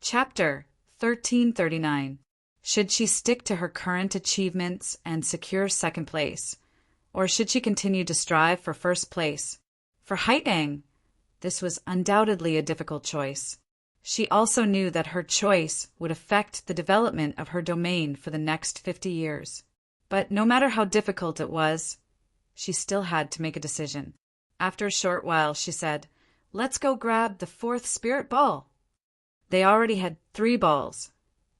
Chapter 1339. Should she stick to her current achievements and secure second place, or should she continue to strive for first place? For Haitang, this was undoubtedly a difficult choice. She also knew that her choice would affect the development of her domain for the next 50 years. But no matter how difficult it was, she still had to make a decision. After a short while, she said, "Let's go grab the fourth spirit ball." They already had 3 balls,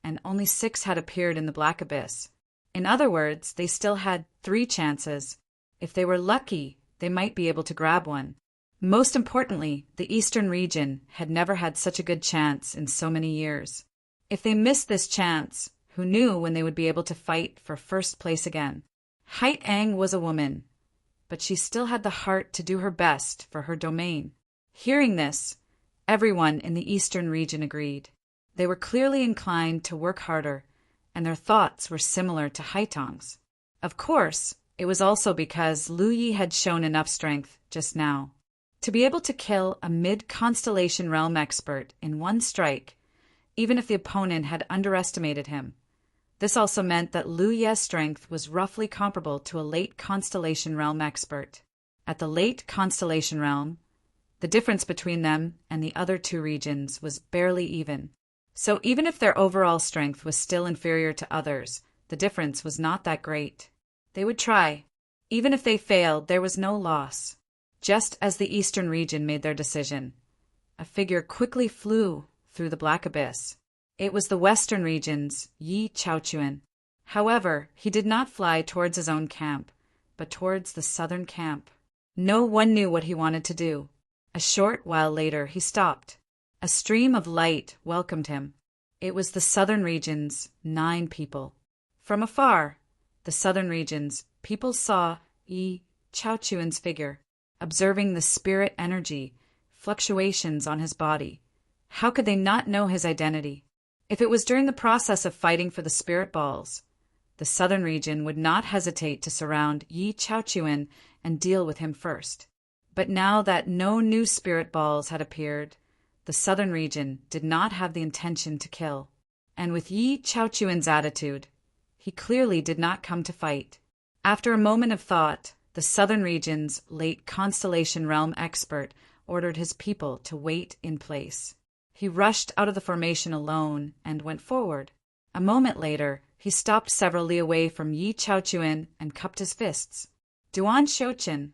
and only 6 had appeared in the black abyss. In other words, they still had 3 chances. If they were lucky, they might be able to grab one. Most importantly, the eastern region had never had such a good chance in so many years. If they missed this chance, who knew when they would be able to fight for first place again? Haitang was a woman, but she still had the heart to do her best for her domain. Hearing this, everyone in the eastern region agreed. They were clearly inclined to work harder, and their thoughts were similar to Haitang's. Of course, it was also because Lu Yi had shown enough strength just now to be able to kill a mid-constellation realm expert in one strike, even if the opponent had underestimated him. This also meant that Lu Ye's strength was roughly comparable to a late constellation realm expert. At the late constellation realm, the difference between them and the other 2 regions was barely even. So even if their overall strength was still inferior to others, the difference was not that great. They would try. Even if they failed, there was no loss. Just as the eastern region made their decision, a figure quickly flew through the black abyss. It was the western region's Yi Chaochuan. However, he did not fly towards his own camp, but towards the southern camp. No one knew what he wanted to do. A short while later, he stopped. A stream of light welcomed him. It was the southern region's 9 people. From afar, the southern region's people saw Yi Chaochuan's figure, observing the spirit energy fluctuations on his body. How could they not know his identity? If it was during the process of fighting for the spirit balls, the southern region would not hesitate to surround Yi Chaochuan and deal with him first. But now that no new spirit balls had appeared, the southern region did not have the intention to kill. And with Yi Chaochuan's attitude, he clearly did not come to fight. After a moment of thought, the southern region's late constellation realm expert ordered his people to wait in place. He rushed out of the formation alone and went forward. A moment later, he stopped several li away from Yi Chaochuan and cupped his fists. "Duan Shouchen."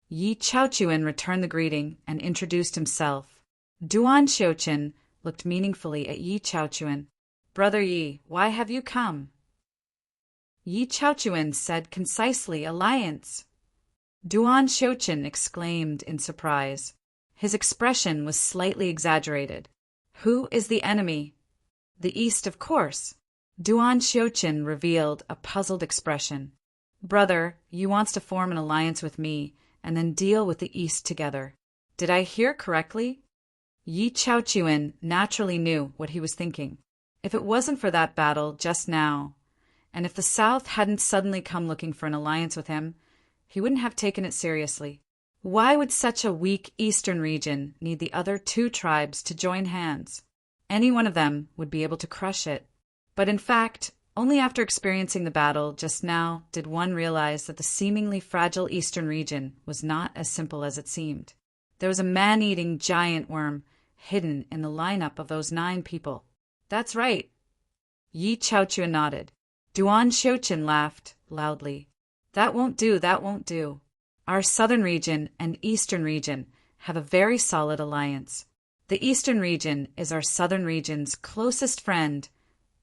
Yi Chaochuan returned the greeting and introduced himself. Duan Shouchen looked meaningfully at Yi Chaochuan. "Brother Yi, why have you come?" Yi Chaochuan said concisely, "Alliance." Duan Shouchen exclaimed in surprise. His expression was slightly exaggerated. "Who is the enemy?" "The East, of course." Duan Shouchen revealed a puzzled expression. "Brother, you wants to form an alliance with me and then deal with the East together. Did I hear correctly?" Yi Chaochuan naturally knew what he was thinking. If it wasn't for that battle just now, and if the South hadn't suddenly come looking for an alliance with him, he wouldn't have taken it seriously. Why would such a weak eastern region need the other 2 tribes to join hands? Any one of them would be able to crush it. But in fact, only after experiencing the battle just now did one realize that the seemingly fragile eastern region was not as simple as it seemed. There was a man-eating giant worm hidden in the lineup of those 9 people. "That's right." Yi Chaochuan nodded. Duan Shouchen laughed loudly. "That won't do, that won't do. Our southern region and eastern region have a very solid alliance. The eastern region is our southern region's closest friend,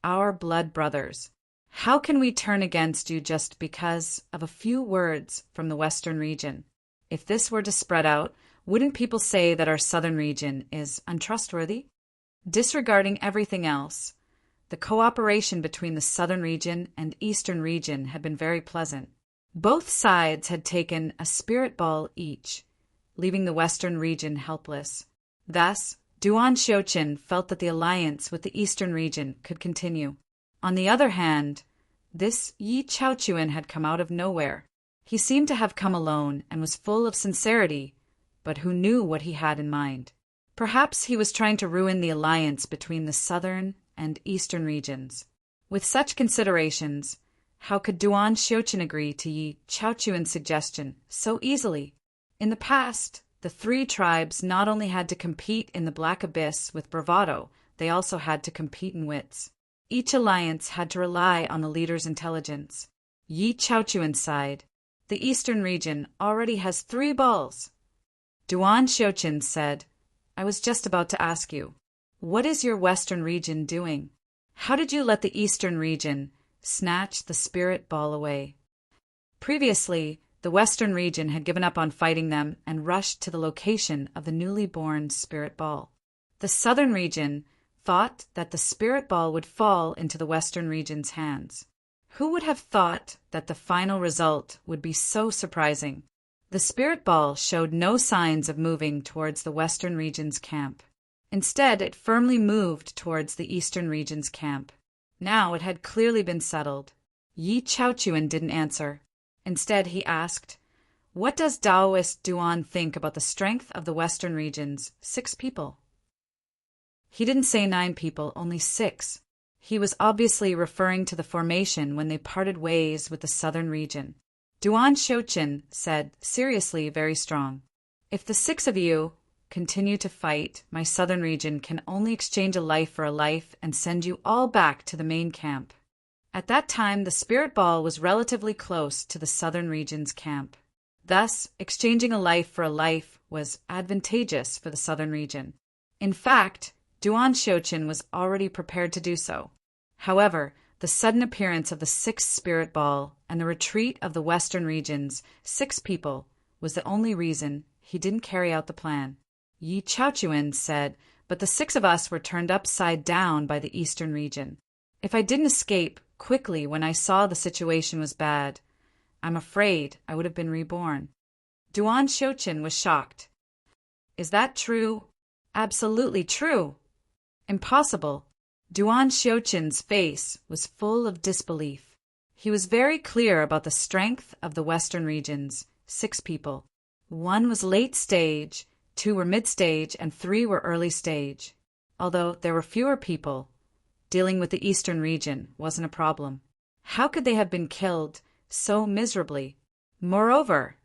our blood brothers. How can we turn against you just because of a few words from the western region? If this were to spread out, wouldn't people say that our southern region is untrustworthy?" Disregarding everything else, the cooperation between the southern region and eastern region had been very pleasant. Both sides had taken a spirit ball each, leaving the western region helpless. Thus, Duan Shouchen felt that the alliance with the eastern region could continue. On the other hand, this Yi Chaochuan had come out of nowhere. He seemed to have come alone and was full of sincerity, but who knew what he had in mind? Perhaps he was trying to ruin the alliance between the southern and eastern regions. With such considerations, how could Duan Xiuqian agree to Yi Chaochuan's suggestion so easily? In the past, the three tribes not only had to compete in the Black Abyss with bravado, they also had to compete in wits. Each alliance had to rely on the leader's intelligence. Yi Chaochuan's side, the eastern region, already has 3 balls. Duan Xiuqian said, I was just about to ask you, what is your western region doing? How did you let the eastern region snatch the spirit ball away? Previously, the western region had given up on fighting them and rushed to the location of the newly born spirit ball. The southern region thought that the spirit ball would fall into the western region's hands. Who would have thought that the final result would be so surprising? The spirit ball showed no signs of moving towards the western region's camp. Instead, it firmly moved towards the eastern region's camp. Now it had clearly been settled. Yi Chaochuan didn't answer. Instead, he asked, what does Taoist Duan think about the strength of the western region's 6 people? He didn't say 9 people, only 6. He was obviously referring to the formation when they parted ways with the southern region. Duan Xiuqian said, seriously, very strong. If the 6 of you continue to fight, my southern region can only exchange a life for a life and send you all back to the main camp. At that time, the spirit ball was relatively close to the southern region's camp. Thus, exchanging a life for a life was advantageous for the southern region. In fact, Duan Xiuqian was already prepared to do so. However, the sudden appearance of the 6th spirit ball and the retreat of the western region's 6 people was the only reason he didn't carry out the plan. Yi Chaochuan said, but the 6 of us were turned upside down by the eastern region. If I didn't escape quickly when I saw the situation was bad, I'm afraid I would have been reborn. Duan Xiuqian was shocked. Is that true? Absolutely true. Impossible. Duan Xiuqian's face was full of disbelief. He was very clear about the strength of the western region's 6 people. 1 was late stage, 2 were mid stage, and 3 were early stage. Although there were fewer people, dealing with the eastern region wasn't a problem. How could they have been killed so miserably? Moreover,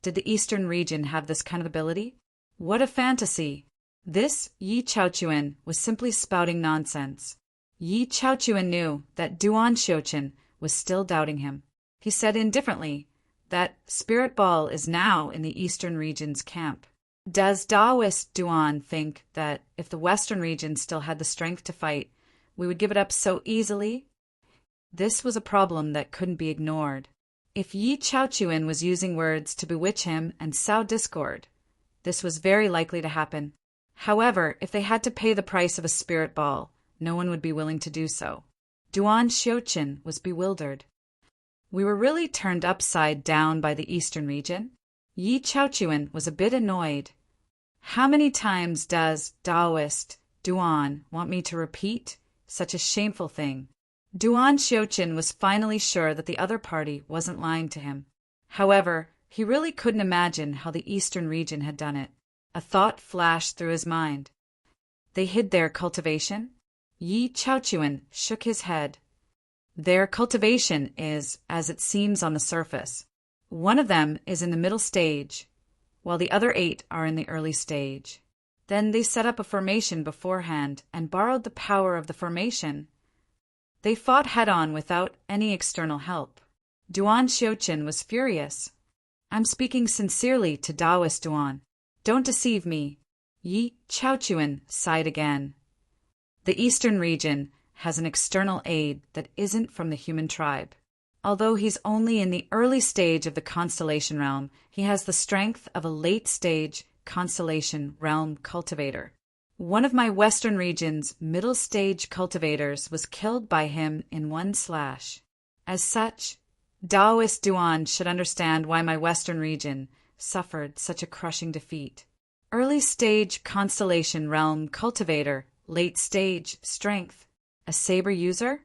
did the eastern region have this kind of ability? What a fantasy! This Yi Chaochuan was simply spouting nonsense. Yi Chaochuan knew that Duan Xiuqian was still doubting him. He said indifferently that spirit ball is now in the eastern region's camp. Does Taoist Duan think that if the western region still had the strength to fight, we would give it up so easily? This was a problem that couldn't be ignored. If Yi Chaochuan was using words to bewitch him and sow discord, this was very likely to happen. However, if they had to pay the price of a spirit ball, no one would be willing to do so. Duan Xiuqian was bewildered. We were really turned upside down by the eastern region? Yi Chaochuan was a bit annoyed. How many times does Taoist Duan want me to repeat such a shameful thing? Duan Xiuqian was finally sure that the other party wasn't lying to him. However, he really couldn't imagine how the eastern region had done it. A thought flashed through his mind. They hid their cultivation? Yi Chaochuan shook his head. Their cultivation is as it seems on the surface. 1 of them is in the middle stage, while the other 8 are in the early stage. Then they set up a formation beforehand and borrowed the power of the formation. They fought head-on without any external help. Duan Xiuqian was furious. I'm speaking sincerely to Taoist Duan. Don't deceive me. Yi Chaochuan sighed again. The eastern region has an external aid that isn't from the human tribe. Although he's only in the early stage of the constellation realm, he has the strength of a late-stage constellation realm cultivator. 1 of my western region's middle-stage cultivators was killed by him in 1 slash. As such, Taoist Duan should understand why my western region suffered such a crushing defeat. Early-stage constellation realm cultivator, late-stage strength. A saber user?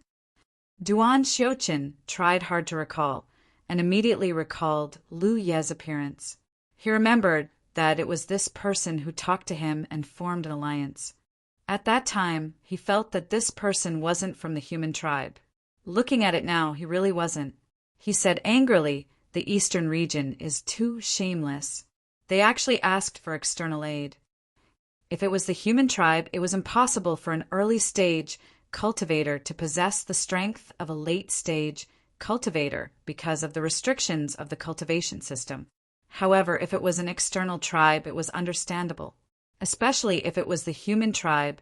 Duan Xiuqian tried hard to recall, and immediately recalled Lu Ye's appearance. He remembered that it was this person who talked to him and formed an alliance. At that time, he felt that this person wasn't from the human tribe. Looking at it now, he really wasn't. He said angrily, "The Eastern region is too shameless." They actually asked for external aid. If it was the human tribe, it was impossible for an early-stage cultivator to possess the strength of a late-stage cultivator because of the restrictions of the cultivation system. However, if it was an external tribe, it was understandable. Especially if it was the human tribe,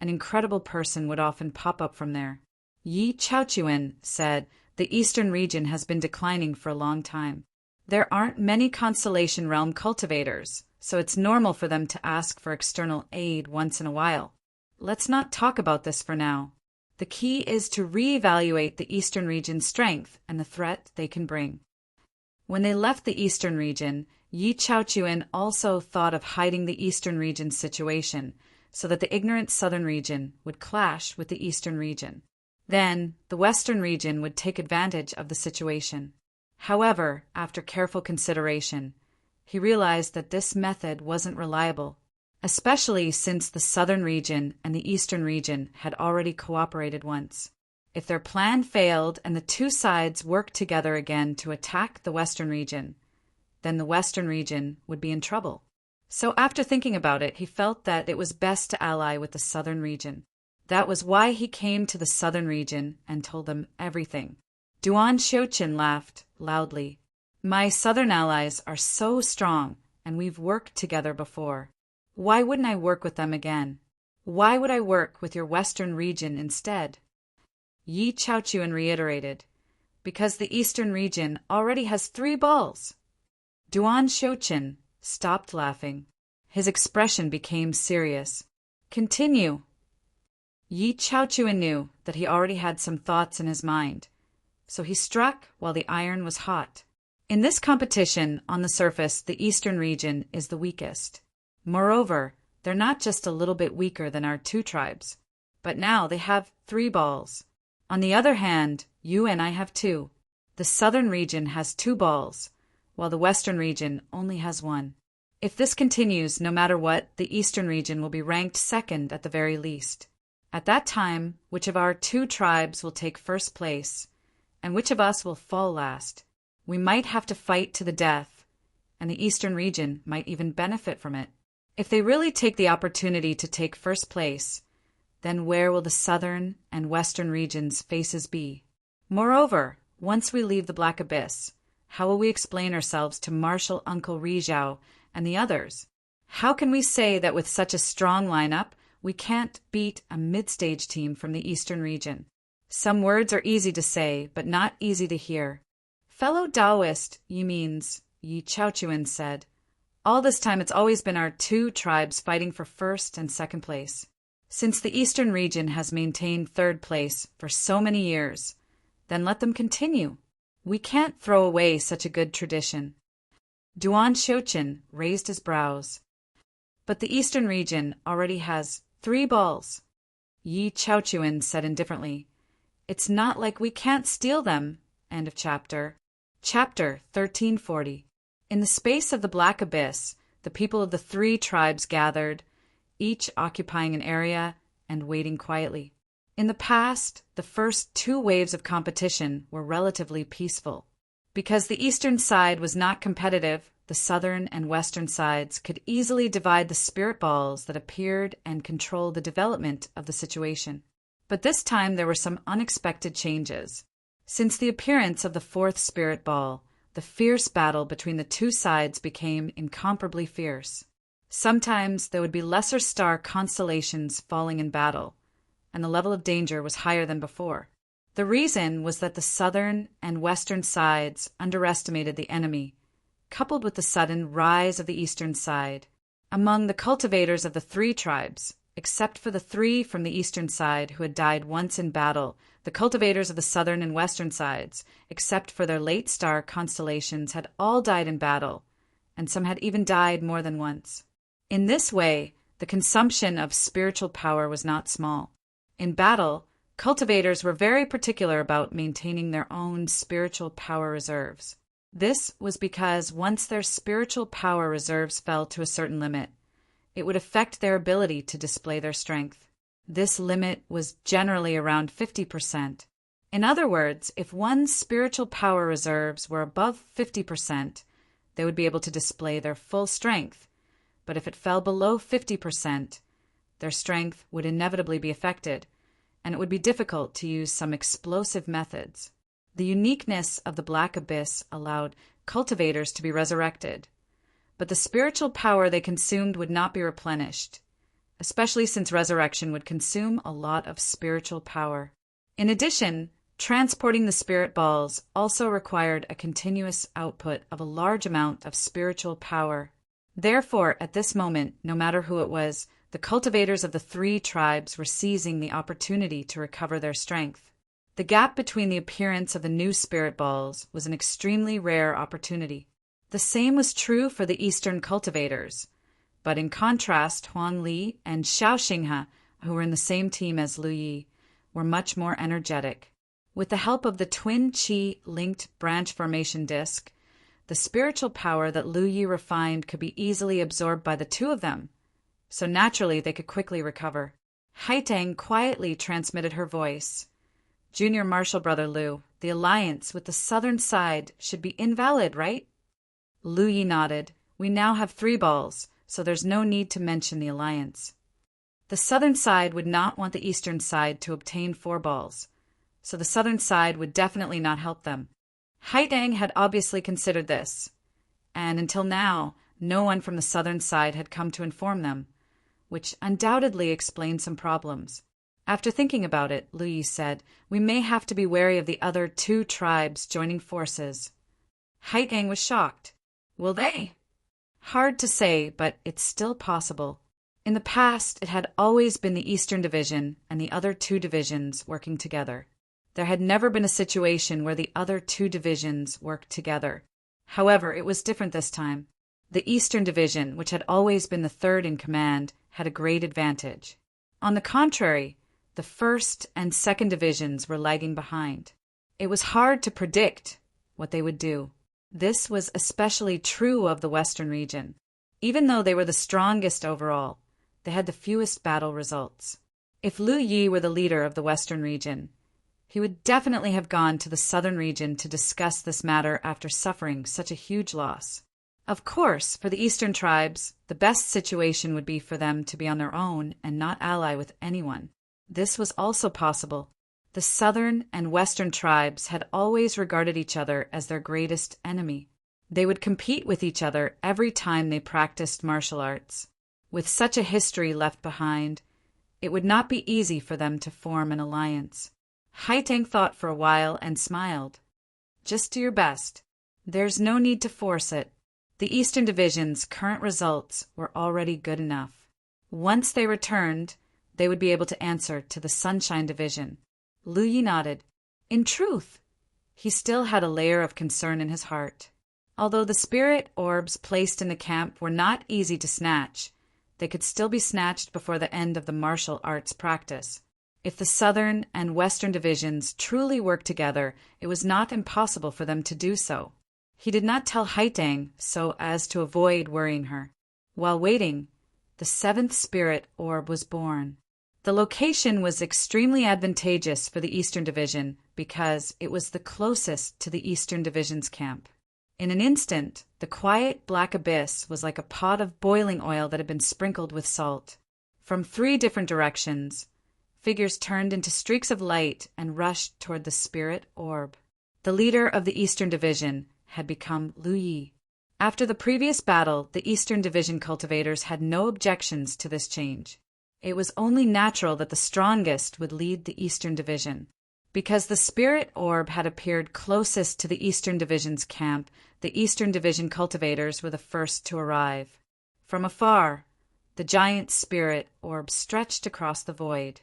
an incredible person would often pop up from there. Yi Chaochuan said, "The Eastern region has been declining for a long time. There aren't many constellation realm cultivators, so it's normal for them to ask for external aid once in a while. Let's not talk about this for now. The key is to reevaluate the Eastern region's strength and the threat they can bring." When they left the Eastern region, Yi Chaochuan also thought of hiding the Eastern region's situation so that the ignorant Southern region would clash with the Eastern region. Then, the Western region would take advantage of the situation. However, after careful consideration, he realized that this method wasn't reliable, especially since the Southern region and the Eastern region had already cooperated once. If their plan failed and the two sides worked together again to attack the Western region, then the Western region would be in trouble. So after thinking about it, he felt that it was best to ally with the Southern region. That was why he came to the Southern region and told them everything. Duan Xiuqin laughed loudly. "My Southern allies are so strong, and we've worked together before. Why wouldn't I work with them again? Why would I work with your Western region instead?" Yi Chaochuan reiterated, "Because the Eastern region already has 3 balls." Duan Xiuqin stopped laughing. His expression became serious. "Continue." Yi Chaochuan knew that he already had some thoughts in his mind, so he struck while the iron was hot. In this competition, on the surface, the Eastern region is the weakest. Moreover, they're not just a little bit weaker than our 2 tribes, but now they have 3 balls. On the other hand, you and I have 2. The Southern region has 2 balls, while the Western region only has 1. If this continues, no matter what, the Eastern region will be ranked second at the very least. At that time, which of our 2 tribes will take first place, and which of us will fall last? We might have to fight to the death, and the Eastern region might even benefit from it. If they really take the opportunity to take first place, then where will the Southern and Western regions' faces be? Moreover, once we leave the Black Abyss, how will we explain ourselves to Marshal Uncle Rizhao and the others? How can we say that with such a strong lineup, we can't beat a mid-stage team from the Eastern region? Some words are easy to say, but not easy to hear. "Fellow Taoist, you means," Yi Chaochuan said. "All this time it's always been our 2 tribes fighting for first and second place. Since the Eastern region has maintained third place for so many years, then let them continue. We can't throw away such a good tradition." Duan Xiuqin raised his brows. "But the Eastern region already has 3 balls," Yi Chaochuan said indifferently. "It's not like we can't steal them." End of chapter. Chapter 1340. In the space of the Black Abyss, the people of the 3 tribes gathered, each occupying an area and waiting quietly. In the past, the first 2 waves of competition were relatively peaceful. Because the Eastern side was not competitive, the Southern and Western sides could easily divide the spirit balls that appeared and control the development of the situation. But this time there were some unexpected changes. Since the appearance of the 4th spirit ball, the fierce battle between the 2 sides became incomparably fierce. Sometimes there would be lesser star constellations falling in battle, and the level of danger was higher than before. The reason was that the Southern and Western sides underestimated the enemy, coupled with the sudden rise of the Eastern side. Among the cultivators of the 3 tribes, except for the 3 from the Eastern side who had died once in battle, the cultivators of the Southern and Western sides, except for their late star constellations, had all died in battle, and some had even died more than once. In this way, the consumption of spiritual power was not small. In battle, cultivators were very particular about maintaining their own spiritual power reserves. This was because once their spiritual power reserves fell to a certain limit, it would affect their ability to display their strength. This limit was generally around 50%. In other words, if one's spiritual power reserves were above 50%, they would be able to display their full strength. But if it fell below 50%, their strength would inevitably be affected, and it would be difficult to use some explosive methods. The uniqueness of the Black Abyss allowed cultivators to be resurrected, but the spiritual power they consumed would not be replenished, especially since resurrection would consume a lot of spiritual power. In addition, transporting the spirit balls also required a continuous output of a large amount of spiritual power. Therefore, at this moment, no matter who it was, the cultivators of the three tribes were seizing the opportunity to recover their strength. The gap between the appearance of the new spirit balls was an extremely rare opportunity. The same was true for the Eastern cultivators, but in contrast, Huang Li and Xiao Xinghe, who were in the same team as Lu Yi, were much more energetic. With the help of the twin qi-linked branch formation disc, the spiritual power that Lu Yi refined could be easily absorbed by the two of them, so naturally they could quickly recover. Haitang quietly transmitted her voice. Junior Marshal Brother Lu, the alliance with the southern side should be invalid, right? Lu Yi nodded. We now have 3 balls, so there's no need to mention the alliance. The southern side would not want the eastern side to obtain 4 balls, so the southern side would definitely not help them. Haitang had obviously considered this, and until now, no one from the southern side had come to inform them, which undoubtedly explained some problems. After thinking about it, Lu Yi said, we may have to be wary of the other 2 tribes joining forces. Haitang was shocked. Will they? Hard to say, but it's still possible. In the past, it had always been the Eastern Division and the other 2 divisions working together. There had never been a situation where the other 2 divisions worked together. However, it was different this time. The Eastern Division, which had always been the 3rd in command, had a great advantage. On the contrary, the 1st and 2nd divisions were lagging behind. It was hard to predict what they would do. This was especially true of the Western region. Even though they were the strongest overall, they had the fewest battle results. If Lu Yi were the leader of the Western region, he would definitely have gone to the Southern region to discuss this matter after suffering such a huge loss. Of course, for the Eastern tribes, the best situation would be for them to be on their own and not ally with anyone. This was also possible. The Southern and Western tribes had always regarded each other as their greatest enemy. They would compete with each other every time they practiced martial arts. With such a history left behind, it would not be easy for them to form an alliance. Haitang thought for a while and smiled. Just do your best. There's no need to force it. The Eastern Division's current results were already good enough. Once they returned, they would be able to answer to the Sunshine Division. Lu Yi nodded. In truth, he still had a layer of concern in his heart. Although the spirit orbs placed in the camp were not easy to snatch, they could still be snatched before the end of the martial arts practice. If the Southern and Western divisions truly worked together, it was not impossible for them to do so. He did not tell Haitang so as to avoid worrying her. While waiting, the 7th spirit orb was born. The location was extremely advantageous for the Eastern Division because it was the closest to the Eastern Division's camp. In an instant, the quiet black abyss was like a pot of boiling oil that had been sprinkled with salt. From 3 different directions, figures turned into streaks of light and rushed toward the spirit orb. The leader of the Eastern Division had become Lu Yi. After the previous battle, the Eastern Division cultivators had no objections to this change. It was only natural that the strongest would lead the Eastern Division. Because the spirit orb had appeared closest to the Eastern Division's camp, the Eastern Division cultivators were the first to arrive. From afar, the giant spirit orb stretched across the void.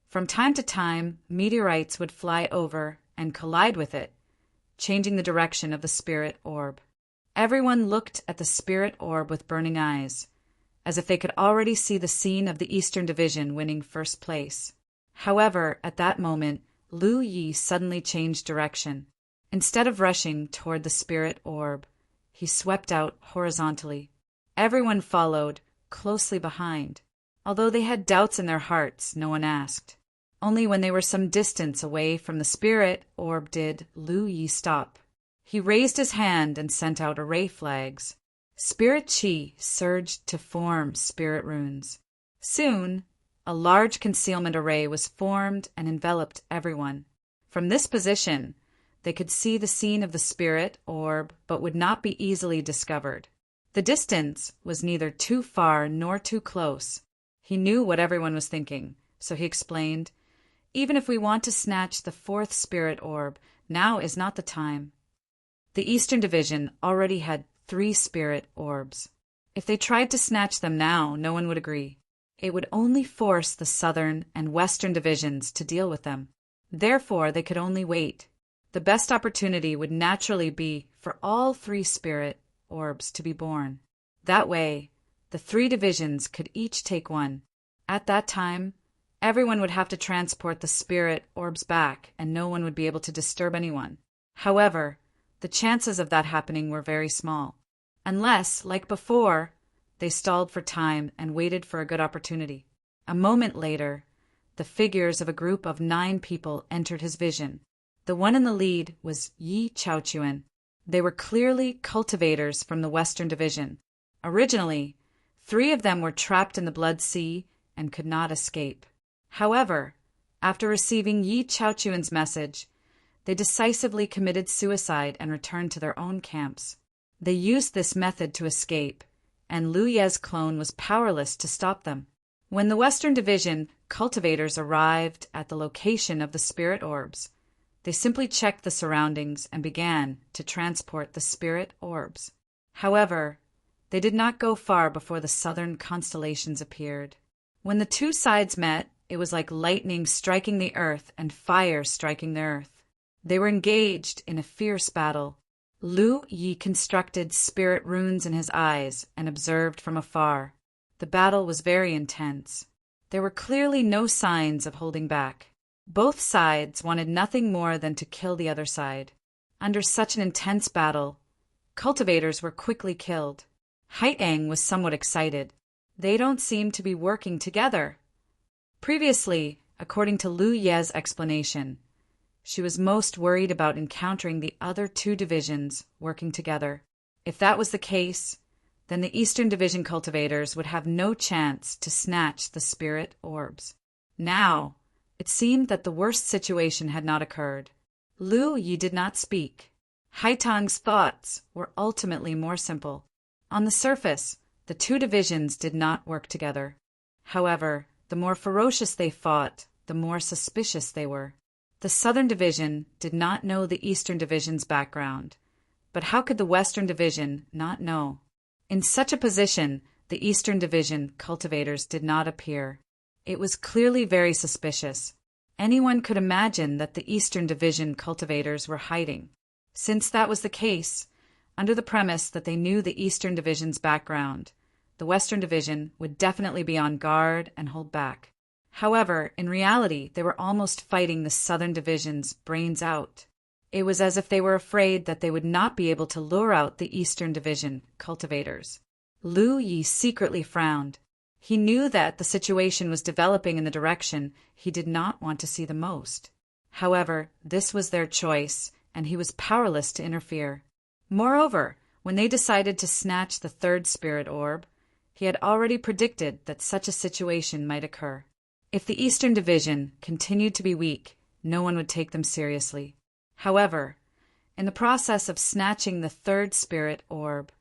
From time to time, meteorites would fly over and collide with it, changing the direction of the spirit orb. Everyone looked at the spirit orb with burning eyes, as if they could already see the scene of the Eastern Division winning first place. However, at that moment, Lu Yi suddenly changed direction. Instead of rushing toward the spirit orb, he swept out horizontally. Everyone followed, closely behind. Although they had doubts in their hearts, no one asked. Only when they were some distance away from the spirit orb did Lu Yi stop. He raised his hand and sent out array flags. Spirit chi surged to form spirit runes. Soon, a large concealment array was formed and enveloped everyone. From this position, they could see the scene of the spirit orb, but would not be easily discovered. The distance was neither too far nor too close. He knew what everyone was thinking, so he explained, "Even if we want to snatch the fourth spirit orb, now is not the time." The Eastern Division already had 3 spirit orbs. If they tried to snatch them now, no one would agree. It would only force the Southern and Western Divisions to deal with them. Therefore, they could only wait. The best opportunity would naturally be for all 3 spirit orbs to be born. That way, the 3 divisions could each take one. At that time, everyone would have to transport the spirit orbs back, and no one would be able to disturb anyone. However, the chances of that happening were very small. Unless, like before, they stalled for time and waited for a good opportunity. A moment later, the figures of a group of 9 people entered his vision. The one in the lead was Yi Chaochuan. They were clearly cultivators from the Western Division. Originally, 3 of them were trapped in the Blood Sea and could not escape. However, after receiving Yi Chaochuan's message, they decisively committed suicide and returned to their own camps. They used this method to escape, and Lu Ye's clone was powerless to stop them. When the Western Division cultivators arrived at the location of the spirit orbs, they simply checked the surroundings and began to transport the spirit orbs. However, they did not go far before the southern constellations appeared. When the 2 sides met, it was like lightning striking the earth and fire striking the earth. They were engaged in a fierce battle. Lu Yi constructed spirit runes in his eyes and observed from afar. The battle was very intense. There were clearly no signs of holding back. Both sides wanted nothing more than to kill the other side. Under such an intense battle, cultivators were quickly killed. Haitang was somewhat excited. They don't seem to be working together. Previously, according to Lu Ye's explanation, she was most worried about encountering the other 2 divisions working together. If that was the case, then the Eastern Division cultivators would have no chance to snatch the spirit orbs. Now, it seemed that the worst situation had not occurred. Lu Yi did not speak. Haitang's thoughts were ultimately more simple. On the surface, the 2 divisions did not work together. However, the more ferocious they fought, the more suspicious they were. The Southern Division did not know the Eastern Division's background, but how could the Western Division not know? In such a position, the Eastern Division cultivators did not appear. It was clearly very suspicious. Anyone could imagine that the Eastern Division cultivators were hiding. Since that was the case, under the premise that they knew the Eastern Division's background, the Western Division would definitely be on guard and hold back. However, in reality, they were almost fighting the Southern Division's brains out. It was as if they were afraid that they would not be able to lure out the Eastern Division cultivators. Lu Yi secretly frowned. He knew that the situation was developing in the direction he did not want to see the most. However, this was their choice, and he was powerless to interfere. Moreover, when they decided to snatch the 3rd spirit orb, he had already predicted that such a situation might occur. If the Eastern Division continued to be weak, no one would take them seriously. However, in the process of snatching the 3rd spirit orb,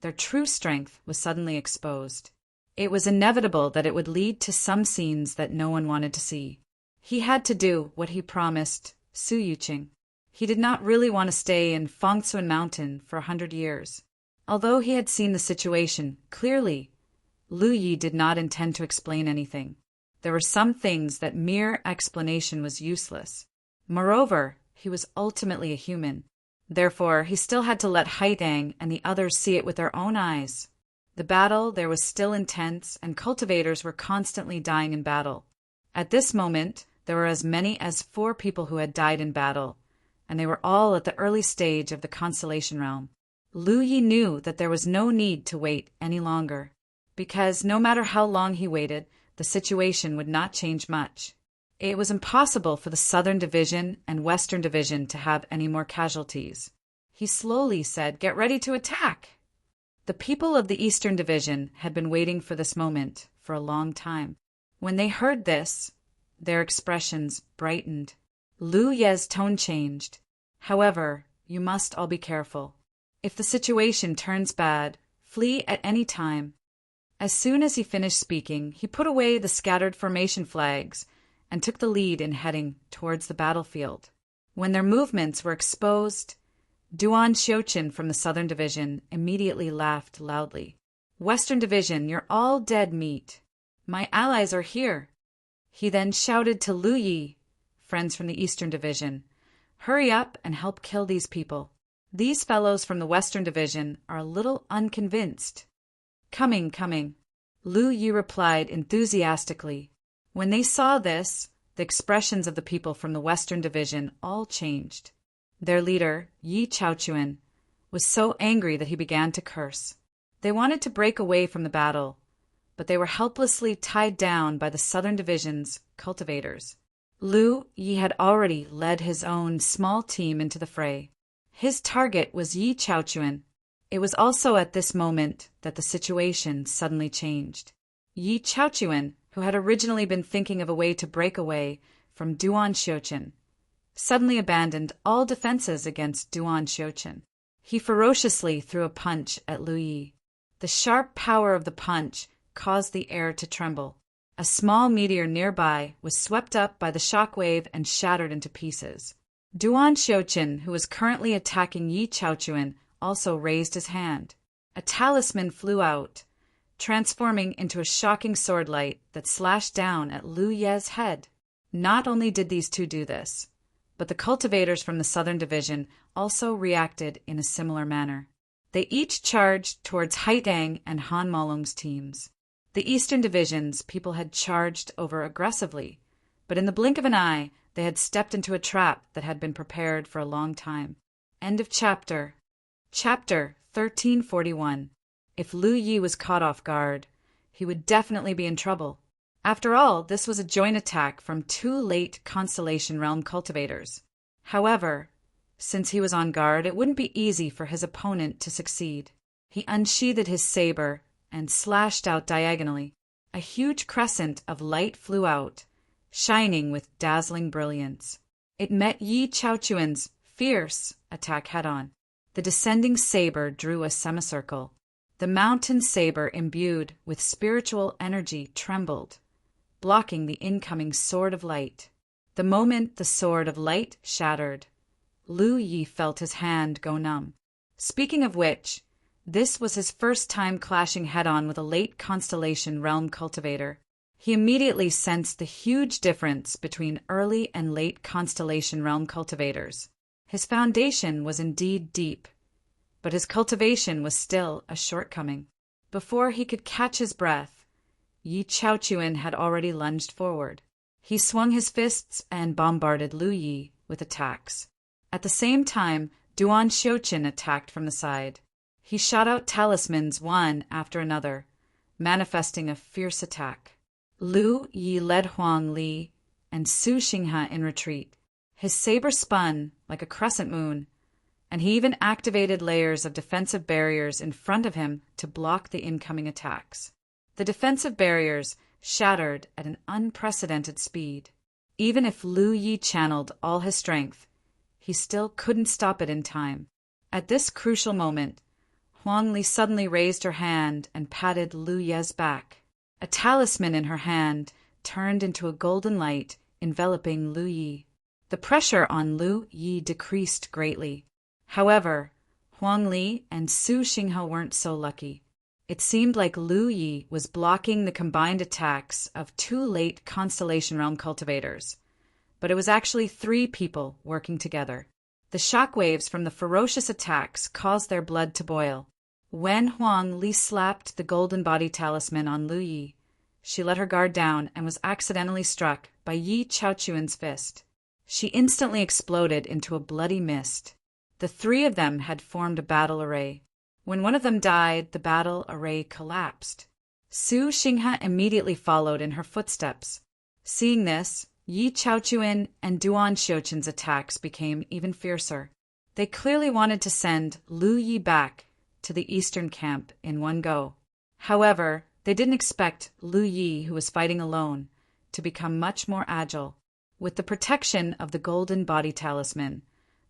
their true strength was suddenly exposed. It was inevitable that it would lead to some scenes that no one wanted to see. He had to do what he promised Su Yuqing. He did not really want to stay in Fengsuan Mountain for 100 years. Although he had seen the situation clearly, Lu Yi did not intend to explain anything. There were some things that mere explanation was useless. Moreover, he was ultimately a human. Therefore, he still had to let Haitang and the others see it with their own eyes. The battle there was still intense, and cultivators were constantly dying in battle. At this moment, there were as many as 4 people who had died in battle, and they were all at the early stage of the constellation realm. Lu Yi knew that there was no need to wait any longer, because no matter how long he waited, the situation would not change much. It was impossible for the Southern Division and Western Division to have any more casualties. He slowly said, "Get ready to attack!" The people of the Eastern Division had been waiting for this moment for a long time. When they heard this, their expressions brightened. Lu Ye's tone changed. "However, you must all be careful. If the situation turns bad, flee at any time." As soon as he finished speaking, he put away the scattered formation flags and took the lead in heading towards the battlefield. When their movements were exposed, Duan Xiuqin from the Southern Division immediately laughed loudly. "Western Division, you're all dead meat. My allies are here." He then shouted to Lu Yi, friends from the Eastern Division, "Hurry up and help kill these people. These fellows from the Western Division are a little unconvinced." "Coming, coming," Lu Yi replied enthusiastically. When they saw this, the expressions of the people from the Western Division all changed. Their leader, Yi Chaochuan, was so angry that he began to curse. They wanted to break away from the battle, but they were helplessly tied down by the Southern Division's cultivators. Lu Yi had already led his own small team into the fray. His target was Yi Chaochuan. It was also at this moment that the situation suddenly changed. Yi Chaochuan, who had originally been thinking of a way to break away from Duan Xiuqin, suddenly abandoned all defenses against Duan Xiuqin. He ferociously threw a punch at Lu Yi. The sharp power of the punch caused the air to tremble. A small meteor nearby was swept up by the shock wave and shattered into pieces. Duan Xiuqin, who was currently attacking Yi Chaochuan, also raised his hand. A talisman flew out, transforming into a shocking swordlight that slashed down at Lu Ye's head. Not only did these two do this, but the cultivators from the Southern Division also reacted in a similar manner. They each charged towards Haidang and Han Malong's teams. The Eastern Division's people had charged over aggressively, but in the blink of an eye, they had stepped into a trap that had been prepared for a long time. End of chapter. Chapter 1341. If Lu Yi was caught off guard, he would definitely be in trouble. After all, this was a joint attack from two late Constellation Realm cultivators. However, since he was on guard, it wouldn't be easy for his opponent to succeed. He unsheathed his saber and slashed out diagonally. A huge crescent of light flew out, shining with dazzling brilliance. It met Yi Chaochuan's fierce attack head-on. The descending saber drew a semicircle. The mountain saber imbued with spiritual energy trembled, blocking the incoming sword of light. The moment the sword of light shattered, Lu Yi felt his hand go numb. Speaking of which, this was his first time clashing head-on with a late Constellation Realm cultivator. He immediately sensed the huge difference between early and late Constellation Realm cultivators. His foundation was indeed deep, but his cultivation was still a shortcoming. Before he could catch his breath, Yi Chaochuan had already lunged forward. He swung his fists and bombarded Lu Yi with attacks. At the same time, Duan Xiuqin attacked from the side. He shot out talismans one after another, manifesting a fierce attack. Lu Yi led Huang Li and Su Xinghe in retreat. His saber spun like a crescent moon, and he even activated layers of defensive barriers in front of him to block the incoming attacks. The defensive barriers shattered at an unprecedented speed. Even if Lu Yi channeled all his strength, he still couldn't stop it in time. At this crucial moment, Huang Li suddenly raised her hand and patted Lu Ye's back. A talisman in her hand turned into a golden light, enveloping Lu Yi. The pressure on Lu Yi decreased greatly. However, Huang Li and Su Xinghe weren't so lucky. It seemed like Lu Yi was blocking the combined attacks of two late Constellation Realm cultivators, but it was actually three people working together. The shockwaves from the ferocious attacks caused their blood to boil. When Huang Li slapped the golden body talisman on Lu Yi, she let her guard down and was accidentally struck by Yi Chaochuan's fist. She instantly exploded into a bloody mist. The three of them had formed a battle array. When one of them died, the battle array collapsed. Su Xinghe immediately followed in her footsteps. Seeing this, Yi Chaochuan and Duan Xiuqin's attacks became even fiercer. They clearly wanted to send Lu Yi back to the eastern camp in one go. However, they didn't expect Lu Yi, who was fighting alone, to become much more agile. With the protection of the golden body talisman,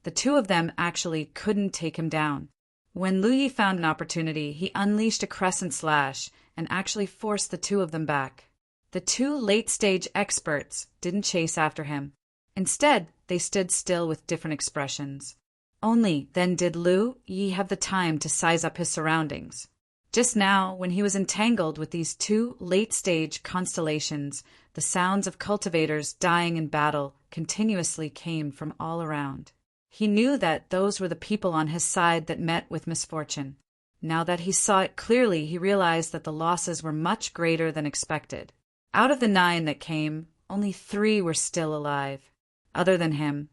the two of them actually couldn't take him down. When Lu Yi found an opportunity, he unleashed a crescent slash and actually forced the two of them back. The two late-stage experts didn't chase after him. Instead, they stood still with different expressions. Only then did Lu Yi have the time to size up his surroundings. Just now, when he was entangled with these two late-stage constellations, the sounds of cultivators dying in battle continuously came from all around. He knew that those were the people on his side that met with misfortune. Now that he saw it clearly, he realized that the losses were much greater than expected. Out of the 9 that came, only 3 were still alive. Other than him,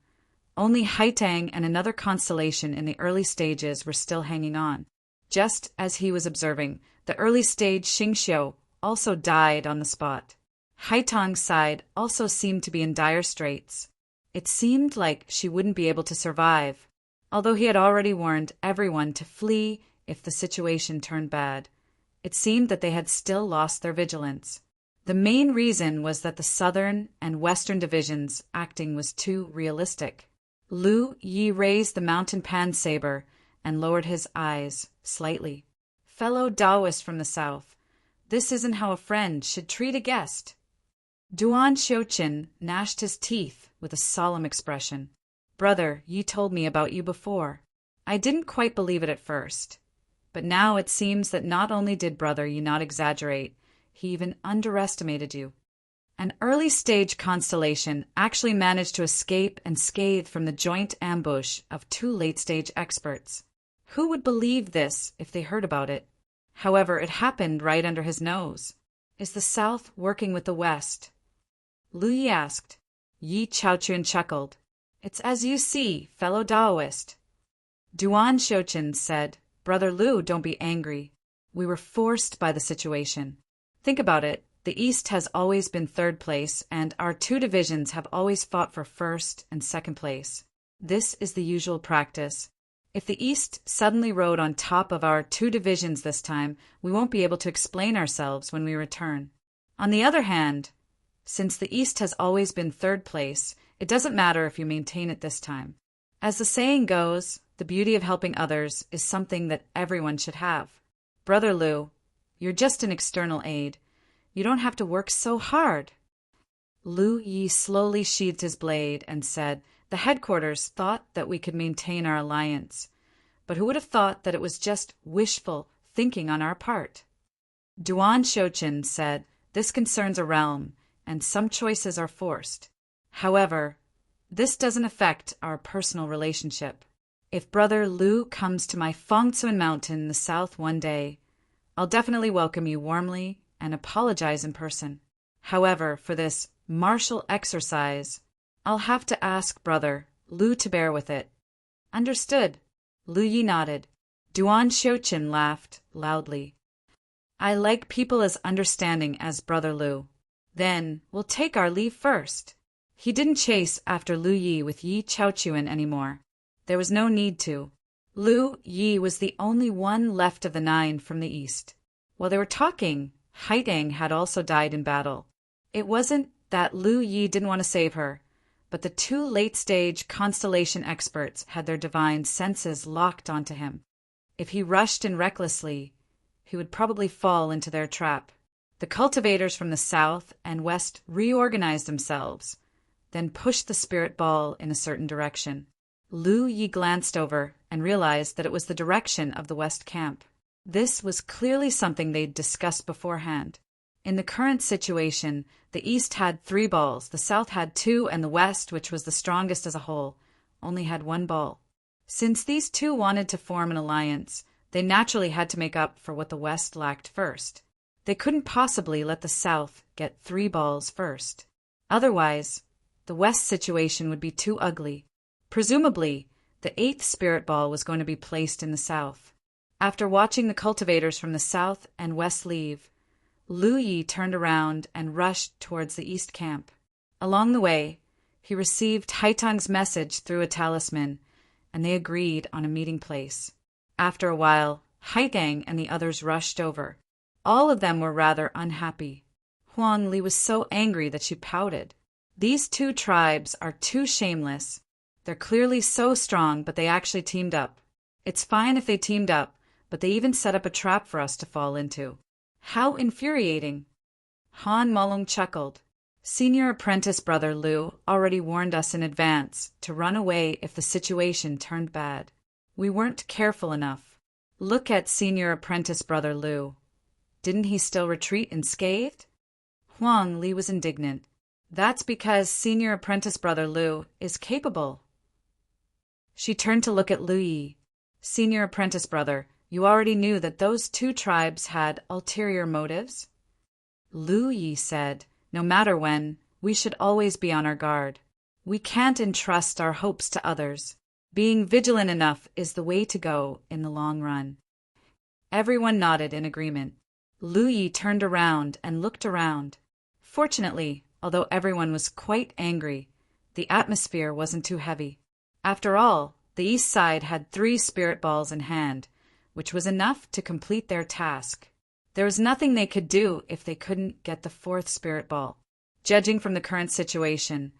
only Haitang and another constellation in the early stages were still hanging on. Just as he was observing, the early stage Xingxiu also died on the spot. Haitang's side also seemed to be in dire straits. It seemed like she wouldn't be able to survive, although he had already warned everyone to flee if the situation turned bad. It seemed that they had still lost their vigilance. The main reason was that the southern and western divisions' acting was too realistic. Lu Yi raised the mountain pan saber and lowered his eyes slightly. Fellow Taoist from the south, this isn't how a friend should treat a guest. Duan Xiuqin gnashed his teeth with a solemn expression. Brother, you told me about you before. I didn't quite believe it at first. But now it seems that not only did brother you not exaggerate, he even underestimated you. An early-stage constellation actually managed to escape unscathed from the joint ambush of 2 late-stage experts. Who would believe this if they heard about it? However, it happened right under his nose. Is the South working with the West? Lu Yi asked. Yi Chaochuan chuckled. It's as you see, fellow Taoist. Duan Xiuqin said, Brother Lu, don't be angry. We were forced by the situation. Think about it. The East has always been 3rd place, and our 2 divisions have always fought for 1st and 2nd place. This is the usual practice. If the East suddenly rode on top of our 2 divisions this time, we won't be able to explain ourselves when we return. On the other hand, since the East has always been 3rd place, it doesn't matter if you maintain it this time. As the saying goes, the beauty of helping others is something that everyone should have. Brother Lu, you're just an external aid. You don't have to work so hard. Lu Yi slowly sheathed his blade and said, The headquarters thought that we could maintain our alliance. But who would have thought that it was just wishful thinking on our part? Duan Xiuqin said, This concerns a realm, and some choices are forced. However, this doesn't affect our personal relationship. If Brother Lu comes to my Fengcuan mountain in the south one day, I'll definitely welcome you warmly and apologize in person. However, for this martial exercise, I'll have to ask Brother Lu to bear with it. Understood. Lu Yi nodded. Duan Xiuqin laughed loudly. I like people as understanding as Brother Lu. Then we'll take our leave first. He didn't chase after Lu Yi with Yi Chaochuan anymore. There was no need to. Lu Yi was the only one left of the 9 from the east. While they were talking, Haitang had also died in battle. It wasn't that Lu Yi didn't want to save her, but the 2 late-stage constellation experts had their divine senses locked onto him. If he rushed in recklessly, he would probably fall into their trap. The cultivators from the south and west reorganized themselves, then pushed the spirit ball in a certain direction. Lu Yi glanced over and realized that it was the direction of the west camp. This was clearly something they'd discussed beforehand. In the current situation, the east had 3 balls, the south had 2, and the west, which was the strongest as a whole, only had 1 ball. Since these 2 wanted to form an alliance, they naturally had to make up for what the west lacked first. They couldn't possibly let the south get 3 balls first. Otherwise, the West situation would be too ugly. Presumably, the eighth spirit ball was going to be placed in the South. After watching the cultivators from the South and West leave, Lu Yi turned around and rushed towards the East camp. Along the way, he received Haitang's message through a talisman, and they agreed on a meeting place. After a while, Haitang and the others rushed over. All of them were rather unhappy. Huang Li was so angry that she pouted. These two tribes are too shameless. They're clearly so strong, but they actually teamed up. It's fine if they teamed up, but they even set up a trap for us to fall into. How infuriating! Han Malung chuckled. Senior apprentice brother Liu already warned us in advance to run away if the situation turned bad. We weren't careful enough. Look at senior apprentice brother Liu. Didn't he still retreat unscathed? Huang Li was indignant. That's because senior apprentice brother Liu is capable. She turned to look at Lu Yi. Senior apprentice brother, you already knew that those two tribes had ulterior motives? Lu Yi said, no matter when, we should always be on our guard. We can't entrust our hopes to others. Being vigilant enough is the way to go in the long run. Everyone nodded in agreement. Lu Yi turned around and looked around. Fortunately, although everyone was quite angry, the atmosphere wasn't too heavy. After all, the east side had 3 spirit balls in hand, which was enough to complete their task. There was nothing they could do if they couldn't get the 4th spirit ball. Judging from the current situation,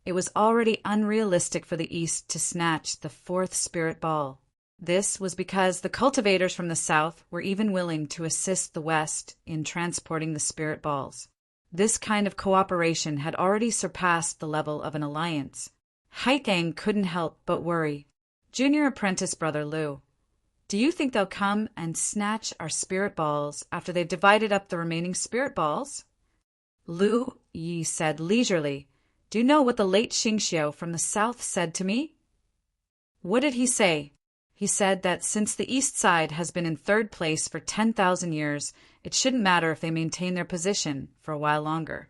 it was already unrealistic for the East to snatch the 4th spirit ball. This was because the cultivators from the South were even willing to assist the West in transporting the spirit balls. This kind of cooperation had already surpassed the level of an alliance. Haitang couldn't help but worry. Junior apprentice brother Liu, do you think they'll come and snatch our spirit balls after they've divided up the remaining spirit balls? Lu Yi said leisurely, do you know what the late Xingxiu from the South said to me? What did he say? He said that since the East side has been in 3rd place for 10,000 years, it shouldn't matter if they maintain their position for a while longer.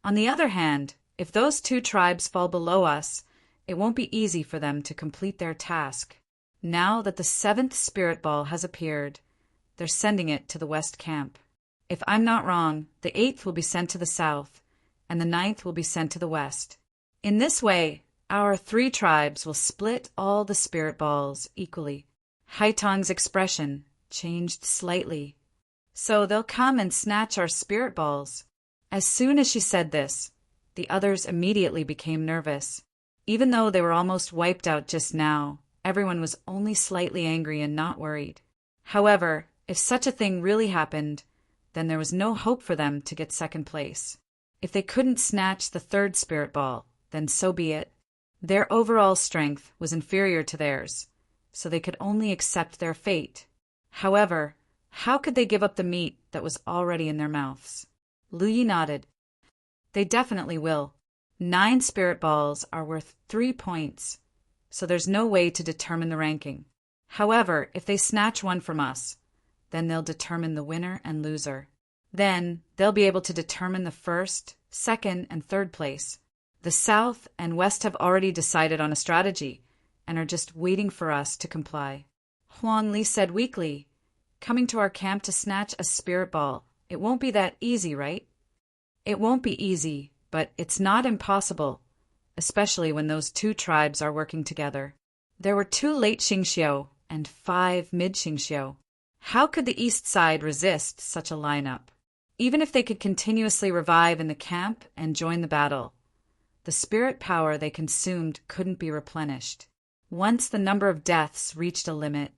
On the other hand, if those 2 tribes fall below us, it won't be easy for them to complete their task. Now that the 7th spirit ball has appeared, they're sending it to the West camp. If I'm not wrong, the 8th will be sent to the South, and the 9th will be sent to the West. In this way, our 3 tribes will split all the spirit balls equally. Haitang's expression changed slightly. So they'll come and snatch our spirit balls. As soon as she said this, the others immediately became nervous. Even though they were almost wiped out just now, everyone was only slightly angry and not worried. However, if such a thing really happened, then there was no hope for them to get 2nd place. If they couldn't snatch the 3rd spirit ball, then so be it. Their overall strength was inferior to theirs, so they could only accept their fate. However, how could they give up the meat that was already in their mouths? Lu Yi nodded. They definitely will. 9 spirit balls are worth 3 points, so there's no way to determine the ranking. However, if they snatch one from us, then they'll determine the winner and loser. Then they'll be able to determine the 1st, 2nd, and 3rd place. The South and West have already decided on a strategy and are just waiting for us to comply. Huang Li said weakly, coming to our camp to snatch a spirit ball. It won't be that easy, right? It won't be easy, but it's not impossible, especially when those 2 tribes are working together. There were 2 late Xingxiu and 5 mid Xingxiu. How could the East side resist such a lineup? Even if they could continuously revive in the camp and join the battle, the spirit power they consumed couldn't be replenished. Once the number of deaths reached a limit,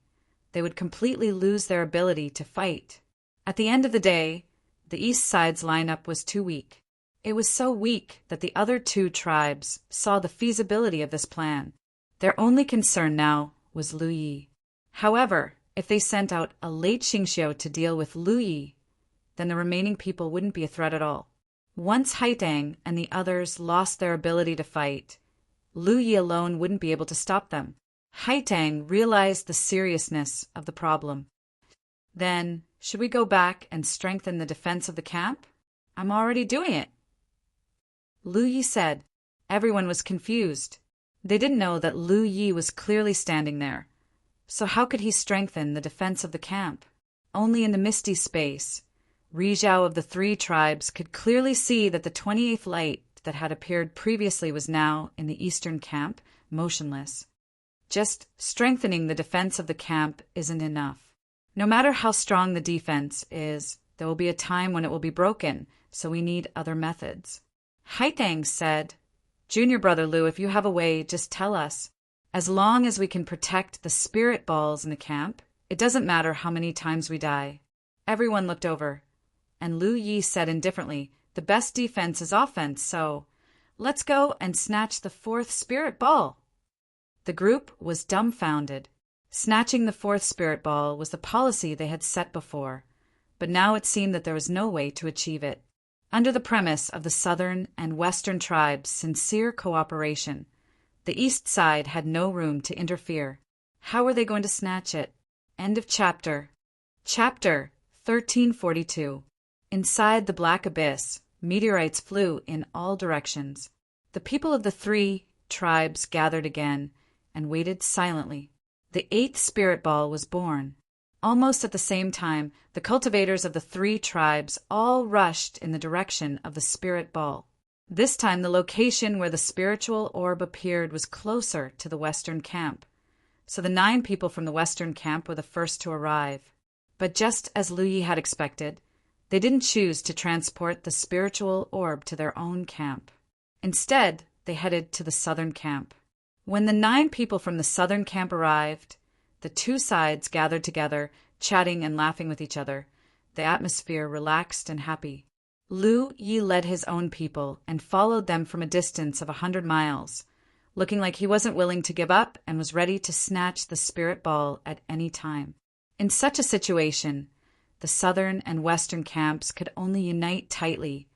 they would completely lose their ability to fight. At the end of the day, the East side's lineup was too weak. It was so weak that the other 2 tribes saw the feasibility of this plan. Their only concern now was Lu Yi. However, if they sent out a late Xingxiu to deal with Lu Yi, then the remaining people wouldn't be a threat at all. Once Haitang and the others lost their ability to fight, Lu Yi alone wouldn't be able to stop them. Haitang realized the seriousness of the problem. Then, should we go back and strengthen the defense of the camp? I'm already doing it. Lu Yi said, Everyone was confused. They didn't know that Lu Yi was clearly standing there. So how could he strengthen the defense of the camp? Only in the misty space, Rizhao of the three tribes could clearly see that the 28th light that had appeared previously was now in the eastern camp, motionless. Just strengthening the defense of the camp isn't enough. No matter how strong the defense is, there will be a time when it will be broken, so we need other methods. Haitang said, "Junior brother Lu, if you have a way, just tell us. As long as we can protect the spirit balls in the camp, it doesn't matter how many times we die." Everyone looked over, and Lu Yi said indifferently, "The best defense is offense, so let's go and snatch the fourth spirit ball." The group was dumbfounded. Snatching the fourth spirit ball was the policy they had set before, but now it seemed that there was no way to achieve it. Under the premise of the southern and western tribes' sincere cooperation, the east side had no room to interfere. How were they going to snatch it? End of chapter. Chapter 1342. Inside the black abyss, meteorites flew in all directions. The people of the three tribes gathered again and waited silently. The eighth spirit ball was born. Almost at the same time, the cultivators of the three tribes all rushed in the direction of the spirit ball. This time the location where the spiritual orb appeared was closer to the western camp, so the 9 people from the western camp were the first to arrive. But just as Lu Yi had expected, they didn't choose to transport the spiritual orb to their own camp. Instead, they headed to the southern camp. When the 9 people from the southern camp arrived, the two sides gathered together, chatting and laughing with each other, the atmosphere relaxed and happy. Lu Yi led his own people and followed them from a distance of 100 miles, looking like he wasn't willing to give up and was ready to snatch the spirit ball at any time. In such a situation, the southern and western camps could only unite tightly,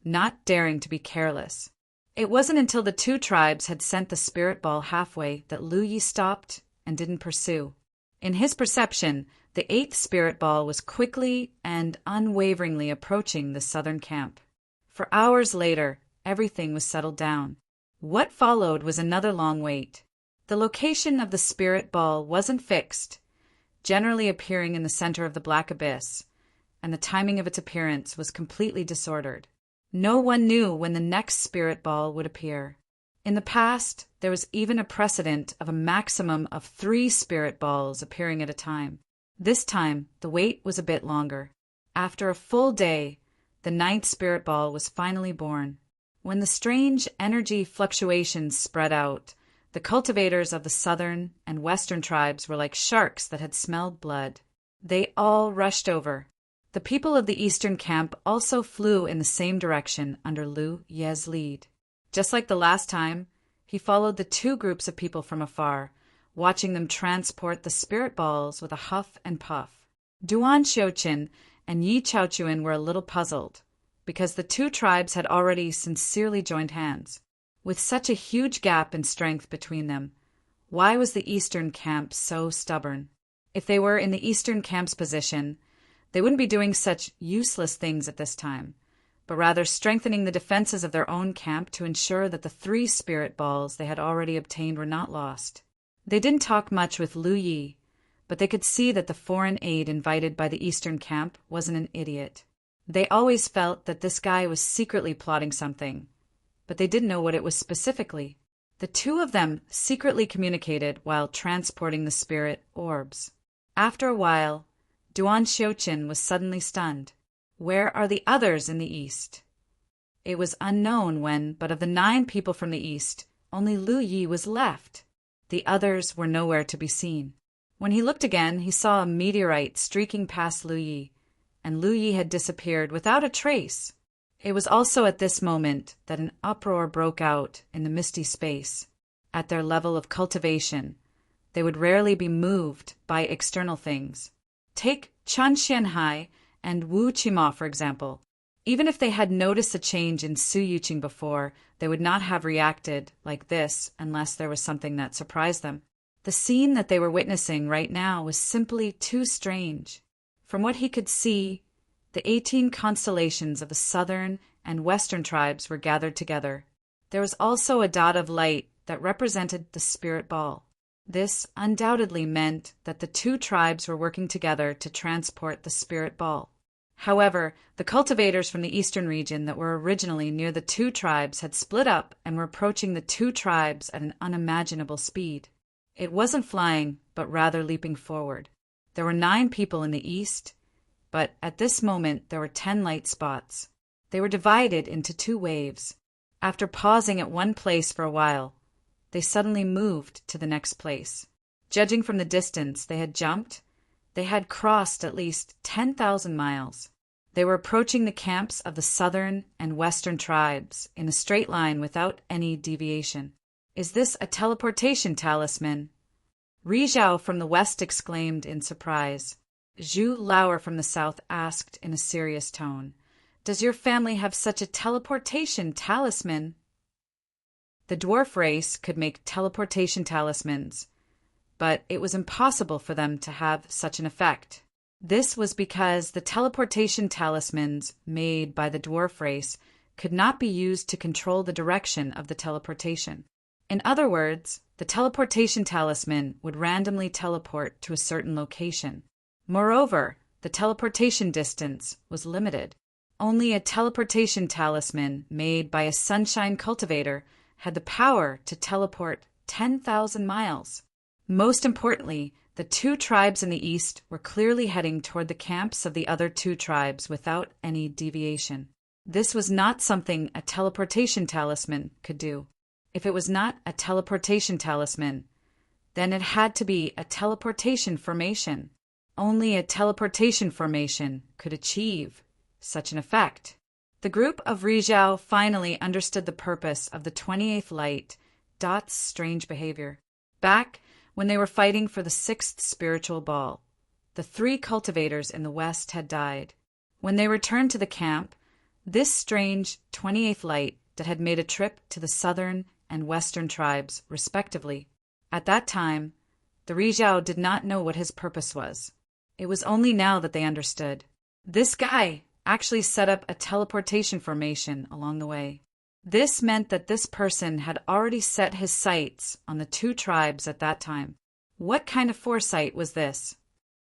not daring to be careless. It wasn't until the 2 tribes had sent the spirit ball halfway that Lu Yi stopped and didn't pursue. In his perception, the 8th spirit ball was quickly and unwaveringly approaching the southern camp. For hours later, everything was settled down. What followed was another long wait. The location of the spirit ball wasn't fixed, generally appearing in the center of the black abyss, and the timing of its appearance was completely disordered. No one knew when the next spirit ball would appear. In the past, there was even a precedent of a maximum of 3 spirit balls appearing at a time. This time, the wait was a bit longer. After a full day, the 9th spirit ball was finally born. When the strange energy fluctuations spread out, the cultivators of the southern and western tribes were like sharks that had smelled blood. They all rushed over. The people of the eastern camp also flew in the same direction under Lu Ye's lead. Just like the last time, he followed the 2 groups of people from afar, watching them transport the spirit balls with a huff and puff. Duan Xiuqin and Yi Chaochuan were a little puzzled, because the 2 tribes had already sincerely joined hands. With such a huge gap in strength between them, why was the eastern camp so stubborn? If they were in the eastern camp's position, they wouldn't be doing such useless things at this time, but rather strengthening the defenses of their own camp to ensure that the 3 spirit balls they had already obtained were not lost. They didn't talk much with Lu Yi, but they could see that the foreign aide invited by the eastern camp wasn't an idiot. They always felt that this guy was secretly plotting something, but they didn't know what it was specifically. The 2 of them secretly communicated while transporting the spirit orbs. After a while, Duan Xiuqin was suddenly stunned. Where are the others in the east? It was unknown when, but of the 9 people from the east, only Lu Yi was left. The others were nowhere to be seen. When he looked again, he saw a meteorite streaking past Lu Yi, and Lu Yi had disappeared without a trace. It was also at this moment that an uproar broke out in the misty space. At their level of cultivation, they would rarely be moved by external things. Take Chen Xianhai and Wu Qima, for example. Even if they had noticed a change in Su Yuqing before, they would not have reacted like this unless there was something that surprised them. The scene that they were witnessing right now was simply too strange. From what he could see, the 18 constellations of the southern and western tribes were gathered together. There was also a dot of light that represented the spirit ball. This undoubtedly meant that the two tribes were working together to transport the spirit ball. However, the cultivators from the eastern region that were originally near the two tribes had split up and were approaching the two tribes at an unimaginable speed. It wasn't flying, but rather leaping forward. There were 9 people in the east, but at this moment there were 10 light spots. They were divided into 2 waves. After pausing at one place for a while, they suddenly moved to the next place. Judging from the distance they had crossed at least 10,000 miles. They were approaching the camps of the southern and western tribes in a straight line without any deviation. Is this a teleportation talisman? Rizhao from the west exclaimed in surprise. Zhu Lauer from the south asked in a serious tone, "Does your family have such a teleportation talisman?" The dwarf race could make teleportation talismans, but it was impossible for them to have such an effect. This was because the teleportation talismans made by the dwarf race could not be used to control the direction of the teleportation. In other words, the teleportation talisman would randomly teleport to a certain location. Moreover, the teleportation distance was limited. Only a teleportation talisman made by a sunshine cultivator had the power to teleport 10,000 miles. Most importantly, the 2 tribes in the east were clearly heading toward the camps of the other 2 tribes without any deviation. This was not something a teleportation talisman could do. If it was not a teleportation talisman, then it had to be a teleportation formation. Only a teleportation formation could achieve such an effect. The group of Rizhao finally understood the purpose of the 28th light dot's strange behavior. Back when they were fighting for the 6th spiritual ball, the 3 cultivators in the west had died. When they returned to the camp, this strange 28th light that had made a trip to the southern and western tribes, respectively. At that time, the Rizhao did not know what his purpose was. It was only now that they understood. This guy actually set up a teleportation formation along the way. This meant that this person had already set his sights on the 2 tribes at that time. What kind of foresight was this?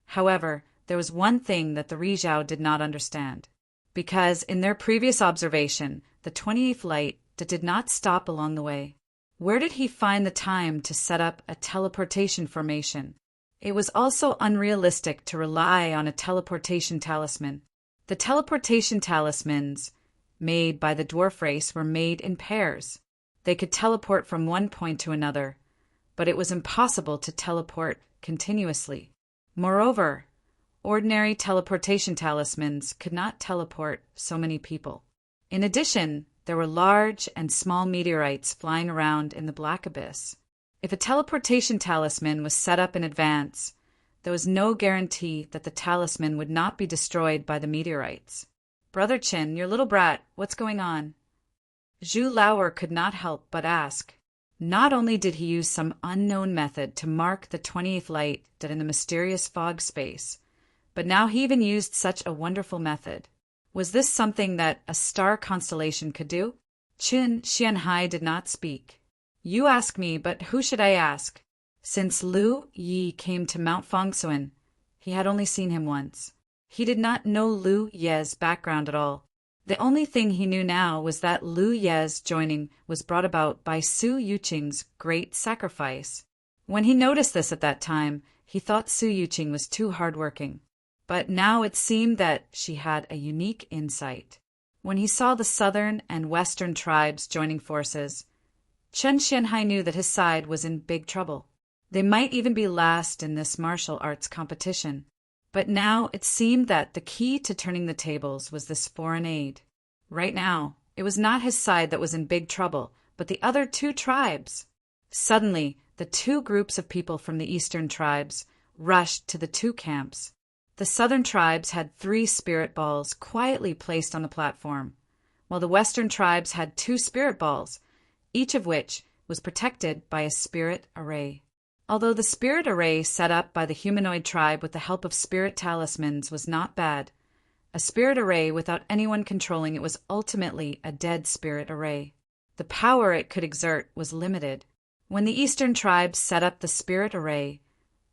However, there was one thing that the Rizhao did not understand, because in their previous observation, the 28th light did not stop along the way. Where did he find the time to set up a teleportation formation? It was also unrealistic to rely on a teleportation talisman. The teleportation talismans made by the dwarf race were made in pairs. They could teleport from one point to another, but it was impossible to teleport continuously. Moreover, ordinary teleportation talismans could not teleport so many people. In addition, there were large and small meteorites flying around in the black abyss. If a teleportation talisman was set up in advance, there was no guarantee that the talisman would not be destroyed by the meteorites. "Brother Chin, your little brat, what's going on?" Zhu Lauer could not help but ask. Not only did he use some unknown method to mark the 28th light that in the mysterious fog space, but now he even used such a wonderful method. Was this something that a star constellation could do? Qin Xianhai did not speak. "You ask me, but who should I ask?" Since Lu Yi came to Mount Fangsuan, he had only seen him once. He did not know Lu Ye's background at all. The only thing he knew now was that Lu Ye's joining was brought about by Su Yuqing's great sacrifice. When he noticed this at that time, he thought Su Yuqing was too hardworking. But now it seemed that she had a unique insight. When he saw the southern and western tribes joining forces, Chen Xianhai knew that his side was in big trouble. They might even be last in this martial arts competition. But now it seemed that the key to turning the tables was this foreign aid. Right now, it was not his side that was in big trouble, but the other 2 tribes. Suddenly, the 2 groups of people from the eastern tribes rushed to the 2 camps. The southern tribes had 3 spirit balls quietly placed on the platform, while the western tribes had 2 spirit balls, each of which was protected by a spirit array. Although the spirit array set up by the humanoid tribe with the help of spirit talismans was not bad, a spirit array without anyone controlling it was ultimately a dead spirit array. The power it could exert was limited. When the eastern tribes set up the spirit array,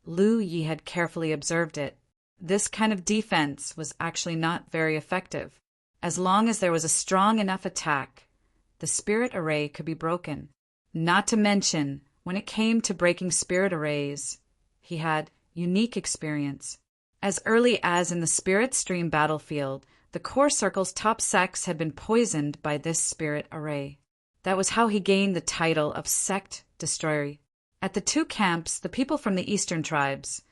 Lu Yi had carefully observed it. This kind of defense was actually not very effective. As long as there was a strong enough attack, the spirit array could be broken. Not to mention, when it came to breaking spirit arrays, he had unique experience. As early as in the Spirit Stream battlefield, the Core Circle's top sects had been poisoned by this spirit array. That was how he gained the title of Sect Destroyer. At the two camps, the people from the eastern tribes,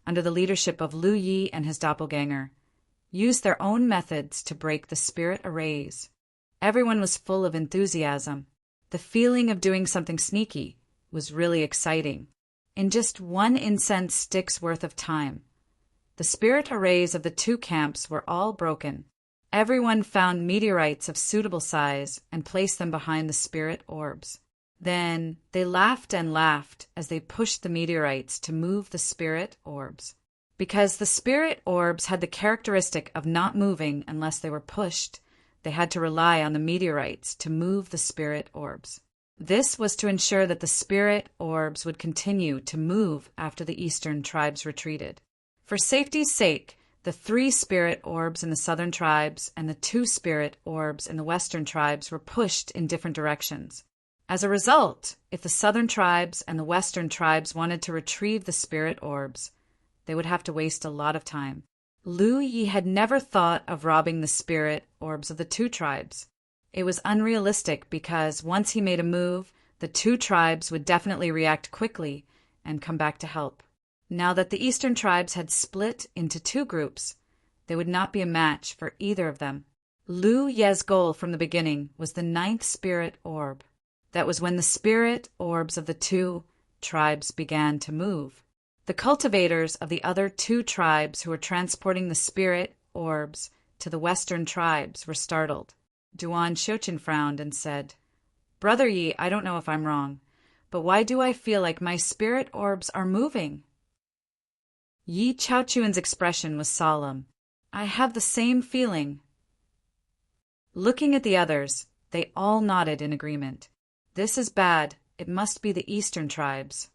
under the leadership of Lu Yi and his doppelganger, used their own methods to break the spirit arrays. Everyone was full of enthusiasm. The feeling of doing something sneaky was really exciting. In just one incense stick's worth of time, the spirit arrays of the two camps were all broken. Everyone found meteorites of suitable size and placed them behind the spirit orbs. Then they laughed and laughed as they pushed the meteorites to move the spirit orbs. Because the spirit orbs had the characteristic of not moving unless they were pushed, they had to rely on the meteorites to move the spirit orbs. This was to ensure that the spirit orbs would continue to move after the eastern tribes retreated. For safety's sake, the 3 spirit orbs in the southern tribes and the 2 spirit orbs in the western tribes were pushed in different directions. As a result, if the southern tribes and the western tribes wanted to retrieve the spirit orbs, they would have to waste a lot of time. Lu Yi had never thought of robbing the spirit orbs of the 2 tribes. It was unrealistic because once he made a move, the 2 tribes would definitely react quickly and come back to help. Now that the eastern tribes had split into 2 groups, they would not be a match for either of them. Lu Ye's goal from the beginning was the 9th spirit orb. That was when the spirit orbs of the 2 tribes began to move. The cultivators of the other 2 tribes who were transporting the spirit orbs to the western tribes were startled. Duan Shochin frowned and said, "Brother Yi, I don't know if I'm wrong, but why do I feel like my spirit orbs are moving?" Yi Chaochuan's expression was solemn. "I have the same feeling." Looking at the others, they all nodded in agreement. "This is bad. It must be the eastern tribes."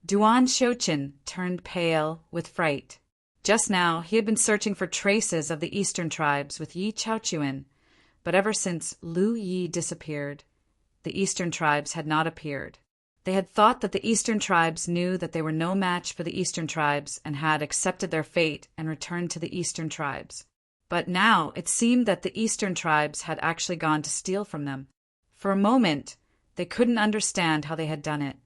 Duan Shochin turned pale with fright. Just now, he had been searching for traces of the eastern tribes with Yi Chaochuan, but ever since Lu Yi disappeared, the eastern tribes had not appeared. They had thought that the eastern tribes knew that they were no match for the eastern tribes and had accepted their fate and returned to the eastern tribes. But now it seemed that the eastern tribes had actually gone to steal from them. For a moment, they couldn't understand how they had done it.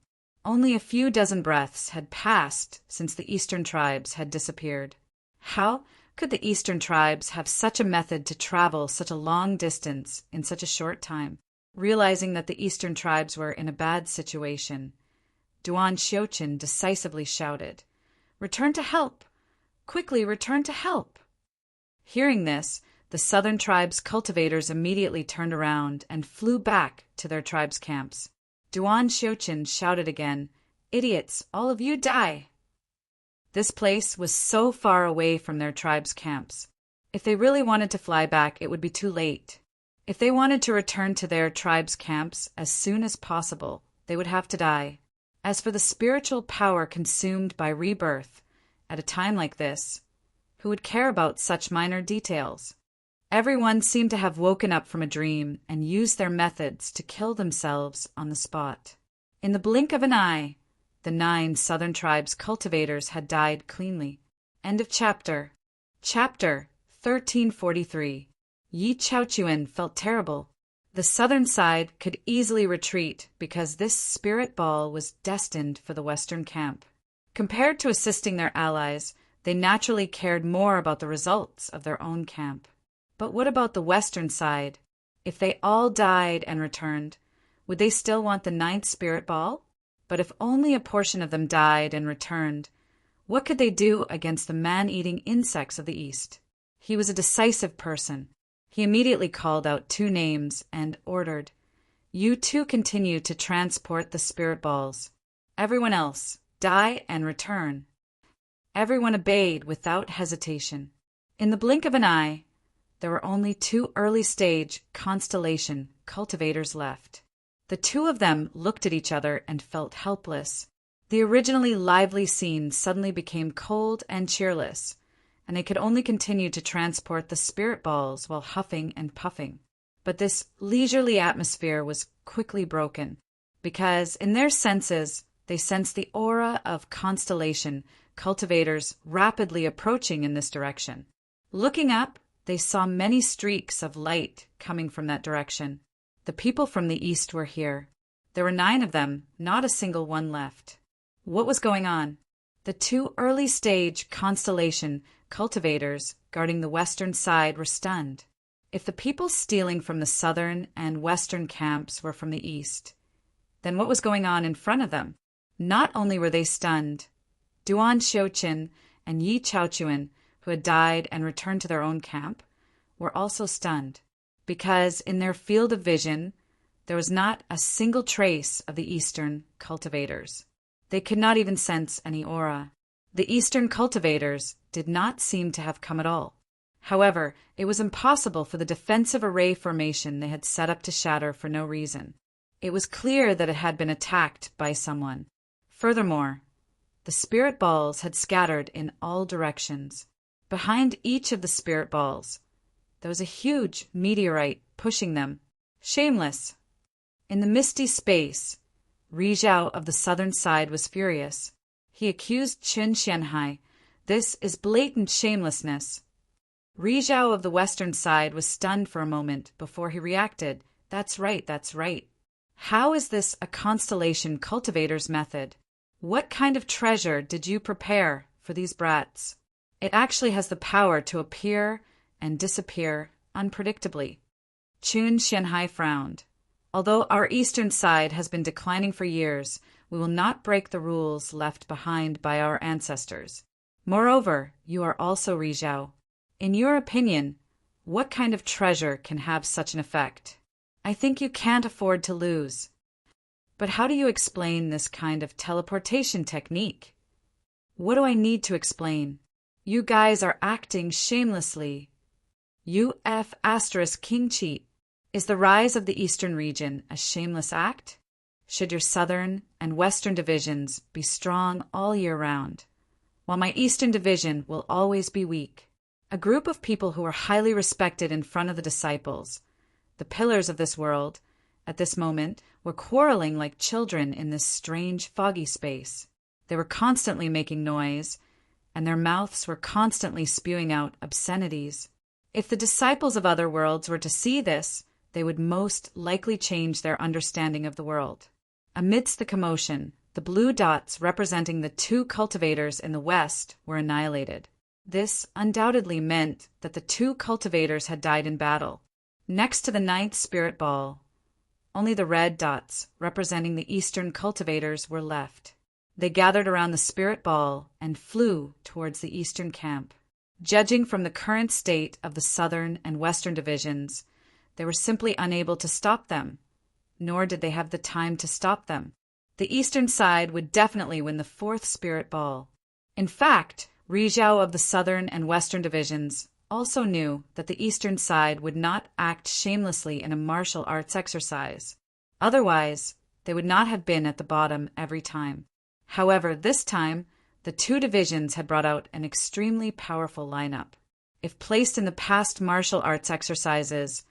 Only a few dozen breaths had passed since the eastern tribes had disappeared. How could the eastern tribes have such a method to travel such a long distance in such a short time? Realizing that the eastern tribes were in a bad situation, Duan Shochin decisively shouted, "Return to help! Quickly return to help!" Hearing this, the southern tribes' cultivators immediately turned around and flew back to their tribes' camps. Duan Shochin shouted again, "Idiots, all of you die!" This place was so far away from their tribes' camps. If they really wanted to fly back, it would be too late. If they wanted to return to their tribes' camps as soon as possible, they would have to die. As for the spiritual power consumed by rebirth, at a time like this, who would care about such minor details? Everyone seemed to have woken up from a dream and used their methods to kill themselves on the spot. In the blink of an eye, the 9 southern tribes' cultivators had died cleanly. End of chapter. Chapter 1343. Yi Chaochuan felt terrible. The southern side could easily retreat because this spirit ball was destined for the western camp. Compared to assisting their allies, they naturally cared more about the results of their own camp. But what about the western side? If they all died and returned, would they still want the 9th spirit ball? But if only a portion of them died and returned, what could they do against the man-eating insects of the east? He was a decisive person. He immediately called out 2 names and ordered, "You 2 continue to transport the spirit balls. Everyone else, die and return." Everyone obeyed without hesitation. In the blink of an eye, there were only 2 early-stage constellation cultivators left. The two of them looked at each other and felt helpless. The originally lively scene suddenly became cold and cheerless, and they could only continue to transport the spirit balls while huffing and puffing. But this leisurely atmosphere was quickly broken, because in their senses they sensed the aura of constellation cultivators rapidly approaching in this direction. Looking up, they saw many streaks of light coming from that direction. The people from the east were here. There were 9 of them, not a single one left. What was going on? The 2 early-stage constellation cultivators guarding the western side were stunned. If the people stealing from the southern and western camps were from the east, then what was going on in front of them? Not only were they stunned, Duan Xiuqin and Yi Chaochuan, who had died and returned to their own camp, were also stunned, because in their field of vision there was not a single trace of the eastern cultivators. They could not even sense any aura. The eastern cultivators did not seem to have come at all. However, it was impossible for the defensive array formation they had set up to shatter for no reason. It was clear that it had been attacked by someone. Furthermore, the spirit balls had scattered in all directions. Behind each of the spirit balls, there was a huge meteorite pushing them. Shameless! In the misty space, Ri Zhao of the southern side was furious. He accused Qin Xianhai. This is blatant shamelessness. Ri Zhao of the western side was stunned for a moment before he reacted. That's right, that's right. How is this a constellation cultivator's method? What kind of treasure did you prepare for these brats? It actually has the power to appear and disappear unpredictably. Qin Xianhai frowned. Although our eastern side has been declining for years, we will not break the rules left behind by our ancestors. Moreover, you are also Ri Zhao. In your opinion, what kind of treasure can have such an effect? I think you can't afford to lose. But how do you explain this kind of teleportation technique? What do I need to explain? You guys are acting shamelessly. UF * King Cheat. Is the rise of the eastern region a shameless act? Should your southern and western divisions be strong all year round, while my eastern division will always be weak? A group of people who are highly respected in front of the disciples, the pillars of this world, at this moment, were quarreling like children in this strange, foggy space. They were constantly making noise, and their mouths were constantly spewing out obscenities. If the disciples of other worlds were to see this, they would most likely change their understanding of the world. Amidst the commotion, the blue dots representing the 2 cultivators in the west were annihilated. This undoubtedly meant that the 2 cultivators had died in battle. Next to the 9th spirit ball, only the red dots representing the eastern cultivators were left. They gathered around the spirit ball and flew towards the eastern camp. Judging from the current state of the southern and western divisions, they were simply unable to stop them, nor did they have the time to stop them. The eastern side would definitely win the 4th spirit ball. In fact, Ri Zhao of the southern and western divisions also knew that the eastern side would not act shamelessly in a martial arts exercise. Otherwise, they would not have been at the bottom every time. However, this time, the 2 divisions had brought out an extremely powerful lineup. If placed in the past martial arts exercises,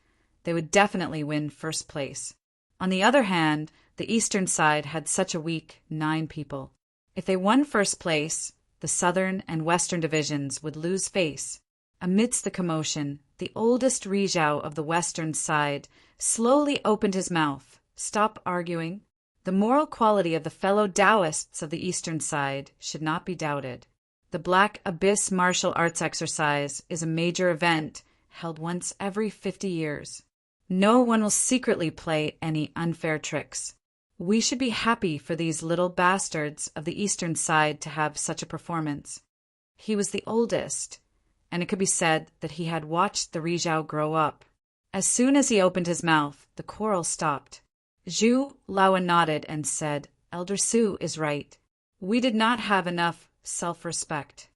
they would definitely win first place. On the other hand, the eastern side had such a weak 9 people. If they won first place, the southern and western divisions would lose face. Amidst the commotion, the oldest Ri Zhao of the western side slowly opened his mouth. Stop arguing. The moral quality of the fellow Taoists of the eastern side should not be doubted. The Black Abyss martial arts exercise is a major event held once every 50 years. No one will secretly play any unfair tricks. We should be happy for these little bastards of the eastern side to have such a performance. He was the oldest, and it could be said that he had watched the Ri Zhao grow up. As soon as he opened his mouth, the quarrel stopped. Zhu Laowen nodded and said, Elder Su is right. We did not have enough self-respect.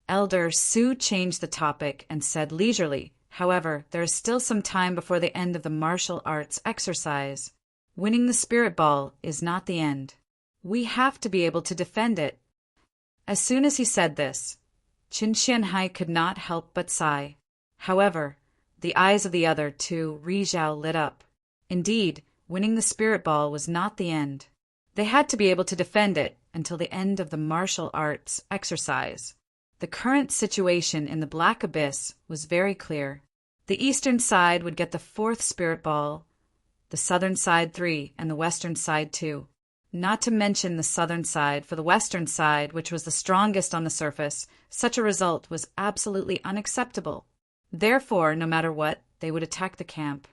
Elder Su changed the topic and said leisurely, however, there is still some time before the end of the martial arts exercise. Winning the spirit ball is not the end. We have to be able to defend it. As soon as he said this, Qin Xianhai could not help but sigh. However, the eyes of the other two Ri Zhao lit up. Indeed, winning the spirit ball was not the end. They had to be able to defend it until the end of the martial arts exercise. The current situation in the Black Abyss was very clear. The eastern side would get the 4th spirit ball, the southern side 3, and the western side 2. Not to mention the southern side. For the western side, which was the strongest on the surface, such a result was absolutely unacceptable. Therefore, no matter what, they would attack the camp.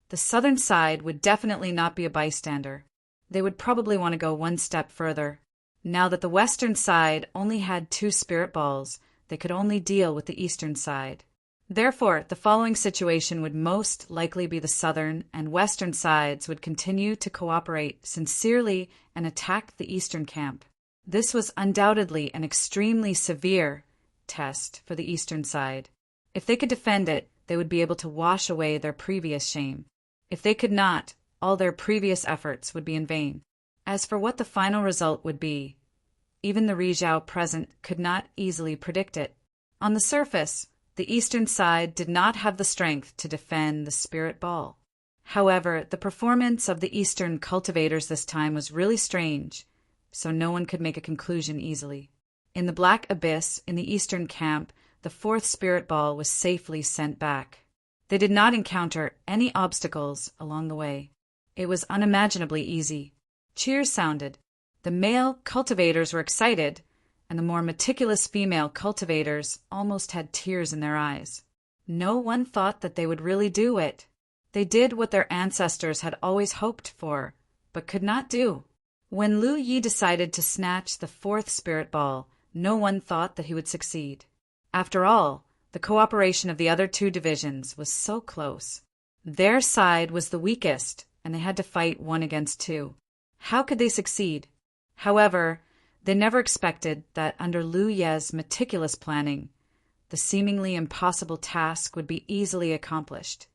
The southern side would definitely not be a bystander. They would probably want to go one step further. Now that the western side only had 2 spirit balls, they could only deal with the eastern side. Therefore, the following situation would most likely be the southern and western sides would continue to cooperate sincerely and attack the eastern camp. This was undoubtedly an extremely severe test for the eastern side. If they could defend it, they would be able to wash away their previous shame. If they could not, all their previous efforts would be in vain. As for what the final result would be, even the Ri Zhao present could not easily predict it. On the surface, the eastern side did not have the strength to defend the spirit ball. However, the performance of the eastern cultivators this time was really strange, so no one could make a conclusion easily. In the Black Abyss, in the eastern camp, the 4th spirit ball was safely sent back. They did not encounter any obstacles along the way. It was unimaginably easy. Cheers sounded. The male cultivators were excited, and the more meticulous female cultivators almost had tears in their eyes. No one thought that they would really do it. They did what their ancestors had always hoped for, but could not do. When Lu Yi decided to snatch the 4th spirit ball, no one thought that he would succeed. After all, the cooperation of the other 2 divisions was so close. Their side was the weakest, and they had to fight 1 against 2. How could they succeed? However, they never expected that under Lu Ye's meticulous planning, the seemingly impossible task would be easily accomplished.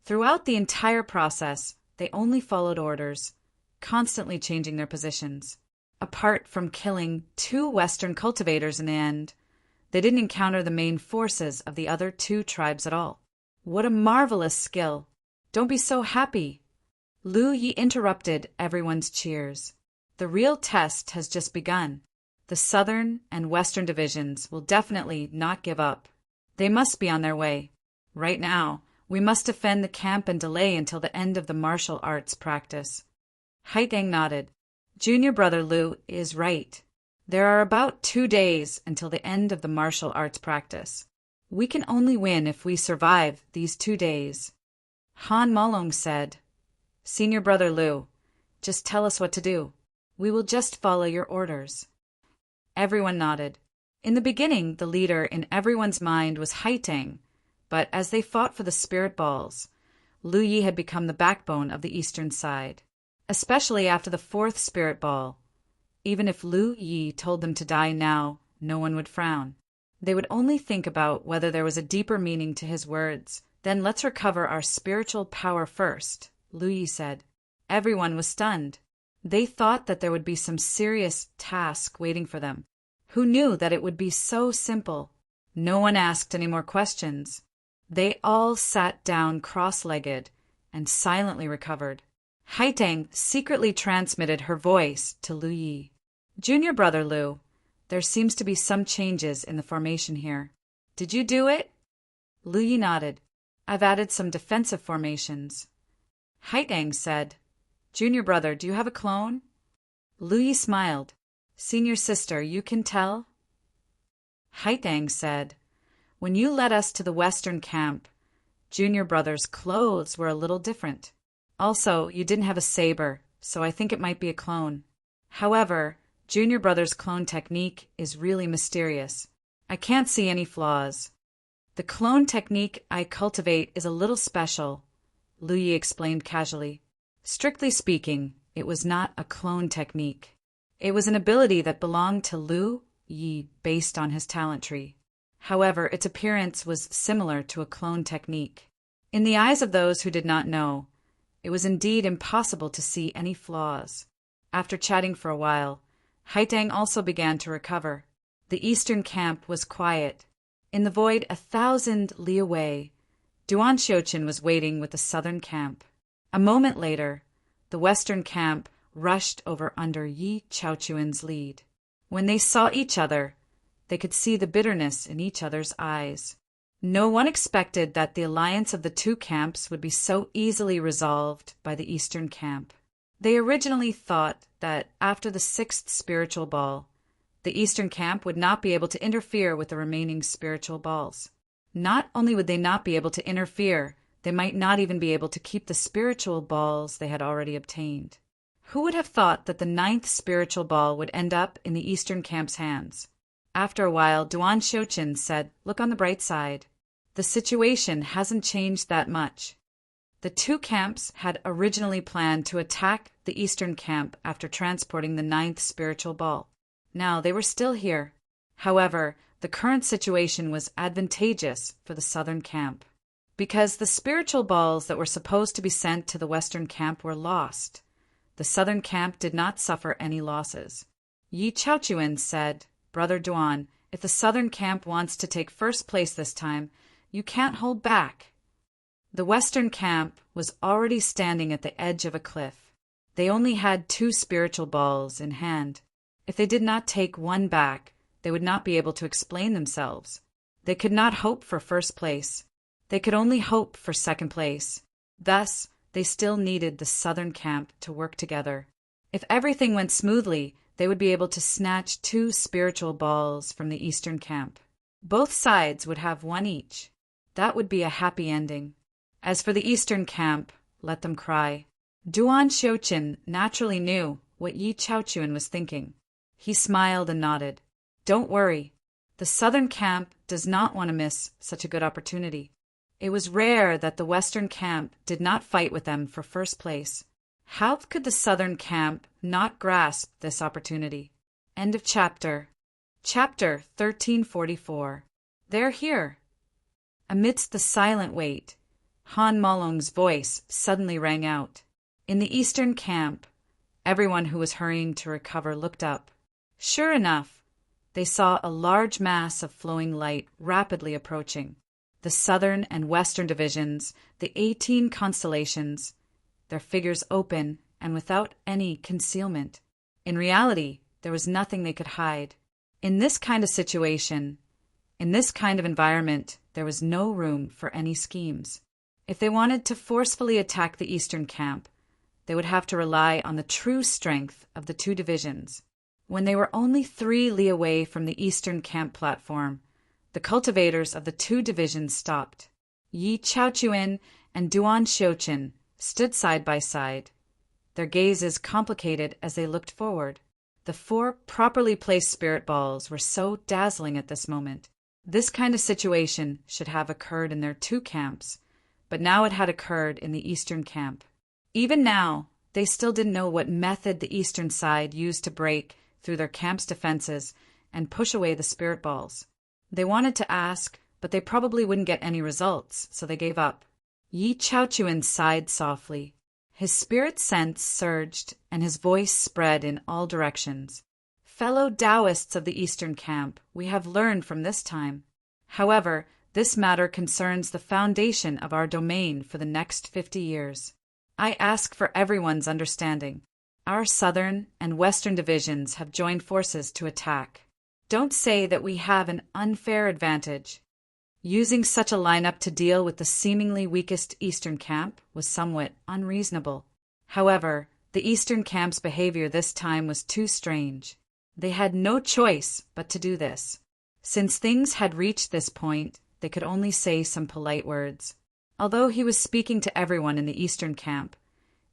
Throughout the entire process, they only followed orders, constantly changing their positions. Apart from killing 2 Western cultivators in the end, they didn't encounter the main forces of the other 2 tribes at all. What a marvelous skill! Don't be so happy! Lu Yi interrupted everyone's cheers. The real test has just begun. The southern and western divisions will definitely not give up. They must be on their way. Right now, we must defend the camp and delay until the end of the martial arts practice. Haidang nodded. Junior brother Lu is right. There are about 2 days until the end of the martial arts practice. We can only win if we survive these 2 days. Han Malong said, Senior brother Lu, just tell us what to do. We will just follow your orders. Everyone nodded. In the beginning, the leader in everyone's mind was Haitang, but as they fought for the spirit balls, Lu Yi had become the backbone of the eastern side, especially after the 4th spirit ball. Even if Lu Yi told them to die now, no one would frown. They would only think about whether there was a deeper meaning to his words. Then let's recover our spiritual power first, Lu Yi said. Everyone was stunned. They thought that there would be some serious task waiting for them. Who knew that it would be so simple? No one asked any more questions. They all sat down cross-legged and silently recovered. Haitang secretly transmitted her voice to Lu Yi. Junior brother Lu, there seems to be some changes in the formation here. Did you do it? Lu Yi nodded. I've added some defensive formations. Haitang said, Junior brother, do you have a clone? Lu Yi smiled. Senior sister, you can tell? Haitang said, when you led us to the western camp, Junior brother's clothes were a little different. Also, you didn't have a saber, so I think it might be a clone. However, Junior brother's clone technique is really mysterious. I can't see any flaws. The clone technique I cultivate is a little special, Lu Yi explained casually. Strictly speaking, it was not a clone technique. It was an ability that belonged to Lu Yi based on his talent tree. However, its appearance was similar to a clone technique. In the eyes of those who did not know, It was indeed impossible to see any flaws. After chatting for a while, Haitang also began to recover. The eastern camp was quiet. In the void 1,000 li away, Duan Xiuqin was waiting with the southern camp. A moment later, the western camp rushed over under Yi Chaochuan's lead. When they saw each other, they could see the bitterness in each other's eyes. No one expected that the alliance of the two camps would be so easily resolved by the eastern camp. They originally thought that after the 6th spiritual ball, the eastern camp would not be able to interfere with the remaining spiritual balls. Not only would they not be able to interfere, they might not even be able to keep the spiritual balls they had already obtained. Who would have thought that the 9th spiritual ball would end up in the eastern camp's hands? After a while, Duan Xiuqin said, "Look on the bright side. The situation hasn't changed that much." The two camps had originally planned to attack the eastern camp after transporting the 9th spiritual ball. Now they were still here. However, the current situation was advantageous for the southern camp, because the spiritual balls that were supposed to be sent to the western camp were lost. The southern camp did not suffer any losses. Yi Chaochuan said, "Brother Duan, if the southern camp wants to take first place this time, you can't hold back." The western camp was already standing at the edge of a cliff. They only had 2 spiritual balls in hand. If they did not take one back, they would not be able to explain themselves. They could not hope for first place. They could only hope for second place. Thus, they still needed the southern camp to work together. If everything went smoothly, they would be able to snatch 2 spiritual balls from the eastern camp. Both sides would have 1 each. That would be a happy ending. As for the eastern camp, let them cry. Duan Xiuqin naturally knew what Yi Chaochuan was thinking. He smiled and nodded. "Don't worry. The southern camp does not want to miss such a good opportunity." It was rare that the western camp did not fight with them for first place. How could the southern camp not grasp this opportunity? End of chapter. Chapter 1344. They're here. Amidst the silent wait, Han Malong's voice suddenly rang out. In the eastern camp, everyone who was hurrying to recover looked up. Sure enough, they saw a large mass of flowing light rapidly approaching. The southern and western divisions, the 18 constellations, their figures open and without any concealment. In reality, there was nothing they could hide. In this kind of situation, in this kind of environment, there was no room for any schemes. If they wanted to forcefully attack the eastern camp, they would have to rely on the true strength of the 2 divisions. When they were only 3 li away from the eastern camp platform, the cultivators of the 2 divisions stopped. Yi Chaochuan and Duan Xiuqin stood side by side, their gazes complicated as they looked forward. The 4 properly placed spirit balls were so dazzling at this moment. This kind of situation should have occurred in their 2 camps, but now it had occurred in the eastern camp. Even now, they still didn't know what method the eastern side used to break through their camp's defenses and push away the spirit balls. They wanted to ask, but they probably wouldn't get any results, so they gave up. Yi Chaochuan sighed softly. His spirit sense surged, and his voice spread in all directions. "Fellow Taoists of the eastern camp, we have learned from this time. However, this matter concerns the foundation of our domain for the next 50 years. I ask for everyone's understanding. Our southern and western divisions have joined forces to attack. Don't say that we have an unfair advantage." Using such a lineup to deal with the seemingly weakest eastern camp was somewhat unreasonable. However, the eastern camp's behavior this time was too strange. They had no choice but to do this. Since things had reached this point, they could only say some polite words. Although he was speaking to everyone in the eastern camp,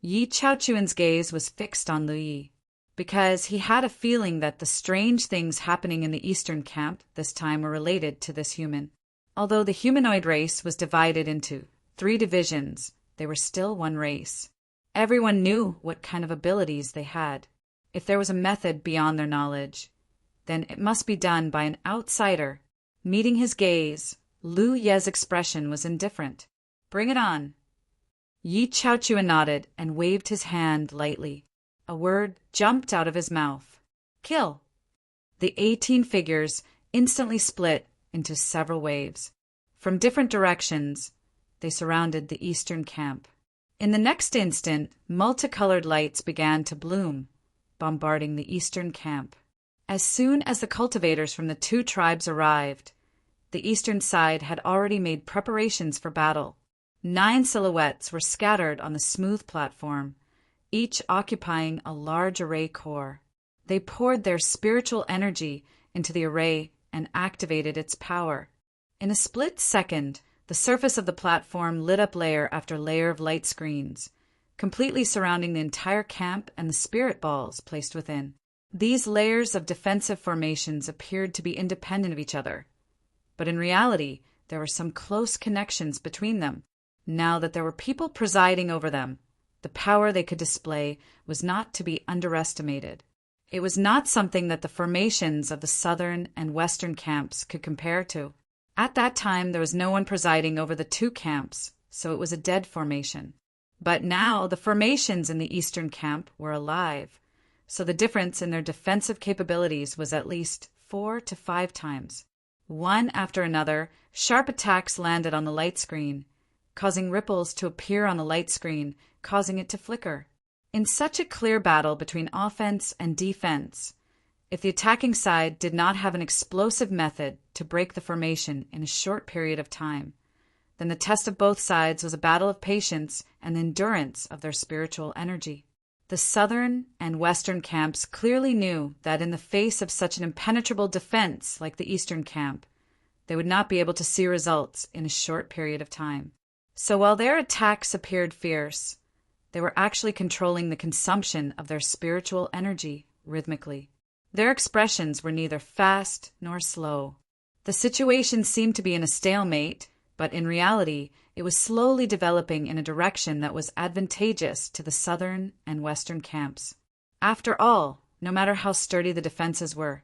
Yi Chaochuan's gaze was fixed on Lu Yi, because he had a feeling that the strange things happening in the eastern camp this time were related to this human. Although the humanoid race was divided into 3 divisions, they were still one race. Everyone knew what kind of abilities they had. If there was a method beyond their knowledge, then it must be done by an outsider. Meeting his gaze, Lu Ye's expression was indifferent. "Bring it on." Yi Chaochua nodded and waved his hand lightly. A word jumped out of his mouth. Kill! The 18 figures instantly split into several waves. From different directions, they surrounded the eastern camp. In the next instant, multicolored lights began to bloom, bombarding the eastern camp. As soon as the cultivators from the two tribes arrived, the eastern side had already made preparations for battle. 9 silhouettes were scattered on the smooth platform, each occupying a large array core. They poured their spiritual energy into the array and activated its power. In a split second, the surface of the platform lit up layer after layer of light screens, completely surrounding the entire camp and the spirit balls placed within. These layers of defensive formations appeared to be independent of each other, but in reality, there were some close connections between them. Now that there were people presiding over them, the power they could display was not to be underestimated. It was not something that the formations of the southern and western camps could compare to. At that time, there was no one presiding over the two camps, so it was a dead formation. But now the formations in the eastern camp were alive, so the difference in their defensive capabilities was at least 4 to 5 times. One after another, sharp attacks landed on the light screen, causing ripples to appear on the light screen, causing it to flicker. In such a clear battle between offense and defense, if the attacking side did not have an explosive method to break the formation in a short period of time, then the test of both sides was a battle of patience and the endurance of their spiritual energy. The southern and western camps clearly knew that in the face of such an impenetrable defense like the eastern camp, they would not be able to see results in a short period of time. So while their attacks appeared fierce, they were actually controlling the consumption of their spiritual energy rhythmically. Their expressions were neither fast nor slow. The situation seemed to be in a stalemate, but in reality, it was slowly developing in a direction that was advantageous to the southern and western camps. After all, no matter how sturdy the defenses were,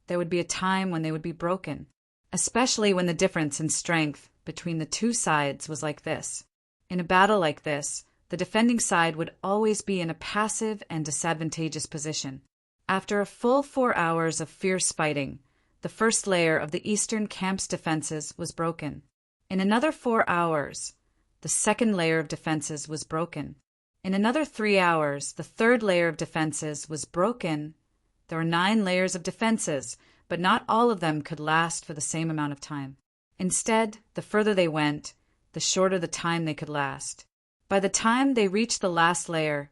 there would be a time when they would be broken, especially when the difference in strength between the two sides was like this. In a battle like this, the defending side would always be in a passive and disadvantageous position. After a full 4 hours of fierce fighting, the first layer of the eastern camp's defenses was broken. In another 4 hours, the second layer of defenses was broken. In another 3 hours, the third layer of defenses was broken. There were 9 layers of defenses, but not all of them could last for the same amount of time. Instead, the further they went, the shorter the time they could last. By the time they reached the last layer,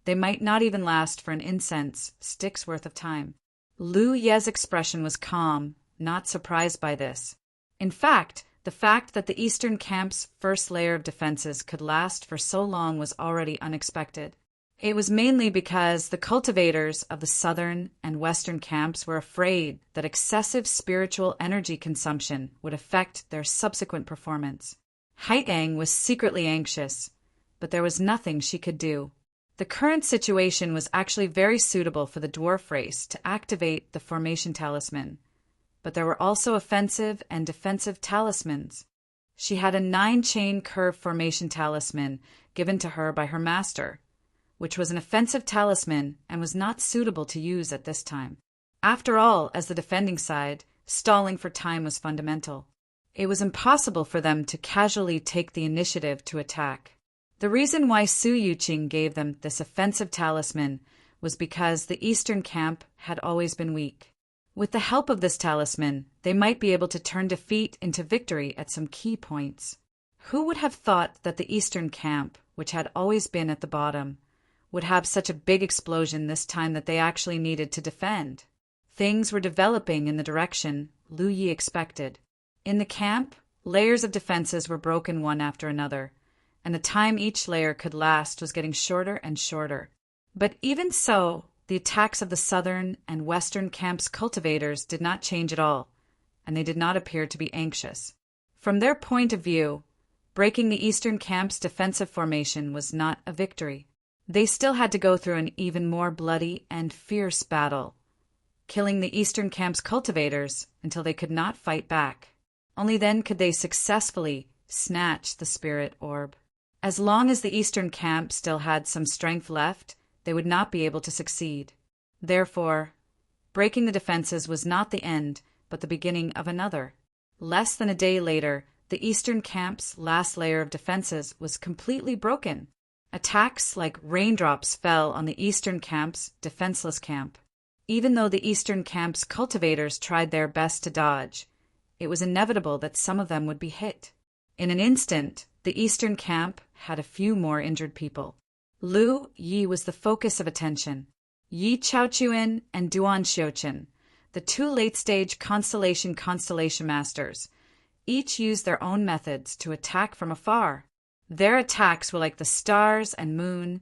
they might not even last for an incense stick's worth of time. Lu Ye's expression was calm, not surprised by this. In fact, the fact that the eastern camp's first layer of defenses could last for so long was already unexpected. It was mainly because the cultivators of the southern and western camps were afraid that excessive spiritual energy consumption would affect their subsequent performance. Haitang was secretly anxious, but there was nothing she could do. The current situation was actually very suitable for the dwarf race to activate the formation talisman, but there were also offensive and defensive talismans. She had a 9-chain curve formation talisman given to her by her master, which was an offensive talisman and was not suitable to use at this time. After all, as the defending side, stalling for time was fundamental. It was impossible for them to casually take the initiative to attack. The reason why Su Yuqing gave them this offensive talisman was because the eastern camp had always been weak. With the help of this talisman, they might be able to turn defeat into victory at some key points. Who would have thought that the eastern camp, which had always been at the bottom, would have such a big explosion this time that they actually needed to defend? Things were developing in the direction Lu Yi expected. In the camp, layers of defenses were broken one after another, and the time each layer could last was getting shorter and shorter. But even so, the attacks of the southern and western camps' cultivators did not change at all, and they did not appear to be anxious. From their point of view, breaking the eastern camp's defensive formation was not a victory. They still had to go through an even more bloody and fierce battle, killing the eastern camp's cultivators until they could not fight back. Only then could they successfully snatch the spirit orb. As long as the eastern camp still had some strength left, they would not be able to succeed. Therefore, breaking the defenses was not the end, but the beginning of another. Less than a day later, the eastern camp's last layer of defenses was completely broken. Attacks like raindrops fell on the eastern camp's defenseless camp. Even though the eastern camp's cultivators tried their best to dodge, it was inevitable that some of them would be hit. In an instant, the eastern camp had a few more injured people. Lu Yi was the focus of attention. Yi Chaochuan and Duan Xiuqin, the two late-stage constellation masters, each used their own methods to attack from afar. Their attacks were like the stars and moon,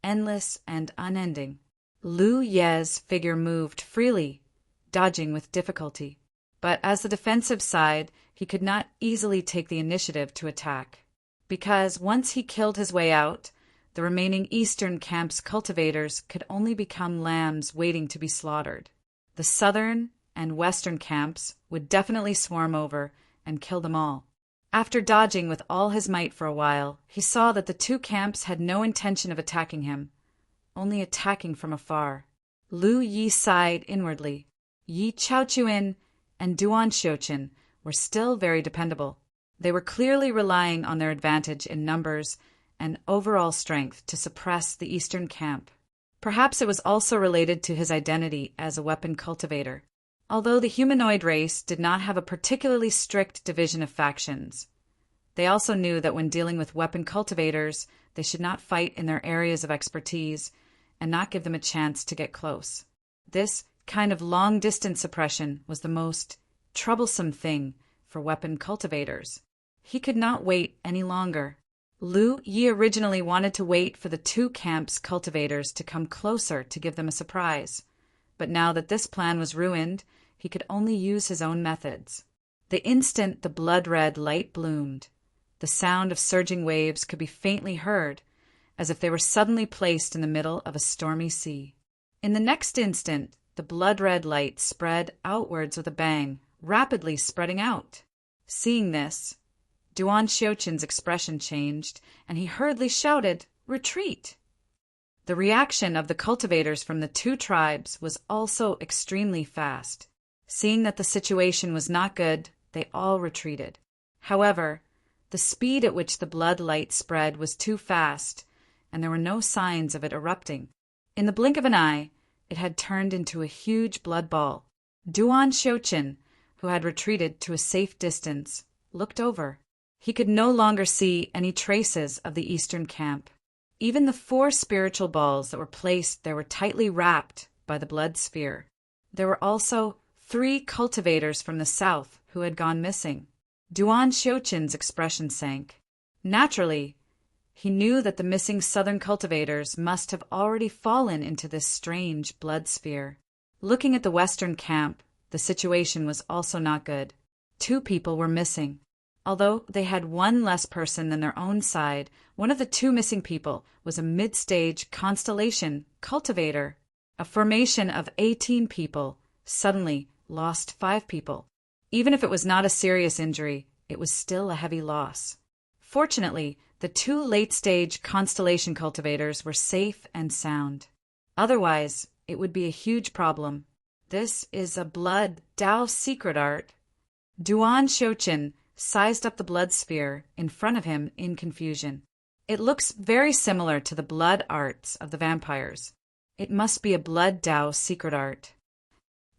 endless and unending. Lu Ye's figure moved freely, dodging with difficulty. But as the defensive side, he could not easily take the initiative to attack, because once he killed his way out, the remaining eastern camp's cultivators could only become lambs waiting to be slaughtered. The southern and western camps would definitely swarm over and kill them all. After dodging with all his might for a while, he saw that the two camps had no intention of attacking him, only attacking from afar. Lu Yi sighed inwardly. Yi Chaochuan and Duan Xiuqin were still very dependable. They were clearly relying on their advantage in numbers and overall strength to suppress the eastern camp. Perhaps it was also related to his identity as a weapon cultivator. Although the humanoid race did not have a particularly strict division of factions, they also knew that when dealing with weapon cultivators, they should not fight in their areas of expertise and not give them a chance to get close. This kind of long-distance suppression was the most troublesome thing for weapon cultivators. He could not wait any longer. Lu Yi originally wanted to wait for the two camps' cultivators to come closer to give them a surprise, but now that this plan was ruined, he could only use his own methods. The instant the blood-red light bloomed, the sound of surging waves could be faintly heard, as if they were suddenly placed in the middle of a stormy sea. In the next instant, the blood-red light spread outwards with a bang, rapidly spreading out. Seeing this, Duan Xiuqin's expression changed, and he hurriedly shouted, "Retreat!" The reaction of the cultivators from the two tribes was also extremely fast. Seeing that the situation was not good, they all retreated. However, the speed at which the blood light spread was too fast, and there were no signs of it erupting. In the blink of an eye, it had turned into a huge blood ball. Duan Xiuqin, who had retreated to a safe distance, looked over. He could no longer see any traces of the eastern camp. Even the 4 spiritual balls that were placed there were tightly wrapped by the blood sphere. There were also 3 cultivators from the south who had gone missing. Duan Xiuqin's expression sank. Naturally, he knew that the missing southern cultivators must have already fallen into this strange blood sphere. Looking at the western camp, the situation was also not good. 2 people were missing. Although they had 1 less person than their own side, one of the 2 missing people was a mid-stage constellation cultivator. A formation of 18 people suddenly lost 5 people. Even if it was not a serious injury, it was still a heavy loss. Fortunately, the 2 late-stage constellation cultivators were safe and sound. Otherwise, it would be a huge problem. This is a blood Dao secret art. Duan Xiuqin sized up the blood sphere in front of him in confusion. It looks very similar to the blood arts of the vampires. It must be a blood Dao secret art.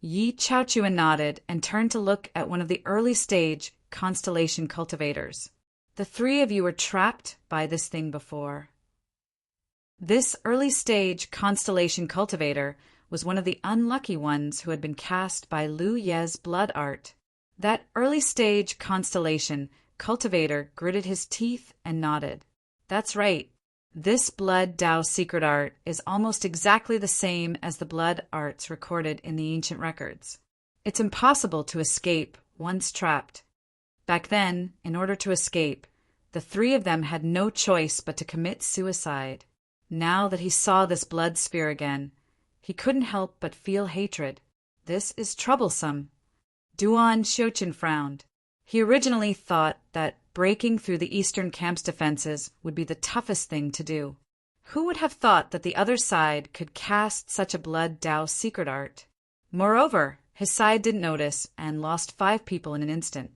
Yi Chaochuan nodded and turned to look at one of the early-stage constellation cultivators. The 3 of you were trapped by this thing before. This early-stage constellation cultivator was one of the unlucky ones who had been cast by Lu Ye's blood art. That early-stage constellation cultivator gritted his teeth and nodded. That's right. This blood Dao secret art is almost exactly the same as the blood arts recorded in the ancient records. It's impossible to escape once trapped. Back then, in order to escape, the 3 of them had no choice but to commit suicide. Now that he saw this blood sphere again, he couldn't help but feel hatred. This is troublesome. Duan Xiuqin frowned. He originally thought that breaking through the eastern camp's defenses would be the toughest thing to do. Who would have thought that the other side could cast such a blood Dao secret art? Moreover, his side didn't notice and lost 5 people in an instant.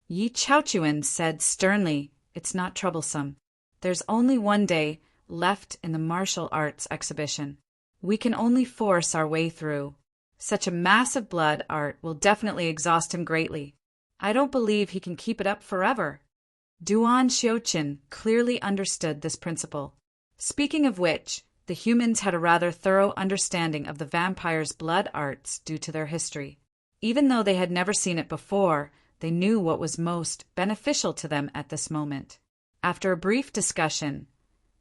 Yi Chaochuan said sternly, "It's not troublesome. There's only 1 day left in the martial arts exhibition. We can only force our way through. Such a massive blood art will definitely exhaust him greatly. I don't believe he can keep it up forever." Duan Xiaoqin clearly understood this principle. Speaking of which, the humans had a rather thorough understanding of the vampire's blood arts due to their history. Even though they had never seen it before, they knew what was most beneficial to them at this moment. After a brief discussion,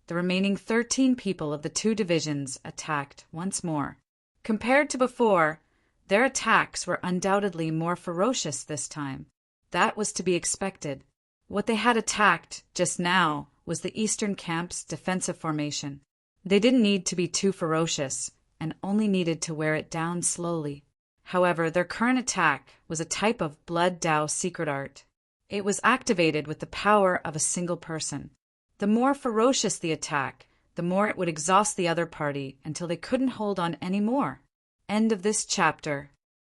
the remaining 13 people of the 2 divisions attacked once more. Compared to before, their attacks were undoubtedly more ferocious this time. That was to be expected. What they had attacked just now was the eastern camp's defensive formation. They didn't need to be too ferocious, and only needed to wear it down slowly. However, their current attack was a type of blood Dao secret art. It was activated with the power of a single person. The more ferocious the attack, the more it would exhaust the other party until they couldn't hold on any more. End of this chapter.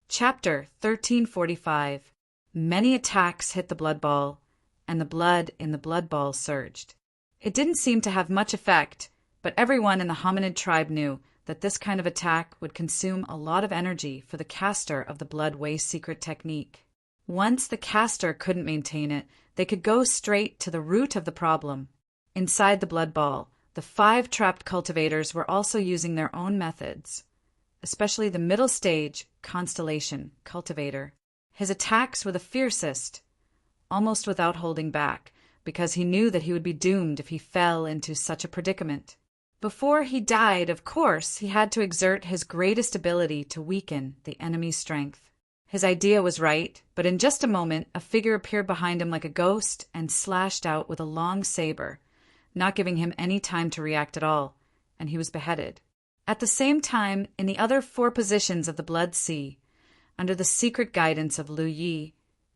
Chapter 1345. Many attacks hit the blood ball, and the blood in the blood ball surged. It didn't seem to have much effect, but everyone in the hominid tribe knew that this kind of attack would consume a lot of energy for the caster of the blood waste secret technique. Once the caster couldn't maintain it, they could go straight to the root of the problem. Inside the blood ball, the 5 trapped cultivators were also using their own methods, especially the middle stage constellation cultivator. His attacks were the fiercest, almost without holding back, because he knew that he would be doomed if he fell into such a predicament. Before he died, of course, he had to exert his greatest ability to weaken the enemy's strength. His idea was right, but in just a moment, a figure appeared behind him like a ghost and slashed out with a long saber, not giving him any time to react at all, and he was beheaded. At the same time, in the other 4 positions of the Blood Sea, under the secret guidance of Lu Yi,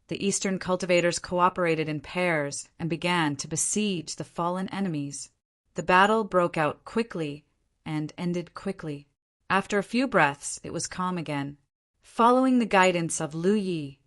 the eastern cultivators cooperated in pairs and began to besiege the fallen enemies. The battle broke out quickly and ended quickly. After a few breaths, it was calm again. Following the guidance of Lu Yi,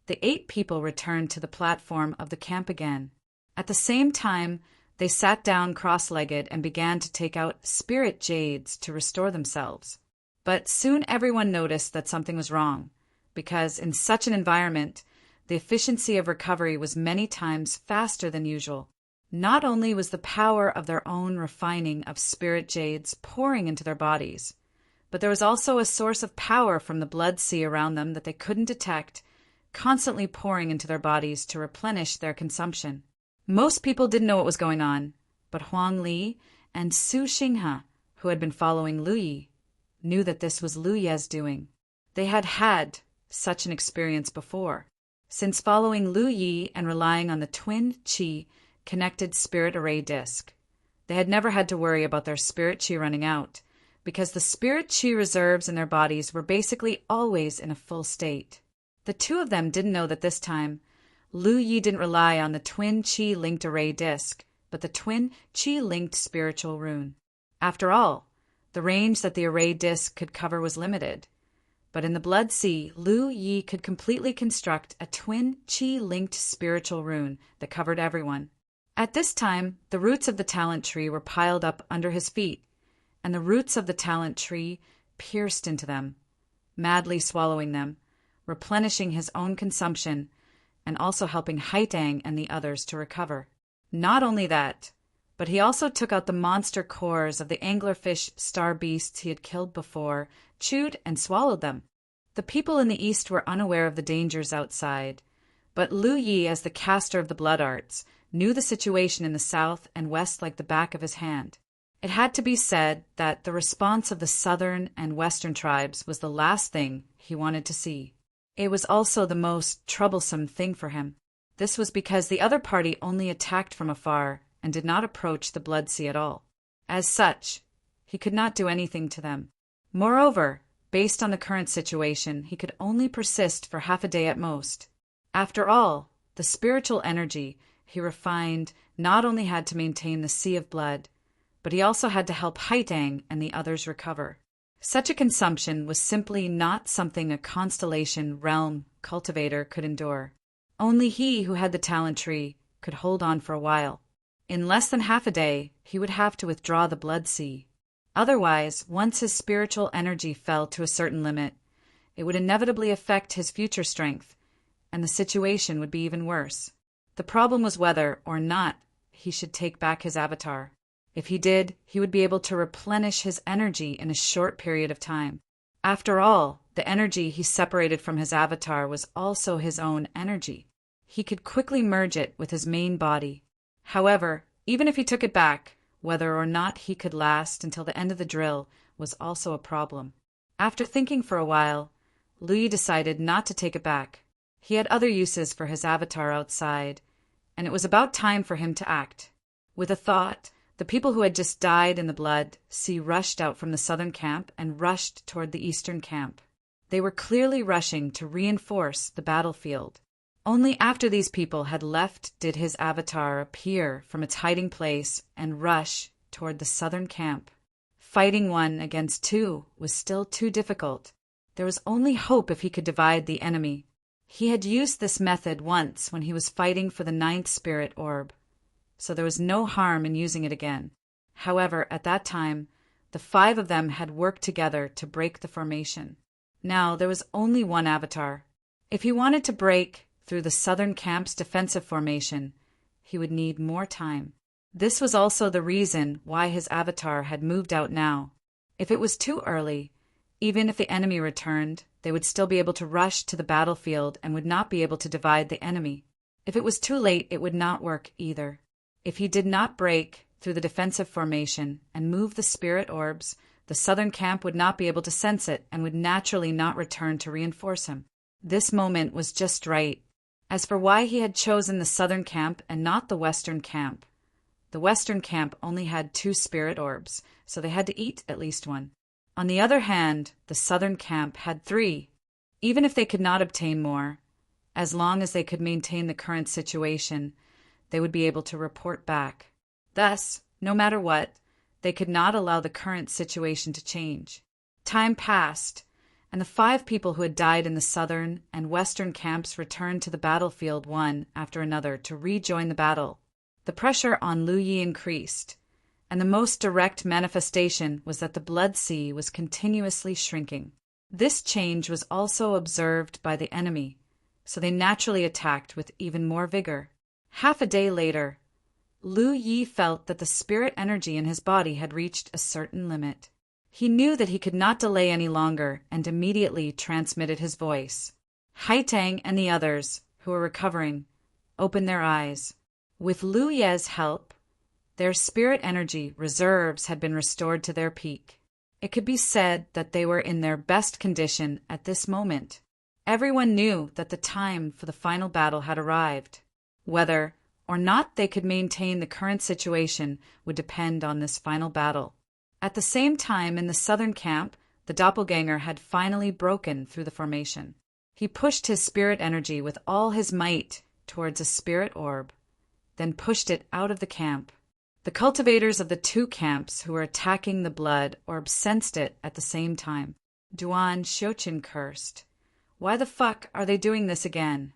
the 8 people returned to the platform of the camp again. At the same time, they sat down cross-legged and began to take out spirit jades to restore themselves. But soon everyone noticed that something was wrong, because in such an environment, the efficiency of recovery was many times faster than usual. Not only was the power of their own refining of spirit jades pouring into their bodies, but there was also a source of power from the blood sea around them that they couldn't detect, constantly pouring into their bodies to replenish their consumption. Most people didn't know what was going on, but Huang Li and Su Xinghe, who had been following Lu Yi, knew that this was Lu Ye's doing. They had had such an experience before. Since following Lu Yi and relying on the twin qi connected spirit array disc, they had never had to worry about their spirit qi running out, because the spirit qi reserves in their bodies were basically always in a full state. The 2 of them didn't know that this time, Lu Yi didn't rely on the twin qi-linked array disc, but the twin qi-linked spiritual rune. After all, the range that the array disc could cover was limited. But in the Blood Sea, Lu Yi could completely construct a twin qi-linked spiritual rune that covered everyone. At this time, the roots of the talent tree were piled up under his feet, and the roots of the talent tree pierced into them, madly swallowing them, replenishing his own consumption, and also helping Haitang and the others to recover. Not only that, but he also took out the monster cores of the anglerfish star beasts he had killed before, chewed and swallowed them. The people in the east were unaware of the dangers outside, but Lu Yi, as the caster of the blood arts, knew the situation in the south and west like the back of his hand. It had to be said that the response of the southern and western tribes was the last thing he wanted to see. It was also the most troublesome thing for him. This was because the other party only attacked from afar and did not approach the Blood Sea at all. As such, he could not do anything to them. Moreover, based on the current situation, he could only persist for half a day at most. After all, the spiritual energy, he refined not only had to maintain the sea of blood, but he also had to help Haitang and the others recover. Such a consumption was simply not something a constellation realm cultivator could endure. Only he who had the talent tree could hold on for a while. In less than half a day, he would have to withdraw the blood sea. Otherwise, once his spiritual energy fell to a certain limit, it would inevitably affect his future strength, and the situation would be even worse. The problem was whether or not he should take back his avatar. If he did, he would be able to replenish his energy in a short period of time. After all, the energy he separated from his avatar was also his own energy. He could quickly merge it with his main body. However, even if he took it back, whether or not he could last until the end of the drill was also a problem. After thinking for a while, Lu Yi decided not to take it back. He had other uses for his avatar outside, and it was about time for him to act. With a thought, the people who had just died in the blood sea rushed out from the southern camp and rushed toward the eastern camp. They were clearly rushing to reinforce the battlefield. Only after these people had left did his avatar appear from its hiding place and rush toward the southern camp. Fighting 1 against 2 was still too difficult. There was only hope if he could divide the enemy. He had used this method once when he was fighting for the 9th spirit orb, so there was no harm in using it again. However, at that time, the 5 of them had worked together to break the formation. Now there was only one avatar. If he wanted to break through the southern camp's defensive formation, he would need more time. This was also the reason why his avatar had moved out now. If it was too early, even if the enemy returned, they would still be able to rush to the battlefield and would not be able to divide the enemy. If it was too late, it would not work either. If he did not break through the defensive formation and move the spirit orbs, the southern camp would not be able to sense it and would naturally not return to reinforce him. This moment was just right. As for why he had chosen the southern camp and not the western camp, the western camp only had 2 spirit orbs, so they had to eat at least one. On the other hand, the southern camp had 3. Even if they could not obtain more, as long as they could maintain the current situation, they would be able to report back. Thus, no matter what, they could not allow the current situation to change. Time passed, and the 5 people who had died in the southern and western camps returned to the battlefield one after another to rejoin the battle. The pressure on Lu Yi increased, and the most direct manifestation was that the blood sea was continuously shrinking. This change was also observed by the enemy, so they naturally attacked with even more vigor. Half a day later, Lu Yi felt that the spirit energy in his body had reached a certain limit. He knew that he could not delay any longer and immediately transmitted his voice. Haitang and the others, who were recovering, opened their eyes. With Lu Ye's help, their spirit energy reserves had been restored to their peak. It could be said that they were in their best condition at this moment. Everyone knew that the time for the final battle had arrived. Whether or not they could maintain the current situation would depend on this final battle. At the same time, in the southern camp, the doppelganger had finally broken through the formation. He pushed his spirit energy with all his might towards a spirit orb, then pushed it out of the camp. The cultivators of the 2 camps who were attacking the blood orb sensed it at the same time. Duan Xiochin cursed. Why the fuck are they doing this again?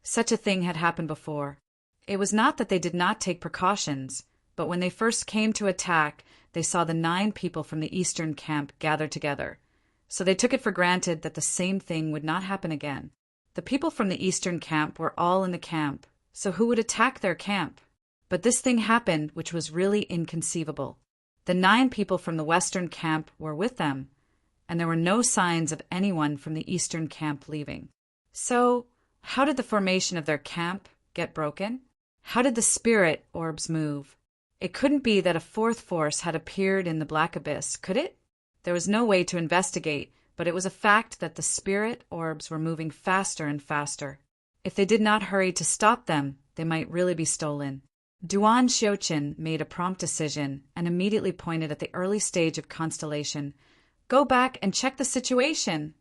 Such a thing had happened before. It was not that they did not take precautions, but when they first came to attack, they saw the 9 people from the eastern camp gathered together, so they took it for granted that the same thing would not happen again. The people from the eastern camp were all in the camp, so who would attack their camp? But this thing happened which was really inconceivable. The 9 people from the western camp were with them, and there were no signs of anyone from the eastern camp leaving. So, how did the formation of their camp get broken? How did the spirit orbs move? It couldn't be that a 4th force had appeared in the black abyss, could it? There was no way to investigate, but it was a fact that the spirit orbs were moving faster and faster. If they did not hurry to stop them, they might really be stolen. Duan Xiochin made a prompt decision and immediately pointed at the early stage of constellation. Go back and check the situation.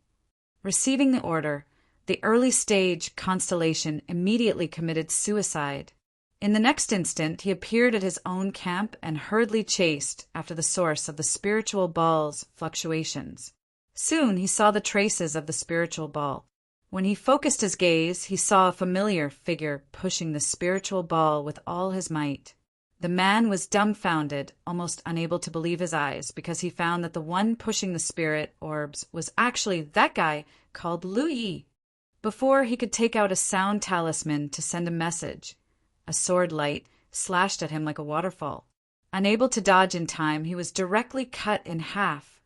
Receiving the order, The early stage constellation immediately committed suicide. In the next instant, he appeared at his own camp and hurriedly chased after the source of the spiritual ball's fluctuations. Soon he saw the traces of the spiritual ball. When he focused his gaze, he saw a familiar figure pushing the spiritual ball with all his might. The man was dumbfounded, almost unable to believe his eyes, because he found that the one pushing the spirit orbs was actually that guy called Lu Yi. Before he could take out a sound talisman to send a message, a sword light slashed at him like a waterfall. Unable to dodge in time, he was directly cut in half,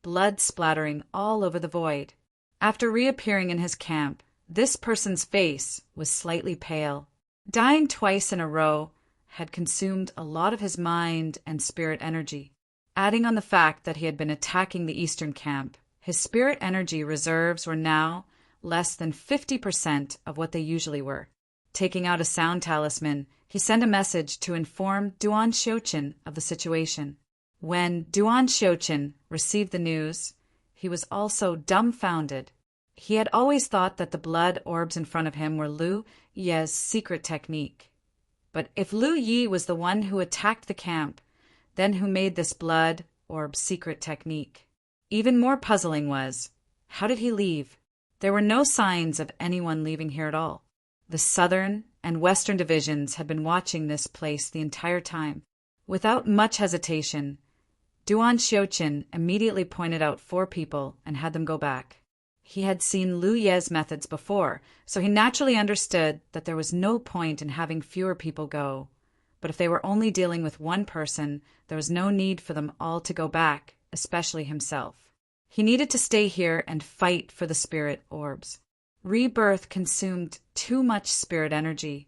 blood splattering all over the void. After reappearing in his camp, this person's face was slightly pale. Dying twice in a row had consumed a lot of his mind and spirit energy. Adding on the fact that he had been attacking the eastern camp, his spirit energy reserves were now less than 50% of what they usually were. Taking out a sound talisman, he sent a message to inform Duan Xiuqin of the situation. When Duan Xiuqin received the news, he was also dumbfounded. He had always thought that the blood orbs in front of him were Lu Ye's secret technique. But if Lu Yi was the one who attacked the camp, then who made this blood orb secret technique? Even more puzzling was, how did he leave? There were no signs of anyone leaving here at all. The southern and western divisions had been watching this place the entire time. Without much hesitation, Duan Xiuqin immediately pointed out 4 people and had them go back. He had seen Lu Ye's methods before, so he naturally understood that there was no point in having fewer people go. But if they were only dealing with one person, there was no need for them all to go back, especially himself. He needed to stay here and fight for the spirit orbs. Rebirth consumed too much spirit energy,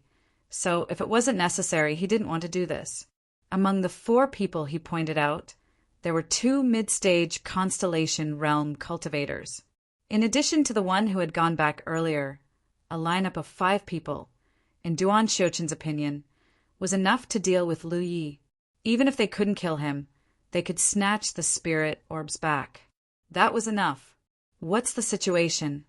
so if it wasn't necessary, he didn't want to do this. Among the 4 people he pointed out, there were 2 mid-stage constellation realm cultivators. In addition to the one who had gone back earlier, a lineup of 5 people, in Duan Xiuqin's opinion, was enough to deal with Lu Yi. Even if they couldn't kill him, they could snatch the spirit orbs back. That was enough. What's the situation?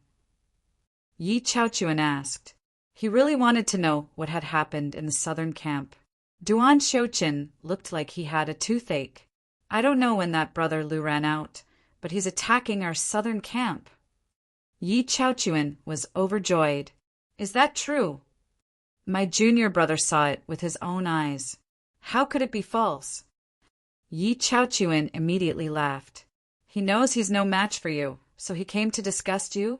Yi Chaochuan asked. He really wanted to know what had happened in the southern camp. Duan Xiuqin looked like he had a toothache. I don't know when that brother Lu ran out, but he's attacking our southern camp. Yi Chaochuan was overjoyed. Is that true? My junior brother saw it with his own eyes. How could it be false? Yi Chaochuan immediately laughed. He knows he's no match for you, so he came to disgust you?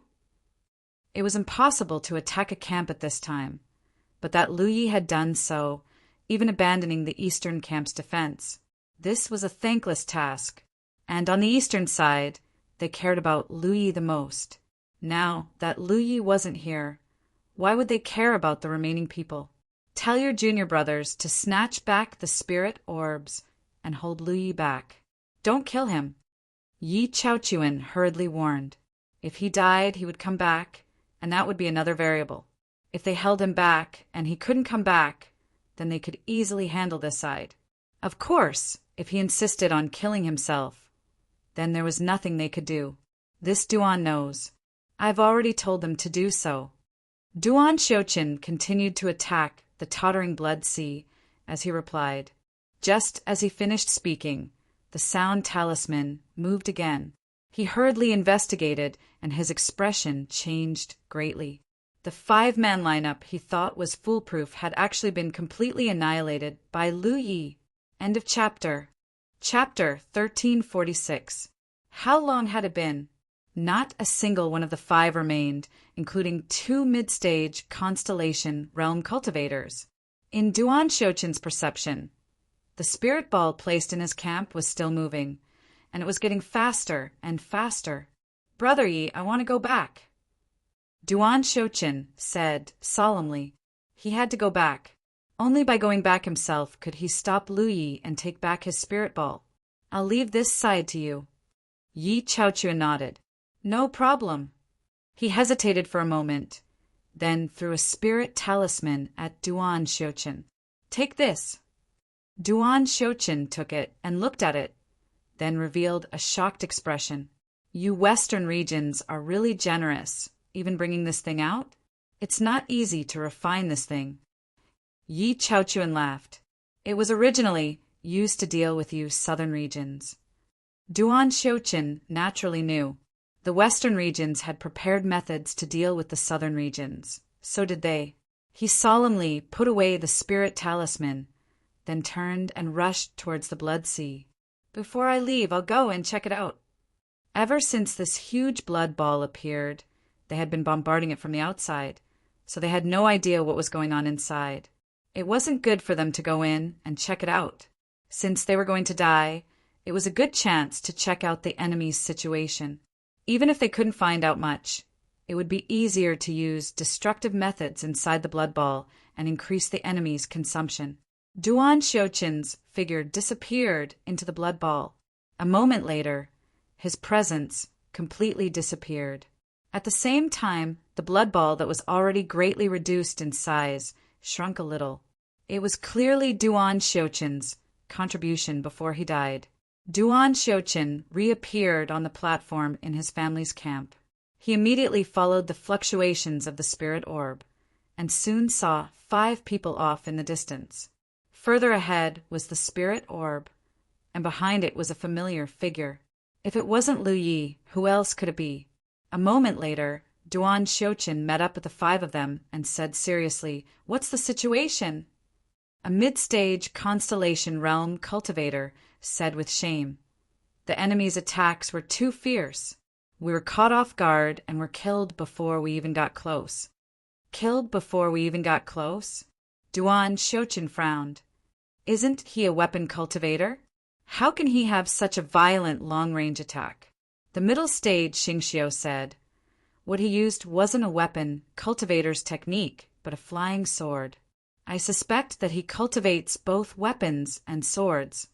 It was impossible to attack a camp at this time, but that Lu Yi had done so, even abandoning the eastern camp's defense. This was a thankless task, and on the eastern side, they cared about Lu Yi the most. Now that Lu Yi wasn't here, why would they care about the remaining people? Tell your junior brothers to snatch back the spirit orbs and hold Lu Yi back. Don't kill him. Yi Chaochuan hurriedly warned. If he died, he would come back, and that would be another variable. If they held him back and he couldn't come back, then they could easily handle this side. Of course, if he insisted on killing himself, then there was nothing they could do. This Duan knows. I've already told them to do so. Duan Xiuqin continued to attack the tottering blood sea as he replied. Just as he finished speaking, the sound talisman moved again. He hurriedly investigated, and his expression changed greatly. The 5-man lineup he thought was foolproof had actually been completely annihilated by Lu Yi. End of chapter. Chapter 1346. How long had it been? Not a single one of the 5 remained, including 2 mid-stage constellation realm cultivators. In Duan Xiuqin's perception, the spirit ball placed in his camp was still moving, and it was getting faster and faster. Brother Yi, I want to go back. Duan Xiuqin said solemnly. He had to go back. Only by going back himself could he stop Lu Yi and take back his spirit ball. I'll leave this side to you. Yi Chaochuan nodded. No problem. He hesitated for a moment, then threw a spirit talisman at Duan Xiuqin. Take this. Duan Xiuqin took it and looked at it, then revealed a shocked expression. You western regions are really generous. even bringing this thing out? It's not easy to refine this thing." Yi Chaochuan laughed. "It was originally used to deal with you southern regions." Duan Xiuqin naturally knew. The western regions had prepared methods to deal with the southern regions. So did they. He solemnly put away the spirit talisman, then turned and rushed towards the blood sea. "Before I leave, I'll go and check it out." Ever since this huge blood ball appeared, they had been bombarding it from the outside, so they had no idea what was going on inside. It wasn't good for them to go in and check it out. Since they were going to die, it was a good chance to check out the enemy's situation. Even if they couldn't find out much, it would be easier to use destructive methods inside the blood ball and increase the enemy's consumption. Duan Xiuqin's figure disappeared into the blood ball. A moment later, his presence completely disappeared. At the same time, the blood ball that was already greatly reduced in size shrunk a little. It was clearly Duan Xiuqin's contribution before he died. Duan Xiuqin reappeared on the platform in his family's camp. He immediately followed the fluctuations of the spirit orb, and soon saw 5 people off in the distance. Further ahead was the spirit orb, and behind it was a familiar figure. If it wasn't Lu Yi, who else could it be? A moment later, Duan Xiuqin met up with the 5 of them and said seriously, "What's the situation?" A mid-stage constellation realm cultivator said with shame, "The enemy's attacks were too fierce. We were caught off guard and were killed before we even got close." "Killed before we even got close?" Duan Xiuqin frowned. "Isn't he a weapon cultivator? How can he have such a violent long-range attack?" The middle stage Xingxiu said, "What he used wasn't a weapon cultivator's technique, but a flying sword. I suspect that he cultivates both weapons and swords."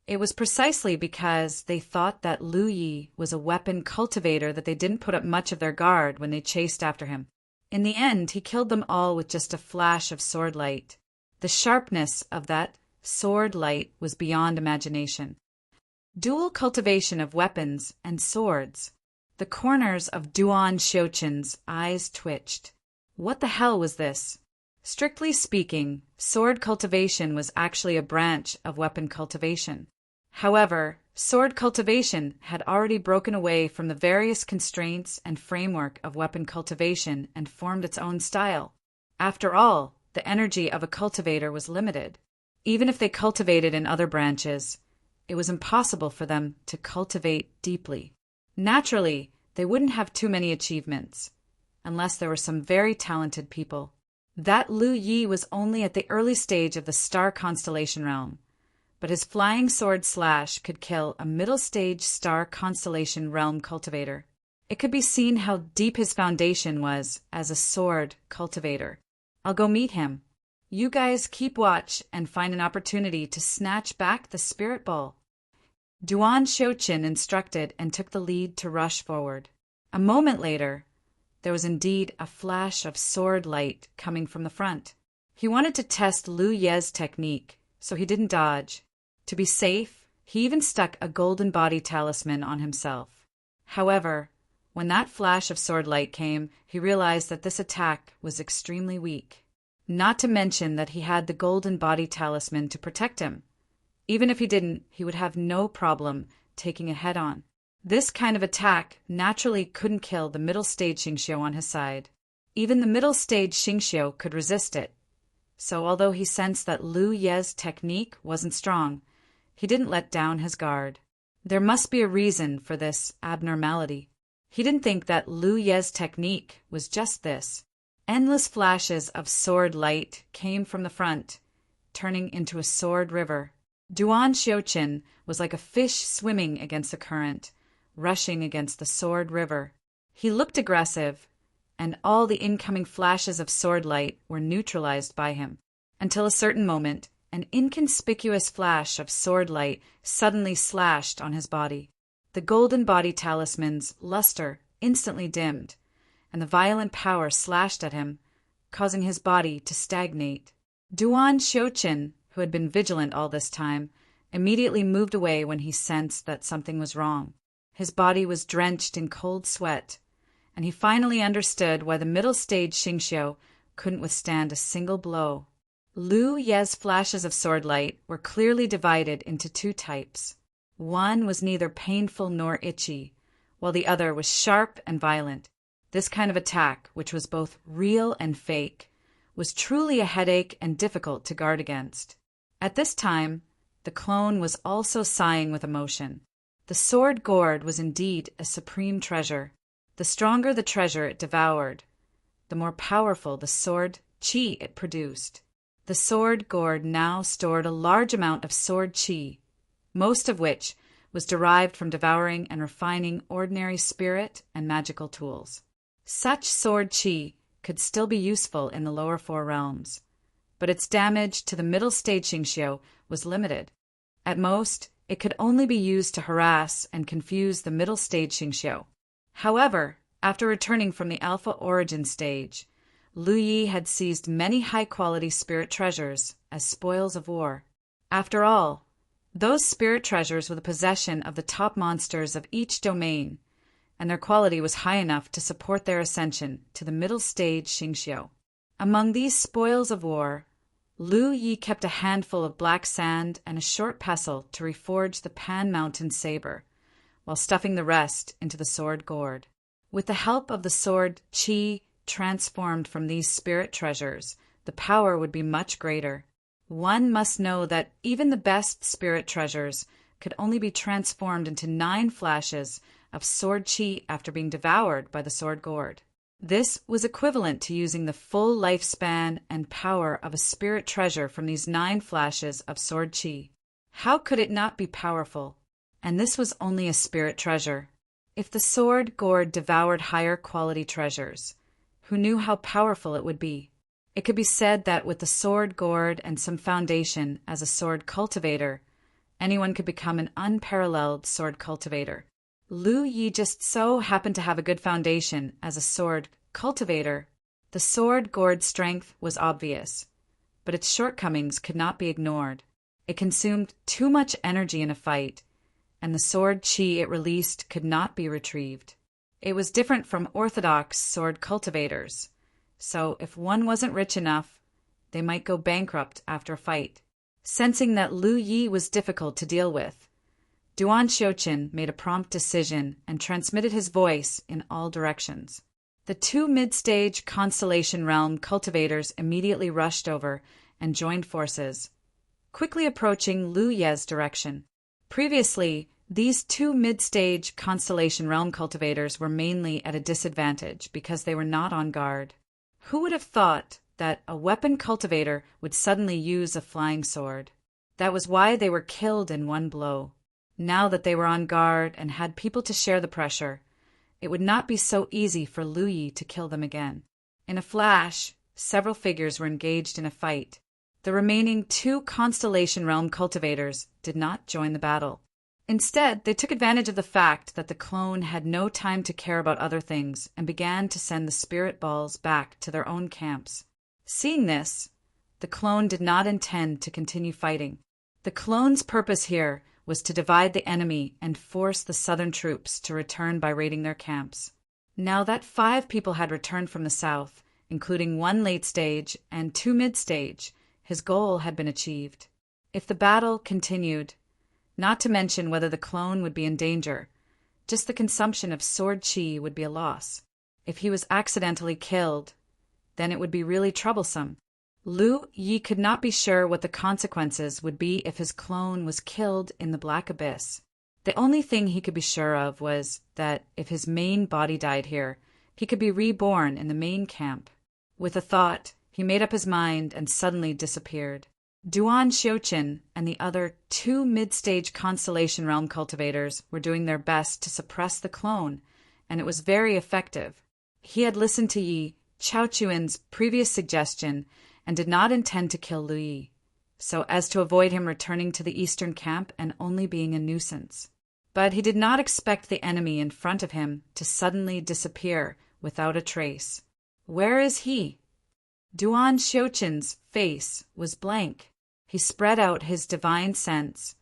It was precisely because they thought that Lu Yi was a weapon cultivator that they didn't put up much of their guard when they chased after him. In the end, he killed them all with just a flash of sword light. The sharpness of that sword light was beyond imagination. Dual cultivation of weapons and swords. The corners of Duan Xiuqin's eyes twitched. What the hell was this? Strictly speaking, sword cultivation was actually a branch of weapon cultivation. However, sword cultivation had already broken away from the various constraints and framework of weapon cultivation and formed its own style. After all, the energy of a cultivator was limited. Even if they cultivated in other branches, it was impossible for them to cultivate deeply. Naturally, they wouldn't have too many achievements, unless there were some very talented people. That Lu Yi was only at the early stage of the star constellation realm, but his flying sword slash could kill a middle stage star constellation realm cultivator. It could be seen how deep his foundation was as a sword cultivator. I'll go meet him. You guys keep watch and find an opportunity to snatch back the spirit ball." Duan Xiuqin instructed and took the lead to rush forward. A moment later, there was indeed a flash of sword light coming from the front. He wanted to test Lu Ye's technique, so he didn't dodge. To be safe, he even stuck a golden body talisman on himself. However, when that flash of sword light came, he realized that this attack was extremely weak. Not to mention that he had the golden body talisman to protect him. Even if he didn't, he would have no problem taking it head-on. This kind of attack naturally couldn't kill the middle stage Xingxiu on his side. Even the middle stage Xingxiu could resist it. So although he sensed that Lu Ye's technique wasn't strong, he didn't let down his guard. There must be a reason for this abnormality. He didn't think that Lu Ye's technique was just this. Endless flashes of sword light came from the front, turning into a sword river. Duan Xiuqin was like a fish swimming against the current, rushing against the sword river. He looked aggressive, and all the incoming flashes of sword light were neutralized by him, until a certain moment, an inconspicuous flash of sword light suddenly slashed on his body. The golden body talisman's luster instantly dimmed, and the violent power slashed at him, causing his body to stagnate. Duan Xiuqin, who had been vigilant all this time, immediately moved away when he sensed that something was wrong. His body was drenched in cold sweat, and he finally understood why the middle stage Xingqiu couldn't withstand a single blow. Lu Ye's flashes of sword light were clearly divided into two types. One was neither painful nor itchy, while the other was sharp and violent. This kind of attack, which was both real and fake, was truly a headache and difficult to guard against. At this time, the clone was also sighing with emotion. The sword gourd was indeed a supreme treasure. The stronger the treasure it devoured, the more powerful the sword qi it produced. The sword gourd now stored a large amount of sword qi, most of which was derived from devouring and refining ordinary spirit and magical tools. Such sword qi could still be useful in the lower four realms, but its damage to the middle stage Xingqiu was limited. At most, it could only be used to harass and confuse the middle stage Xingqiu. However, after returning from the Alpha Origin stage, Lu Yi had seized many high-quality spirit treasures as spoils of war. After all, those spirit treasures were the possession of the top monsters of each domain, and their quality was high enough to support their ascension to the middle stage Xingqiu. Among these spoils of war, Lu Yi kept a handful of black sand and a short pestle to reforge the Pan Mountain saber, while stuffing the rest into the sword gourd. With the help of the sword qi transformed from these spirit treasures, the power would be much greater. One must know that even the best spirit treasures could only be transformed into 9 flashes of sword qi after being devoured by the sword gourd. This was equivalent to using the full lifespan and power of a spirit treasure from these 9 flashes of sword qi. How could it not be powerful? And this was only a spirit treasure. If the sword gourd devoured higher quality treasures, who knew how powerful it would be? It could be said that with the sword gourd and some foundation as a sword cultivator, anyone could become an unparalleled sword cultivator. Lu Yi just so happened to have a good foundation as a sword cultivator. The sword gourd's strength was obvious, but its shortcomings could not be ignored. It consumed too much energy in a fight, and the sword qi it released could not be retrieved. It was different from orthodox sword cultivators, so if one wasn't rich enough, they might go bankrupt after a fight. Sensing that Lu Yi was difficult to deal with, Duan Xiuqin made a prompt decision and transmitted his voice in all directions. The 2 mid-stage Constellation Realm cultivators immediately rushed over and joined forces, quickly approaching Lu Ye's direction. Previously, these 2 mid-stage Constellation Realm cultivators were mainly at a disadvantage because they were not on guard. Who would have thought that a weapon cultivator would suddenly use a flying sword? That was why they were killed in one blow. Now that they were on guard and had people to share the pressure, it would not be so easy for Lu Yi to kill them again. In a flash, several figures were engaged in a fight. The remaining 2 Constellation Realm cultivators did not join the battle. Instead, they took advantage of the fact that the clone had no time to care about other things and began to send the spirit balls back to their own camps. Seeing this, the clone did not intend to continue fighting. The clone's purpose here was to divide the enemy and force the southern troops to return by raiding their camps. Now that 5 people had returned from the south, including 1 late stage and 2 mid-stage, his goal had been achieved. If the battle continued, not to mention whether the clone would be in danger, just the consumption of sword qi would be a loss. If he was accidentally killed, then it would be really troublesome. Lu Yi could not be sure what the consequences would be if his clone was killed in the Black Abyss. The only thing he could be sure of was that if his main body died here, he could be reborn in the main camp. With a thought, he made up his mind and suddenly disappeared. Duan Xiuqin and the other 2 mid-stage Constellation Realm cultivators were doing their best to suppress the clone, and it was very effective. He had listened to Yi Chaochuan's previous suggestion and did not intend to kill Lu Yi, so as to avoid him returning to the eastern camp and only being a nuisance. But he did not expect the enemy in front of him to suddenly disappear without a trace. Where is he? Duan Xiuqin's face was blank. He spread out his divine sense,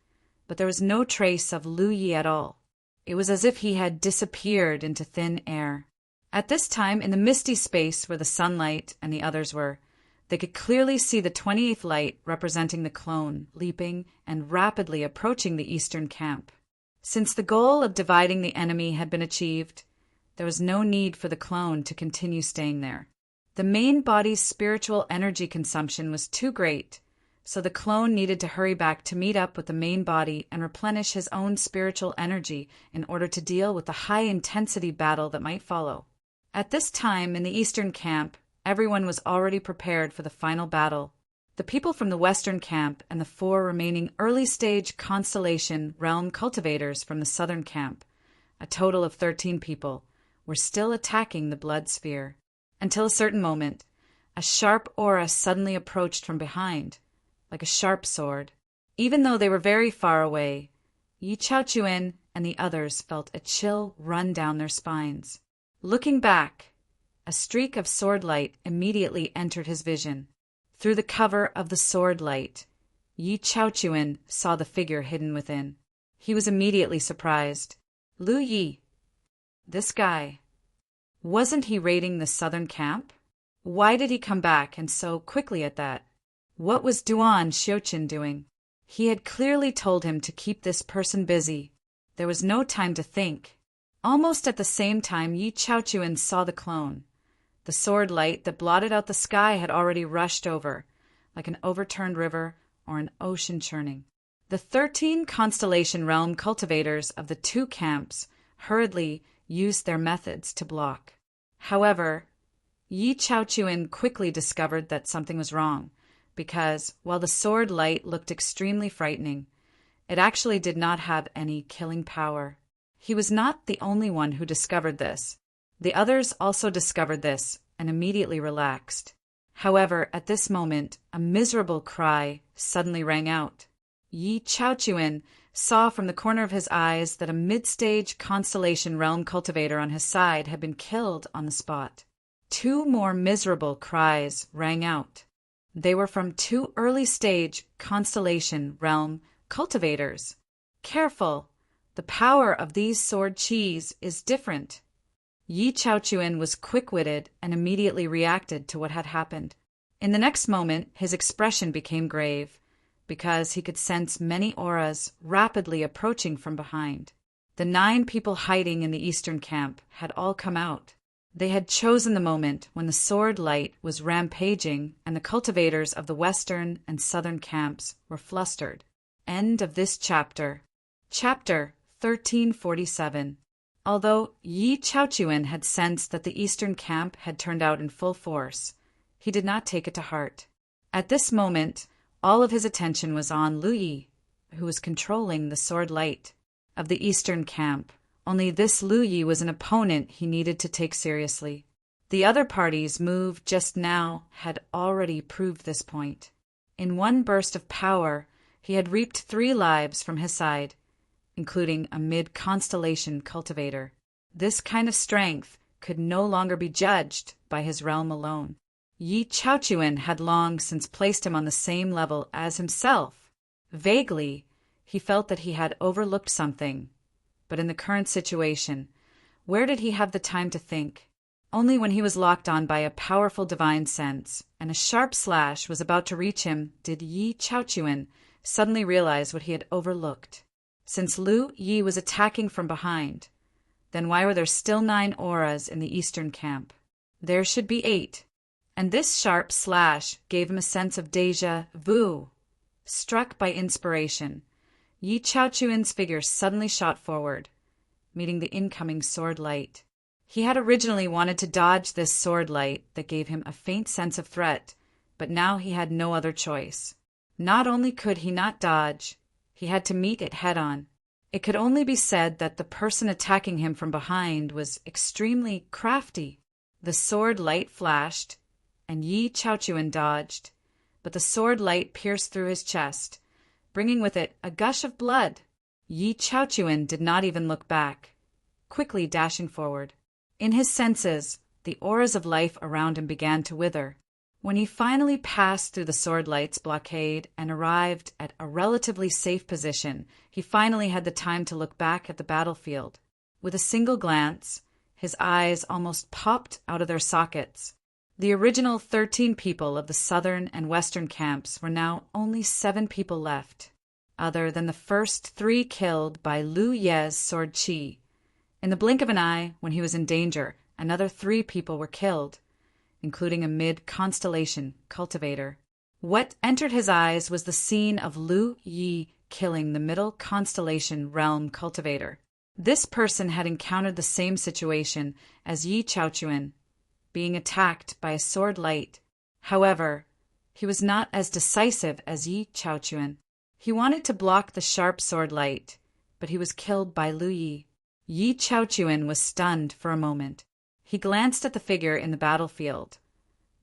but there was no trace of Lu Yi at all. It was as if he had disappeared into thin air. At this time, in the misty space where the sunlight and the others were, they could clearly see the 28th light representing the clone leaping and rapidly approaching the eastern camp. Since the goal of dividing the enemy had been achieved, there was no need for the clone to continue staying there. The main body's spiritual energy consumption was too great, so the clone needed to hurry back to meet up with the main body and replenish his own spiritual energy in order to deal with the high-intensity battle that might follow. At this time, in the eastern camp, everyone was already prepared for the final battle. The people from the western camp and the 4 remaining early-stage constellation realm cultivators from the southern camp, a total of 13 people, were still attacking the blood sphere. Until a certain moment, a sharp aura suddenly approached from behind, like a sharp sword. Even though they were very far away, Yi Chaochuan and the others felt a chill run down their spines. Looking back, a streak of sword light immediately entered his vision. Through the cover of the sword light, Yi Chaochuan saw the figure hidden within. He was immediately surprised. Lu Yi. This guy. Wasn't he raiding the southern camp? Why did he come back and so quickly at that? What was Duan Xiuqin doing? He had clearly told him to keep this person busy. There was no time to think. Almost at the same time, Yi Chaochuan saw the clone. The sword light that blotted out the sky had already rushed over, like an overturned river or an ocean churning. The 13 constellation realm cultivators of the 2 camps hurriedly used their methods to block. However, Yi Chaochuan quickly discovered that something was wrong, because while the sword light looked extremely frightening, it actually did not have any killing power. He was not the only one who discovered this. The others also discovered this and immediately relaxed. However, at this moment, a miserable cry suddenly rang out. Yi Chaochuan saw from the corner of his eyes that a mid-stage constellation realm cultivator on his side had been killed on the spot. 2 more miserable cries rang out. They were from 2 early-stage constellation realm cultivators. Careful! The power of these sword chis is different. Yi Chaochuan was quick-witted and immediately reacted to what had happened. In the next moment, his expression became grave, because he could sense many auras rapidly approaching from behind. The 9 people hiding in the eastern camp had all come out. They had chosen the moment when the sword light was rampaging and the cultivators of the western and southern camps were flustered. End of this chapter. Chapter 1347. Although Yi Chaochuan had sensed that the eastern camp had turned out in full force, he did not take it to heart. At this moment, all of his attention was on Lu Yi, who was controlling the sword light of the eastern camp. Only this Lu Yi was an opponent he needed to take seriously. The other party's move just now had already proved this point. In one burst of power, he had reaped 3 lives from his side, including a mid-constellation cultivator. This kind of strength could no longer be judged by his realm alone. Yi Chaochuan had long since placed him on the same level as himself. Vaguely, he felt that he had overlooked something. But in the current situation, where did he have the time to think? Only when he was locked on by a powerful divine sense, and a sharp slash was about to reach him, did Yi Chaochuan suddenly realize what he had overlooked. Since Lu Yi was attacking from behind, then why were there still 9 auras in the eastern camp? There should be 8. And this sharp slash gave him a sense of déjà vu. Struck by inspiration, Yi Chaochuan's figure suddenly shot forward, meeting the incoming sword light. He had originally wanted to dodge this sword light that gave him a faint sense of threat, but now he had no other choice. Not only could he not dodge, he had to meet it head-on. It could only be said that the person attacking him from behind was extremely crafty. The sword light flashed, and Yi Chaochuan dodged, but the sword light pierced through his chest, bringing with it a gush of blood. Yi Chaochuan did not even look back, quickly dashing forward. In his senses, the auras of life around him began to wither. When he finally passed through the sword light's blockade and arrived at a relatively safe position, he finally had the time to look back at the battlefield. With a single glance, His eyes almost popped out of their sockets. The original 13 people of the southern and western camps were now only 7 people left, other than the first 3 killed by Lu Ye's sword chi. In the blink of an eye, when he was in danger, another 3 people were killed, including a mid-constellation cultivator. What entered his eyes was the scene of Lu Yi killing the middle constellation realm cultivator. This person had encountered the same situation as Yi Chaochuan, being attacked by a sword light. However, he was not as decisive as Yi Chaochuan. He wanted to block the sharp sword light, but he was killed by Lu Yi. Yi Chaochuan was stunned for a moment. He glanced at the figure in the battlefield,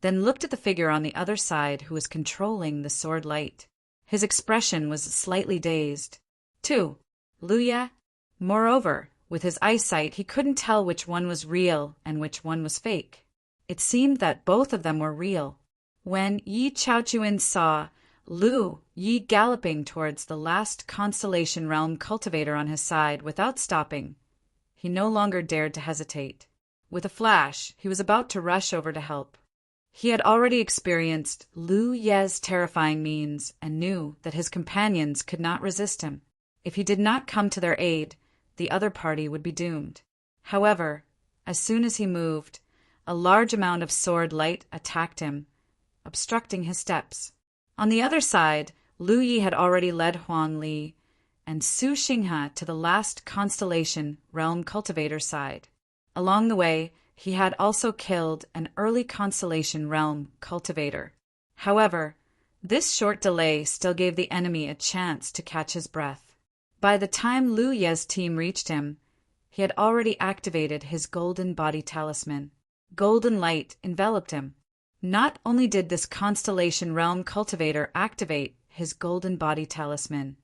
then looked at the figure on the other side who was controlling the sword light. His expression was slightly dazed. 2. Lu Ye? Moreover, with his eyesight, he couldn't tell which one was real and which one was fake. It seemed that both of them were real. When Yi Chaochuan saw Lu Yi galloping towards the last constellation realm cultivator on his side without stopping, he no longer dared to hesitate. With a flash, he was about to rush over to help. He had already experienced Lu Ye's terrifying means and knew that his companions could not resist him. If he did not come to their aid, the other party would be doomed. However, as soon as he moved, a large amount of sword light attacked him, obstructing his steps. On the other side, Lu Yi had already led Huang Li and Su Xinghe to the last constellation realm cultivator side. Along the way, he had also killed an early constellation realm cultivator. However, this short delay still gave the enemy a chance to catch his breath. By the time Lu Ye's team reached him, he had already activated his golden body talisman. Golden light enveloped him. Not only did this constellation realm cultivator activate his golden body talisman,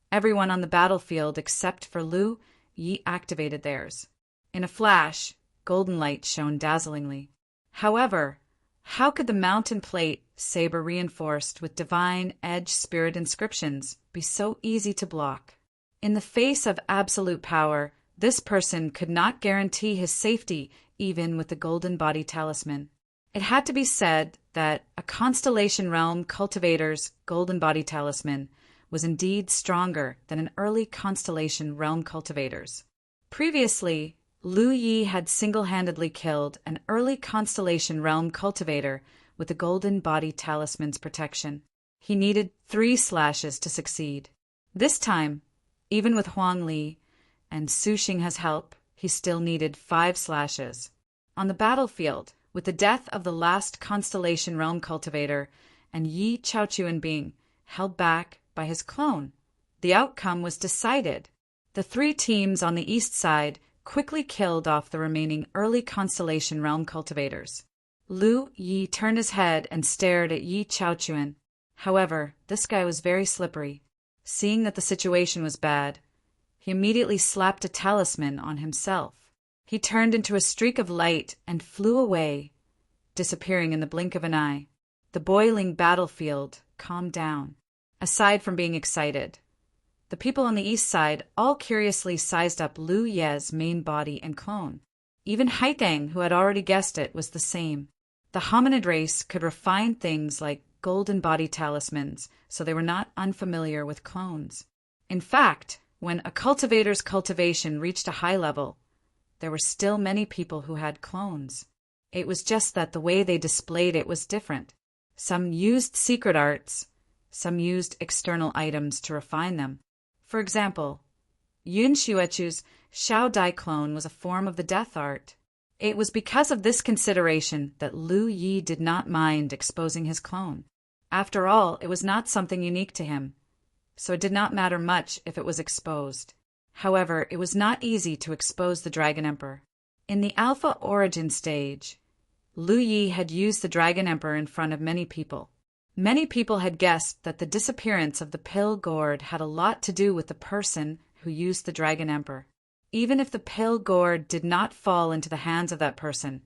everyone on the battlefield except for Lu Yi activated theirs. In a flash, golden light shone dazzlingly. However, how could the mountain plate saber reinforced with divine edge spirit inscriptions be so easy to block? In the face of absolute power, this person could not guarantee his safety even with the golden body talisman. It had to be said that a constellation realm cultivator's golden body talisman was indeed stronger than an early constellation realm cultivator's. Previously, Lu Yi had single-handedly killed an early constellation realm cultivator with the golden body talisman's protection. He needed 3 slashes to succeed. This time, even with Huang Li and Su Xinghe's help, he still needed 5 slashes. On the battlefield, with the death of the last constellation realm cultivator and Yi Chaochuan being held back by his clone, the outcome was decided. The 3 teams on the east side quickly killed off the remaining early constellation realm cultivators. Lu Yi turned his head and stared at Yi Chaochuan. However, this guy was very slippery. Seeing that the situation was bad, he immediately slapped a talisman on himself. He turned into a streak of light and flew away, disappearing in the blink of an eye. The boiling battlefield calmed down. Aside from being excited, the people on the east side all curiously sized up Lu Ye's main body and clone. Even Haitang, who had already guessed it, was the same. The hominid race could refine things like golden body talismans, so they were not unfamiliar with clones. In fact, when a cultivator's cultivation reached a high level, there were still many people who had clones. It was just that the way they displayed it was different. Some used secret arts, some used external items to refine them. For example, Yun Xuechu's Shao Dai clone was a form of the death art. It was because of this consideration that Lu Yi did not mind exposing his clone. After all, it was not something unique to him, so it did not matter much if it was exposed. However, it was not easy to expose the Dragon Emperor. In the Alpha Origin stage, Lu Yi had used the Dragon Emperor in front of many people. Many people had guessed that the disappearance of the pill gourd had a lot to do with the person who used the Dragon Emperor. Even if the pill gourd did not fall into the hands of that person,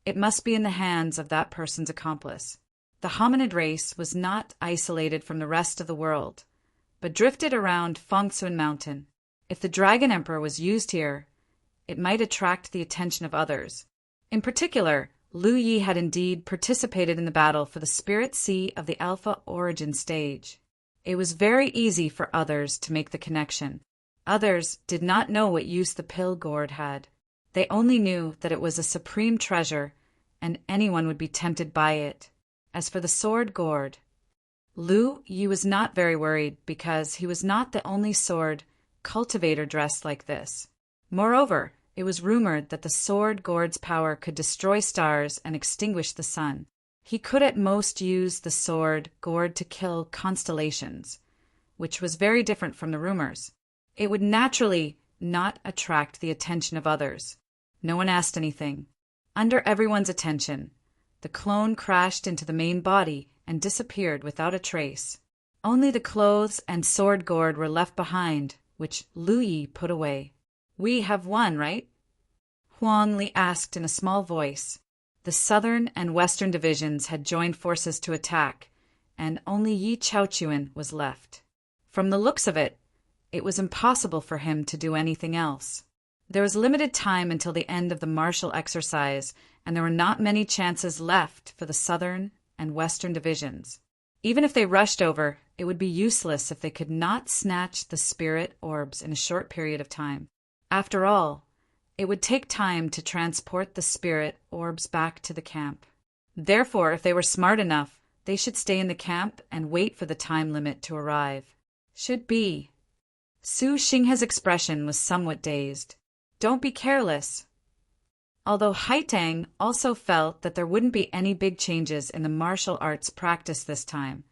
it must be in the hands of that person's accomplice. The hominid race was not isolated from the rest of the world, but drifted around Fengsuan Mountain. If the Dragon Emperor was used here, it might attract the attention of others. In particular, Lu Yi had indeed participated in the battle for the Spirit Sea of the Alpha Origin stage. It was very easy for others to make the connection. Others did not know what use the pill gourd had. They only knew that it was a supreme treasure, and anyone would be tempted by it. As for the sword gourd, Lu Yi was not very worried because he was not the only sword cultivator dressed like this. Moreover, it was rumored that the sword gourd's power could destroy stars and extinguish the sun. He could at most use the sword gourd to kill constellations, which was very different from the rumors. It would naturally not attract the attention of others. No one asked anything. Under everyone's attention, the clone crashed into the main body and disappeared without a trace. Only the clothes and sword gourd were left behind, which Lu Yi put away. "We have won, right?" Huang Li asked in a small voice. The southern and western divisions had joined forces to attack, and only Yi Chaochuan was left. From the looks of it, it was impossible for him to do anything else. There was limited time until the end of the martial exercise, and there were not many chances left for the southern and western divisions. Even if they rushed over, it would be useless if they could not snatch the spirit orbs in a short period of time. After all, it would take time to transport the spirit orbs back to the camp. Therefore, if they were smart enough, they should stay in the camp and wait for the time limit to arrive. Should be. Su Xinghe's expression was somewhat dazed. Don't be careless. Although Haitang also felt that there wouldn't be any big changes in the martial arts practice this time,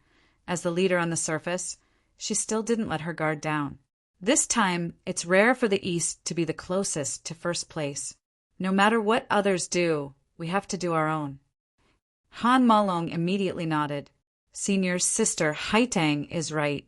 as the leader on the surface, she still didn't let her guard down. This time, it's rare for the East to be the closest to first place. No matter what others do, we have to do our own. Han Malong immediately nodded. Senior's sister Haitang is right.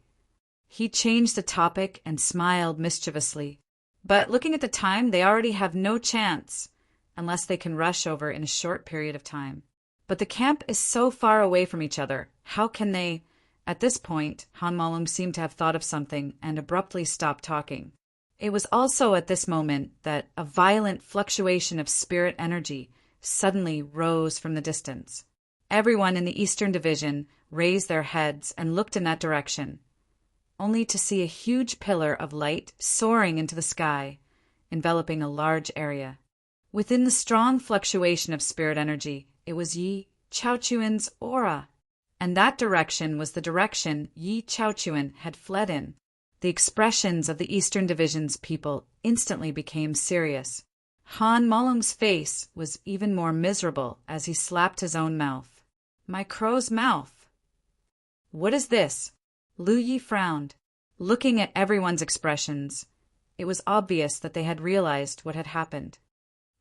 He changed the topic and smiled mischievously. But looking at the time, they already have no chance, unless they can rush over in a short period of time. But the camp is so far away from each other. How can they... At this point, Han Malung seemed to have thought of something and abruptly stopped talking. It was also at this moment that a violent fluctuation of spirit energy suddenly rose from the distance. Everyone in the Eastern Division raised their heads and looked in that direction, only to see a huge pillar of light soaring into the sky, enveloping a large area. Within the strong fluctuation of spirit energy, it was Yi Chaochuan's aura. And that direction was the direction Yi Chaochuan had fled in. The expressions of the Eastern Division's people instantly became serious. Han Malung's face was even more miserable as he slapped his own mouth. My crow's mouth. What is this? Lu Yi frowned. Looking at everyone's expressions, it was obvious that they had realized what had happened.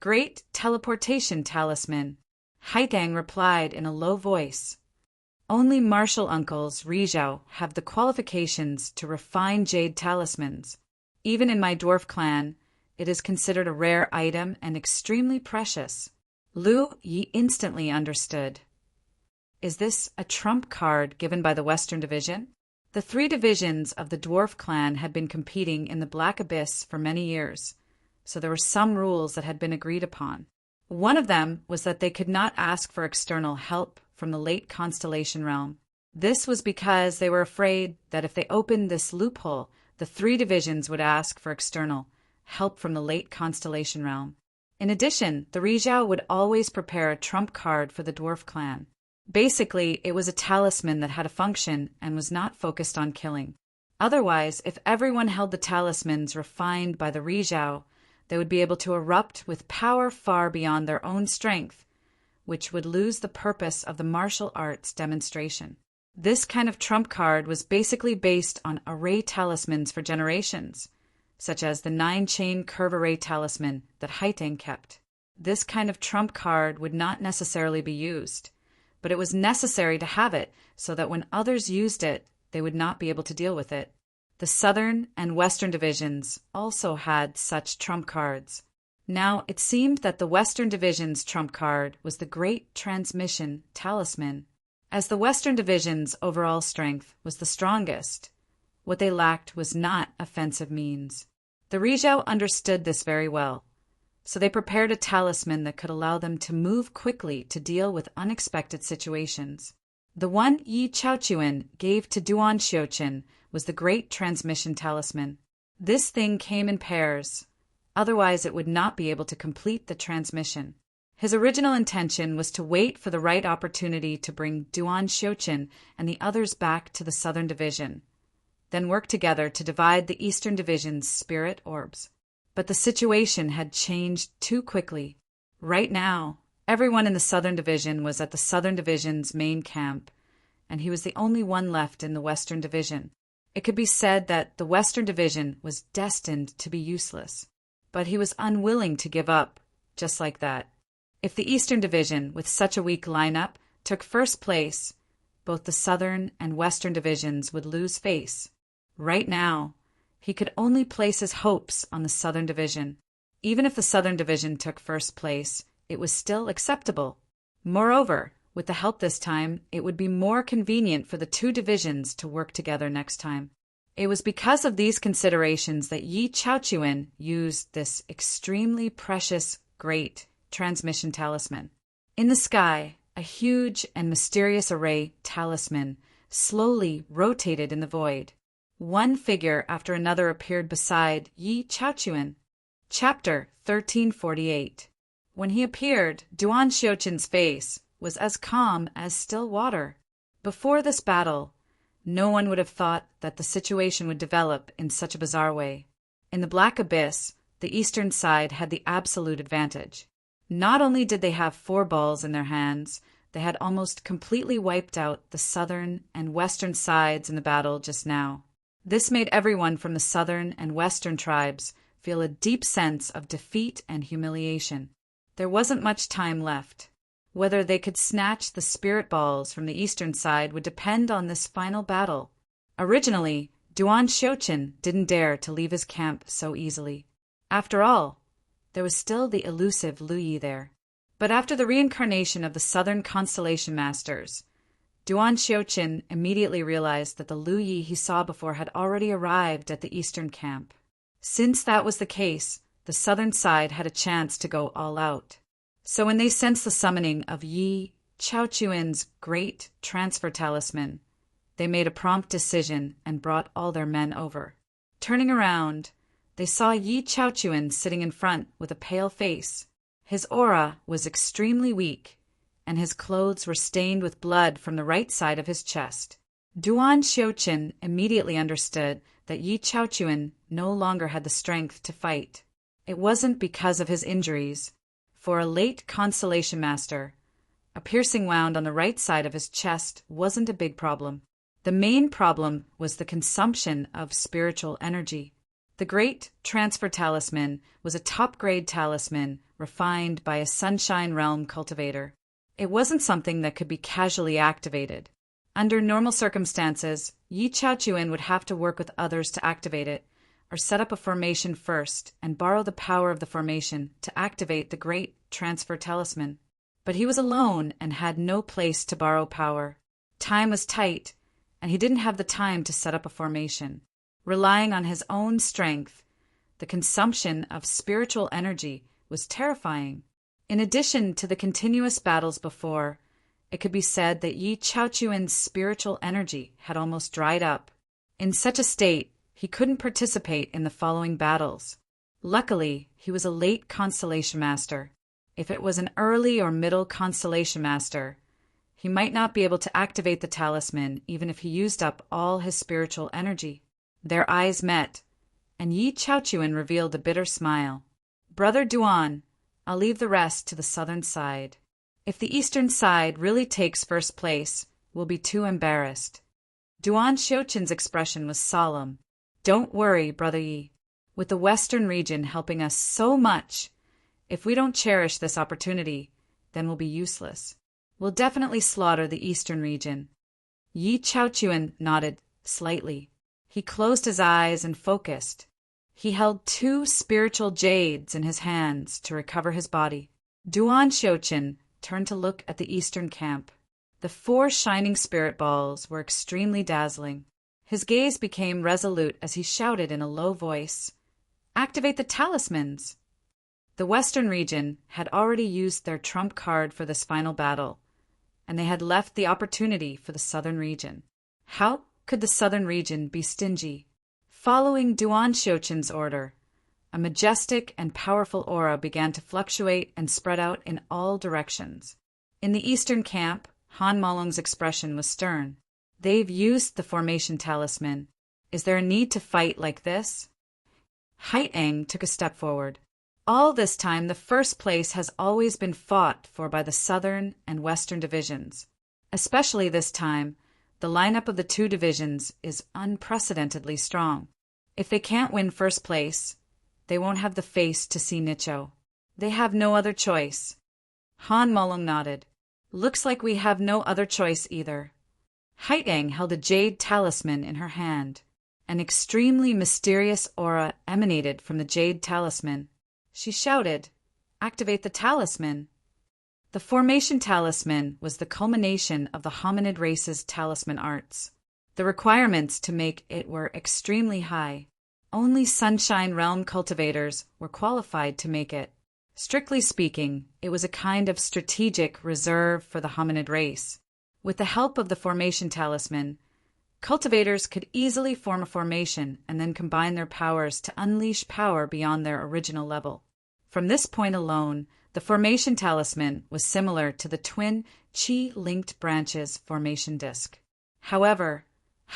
Great teleportation talisman, Haitang replied in a low voice. Only martial uncles, Rizhao, have the qualifications to refine jade talismans. Even in my dwarf clan, it is considered a rare item and extremely precious. Lu Yi instantly understood. Is this a trump card given by the Western Division? The 3 divisions of the dwarf clan had been competing in the Black Abyss for many years, so there were some rules that had been agreed upon. One of them was that they could not ask for external help from the late constellation realm. This was because they were afraid that if they opened this loophole, the 3 divisions would ask for external help from the late constellation realm. In addition, the Rizhao would always prepare a trump card for the dwarf clan. Basically, it was a talisman that had a function and was not focused on killing. Otherwise, if everyone held the talismans refined by the Rizhao, they would be able to erupt with power far beyond their own strength, which would lose the purpose of the martial arts demonstration. This kind of trump card was basically based on array talismans for generations, such as the 9-chain curve array talisman that Haitang kept. This kind of trump card would not necessarily be used, but it was necessary to have it so that when others used it, they would not be able to deal with it. The Southern and Western divisions also had such trump cards. Now, it seemed that the Western Division's trump card was the Great Transmission Talisman. As the Western Division's overall strength was the strongest, what they lacked was not offensive means. The Rizhao understood this very well. So they prepared a talisman that could allow them to move quickly to deal with unexpected situations. The one Yi Chaochuan gave to Duan Xiuqin was the Great Transmission Talisman. This thing came in pairs, otherwise it would not be able to complete the transmission. His original intention was to wait for the right opportunity to bring Duan Xiuqin and the others back to the Southern Division, then work together to divide the Eastern Division's spirit orbs. But the situation had changed too quickly. Right now, everyone in the Southern Division was at the Southern Division's main camp, and he was the only one left in the Western Division. It could be said that the Western Division was destined to be useless, but he was unwilling to give up just like that. If the Eastern Division, with such a weak lineup, took first place, both the Southern and Western Divisions would lose face. Right now, he could only place his hopes on the Southern Division. Even if the Southern Division took first place, it was still acceptable. Moreover, with the help this time, it would be more convenient for the two divisions to work together next time. It was because of these considerations that Yi Chaochuan used this extremely precious, great transmission talisman. In the sky, a huge and mysterious array talisman slowly rotated in the void. One figure after another appeared beside Yi Chaochuan. Chapter 1348. When he appeared, Duan Xiuqin's face was as calm as still water. Before this battle, no one would have thought that the situation would develop in such a bizarre way. In the Black Abyss, the eastern side had the absolute advantage. Not only did they have 4 balls in their hands, they had almost completely wiped out the southern and western sides in the battle just now. This made everyone from the southern and western tribes feel a deep sense of defeat and humiliation. There wasn't much time left. Whether they could snatch the spirit balls from the eastern side would depend on this final battle. Originally, Duan Xiuqin didn't dare to leave his camp so easily. After all, there was still the elusive Lu Yi there. But after the reincarnation of the Southern Constellation Masters, Duan Xiuqin immediately realized that the Lu Yi he saw before had already arrived at the eastern camp. Since that was the case, the southern side had a chance to go all out. So when they sensed the summoning of Yi Chaochuan's great transfer talisman, they made a prompt decision and brought all their men over. Turning around, they saw Yi Chaochuan sitting in front with a pale face. His aura was extremely weak, and his clothes were stained with blood from the right side of his chest. Duan Xiuqin immediately understood that Yi Chaochuan no longer had the strength to fight. It wasn't because of his injuries. For a late Constellation Master, a piercing wound on the right side of his chest wasn't a big problem. The main problem was the consumption of spiritual energy. The Great Transfer Talisman was a top-grade talisman refined by a Sunshine Realm cultivator. It wasn't something that could be casually activated. Under normal circumstances, Yi Chaochuan would have to work with others to activate it, or set up a formation first and borrow the power of the formation to activate the Great Transfer Talisman. But he was alone and had no place to borrow power. Time was tight, and he didn't have the time to set up a formation. Relying on his own strength, the consumption of spiritual energy was terrifying. In addition to the continuous battles before, it could be said that Yi Chaochuan's spiritual energy had almost dried up. In such a state, he couldn't participate in the following battles. Luckily, he was a late Constellation Master. If it was an early or middle Constellation Master, he might not be able to activate the talisman even if he used up all his spiritual energy. Their eyes met, and Yi Chaochuan revealed a bitter smile. "Brother Duan, I'll leave the rest to the southern side. If the eastern side really takes first place, we'll be too embarrassed." Duan Xiuqin's expression was solemn. "Don't worry, Brother Yi. With the western region helping us so much, if we don't cherish this opportunity, then we'll be useless. We'll definitely slaughter the eastern region." Yi Chaochuan nodded slightly. He closed his eyes and focused. He held 2 spiritual jades in his hands to recover his body. Duan Xiuqin turned to look at the eastern camp. The 4 shining spirit balls were extremely dazzling. His gaze became resolute as he shouted in a low voice, "Activate the talismans!" The Western region had already used their trump card for this final battle, and they had left the opportunity for the Southern region. How could the Southern region be stingy? Following Duan-Xiuqian's order, a majestic and powerful aura began to fluctuate and spread out in all directions. In the Eastern camp, Han Malong's expression was stern. They've used the formation talisman. Is there a need to fight like this? Haitang took a step forward. All this time, the first place has always been fought for by the Southern and Western divisions. Especially this time, the lineup of the two divisions is unprecedentedly strong. If they can't win first place, they won't have the face to see Nicho. They have no other choice. Han Malong nodded. Looks like we have no other choice either. Haitang held a jade talisman in her hand. An extremely mysterious aura emanated from the jade talisman. She shouted, "Activate the talisman!" The formation talisman was the culmination of the hominid race's talisman arts. The requirements to make it were extremely high. Only Sunshine Realm cultivators were qualified to make it. Strictly speaking, it was a kind of strategic reserve for the hominid race. With the help of the formation talisman, cultivators could easily form a formation and then combine their powers to unleash power beyond their original level. From this point alone, the formation talisman was similar to the twin Qi-linked branches formation disc. However,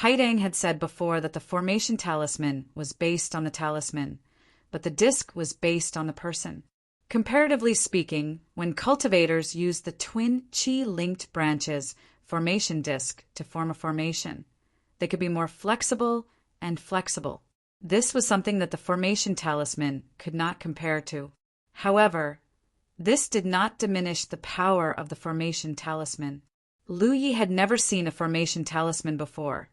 Haitang had said before that the formation talisman was based on the talisman, but the disc was based on the person. Comparatively speaking, when cultivators used the twin Qi-linked branches formation disc to form a formation, they could be more flexible and flexible. This was something that the formation talisman could not compare to. However, this did not diminish the power of the formation talisman. Lu Yi had never seen a formation talisman before,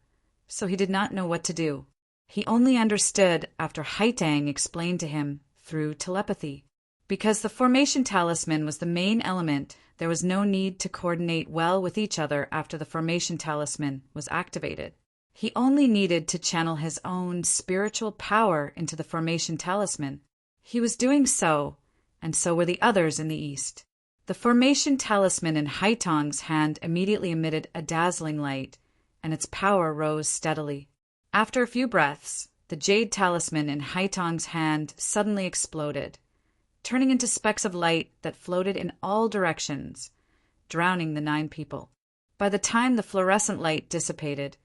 so he did not know what to do. He only understood after Haitang explained to him through telepathy. Because the formation talisman was the main element, there was no need to coordinate well with each other after the formation talisman was activated. He only needed to channel his own spiritual power into the formation talisman. He was doing so, and so were the others in the east. The formation talisman in Haitang's hand immediately emitted a dazzling light, and its power rose steadily. After a few breaths, the jade talisman in Haitang's hand suddenly exploded, turning into specks of light that floated in all directions, drowning the 9 people. By the time the fluorescent light dissipated,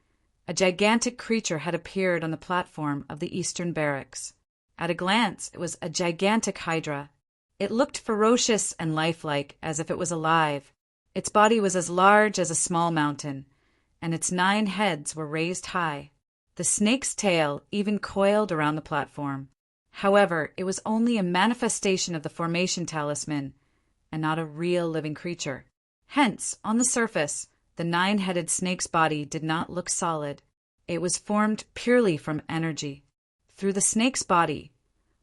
a gigantic creature had appeared on the platform of the eastern barracks. At a glance, it was a gigantic hydra. It looked ferocious and lifelike, as if it was alive. Its body was as large as a small mountain, and its 9 heads were raised high. The snake's tail even coiled around the platform. However, it was only a manifestation of the formation talisman, and not a real living creature. Hence, on the surface, the 9-headed snake's body did not look solid. It was formed purely from energy. Through the snake's body,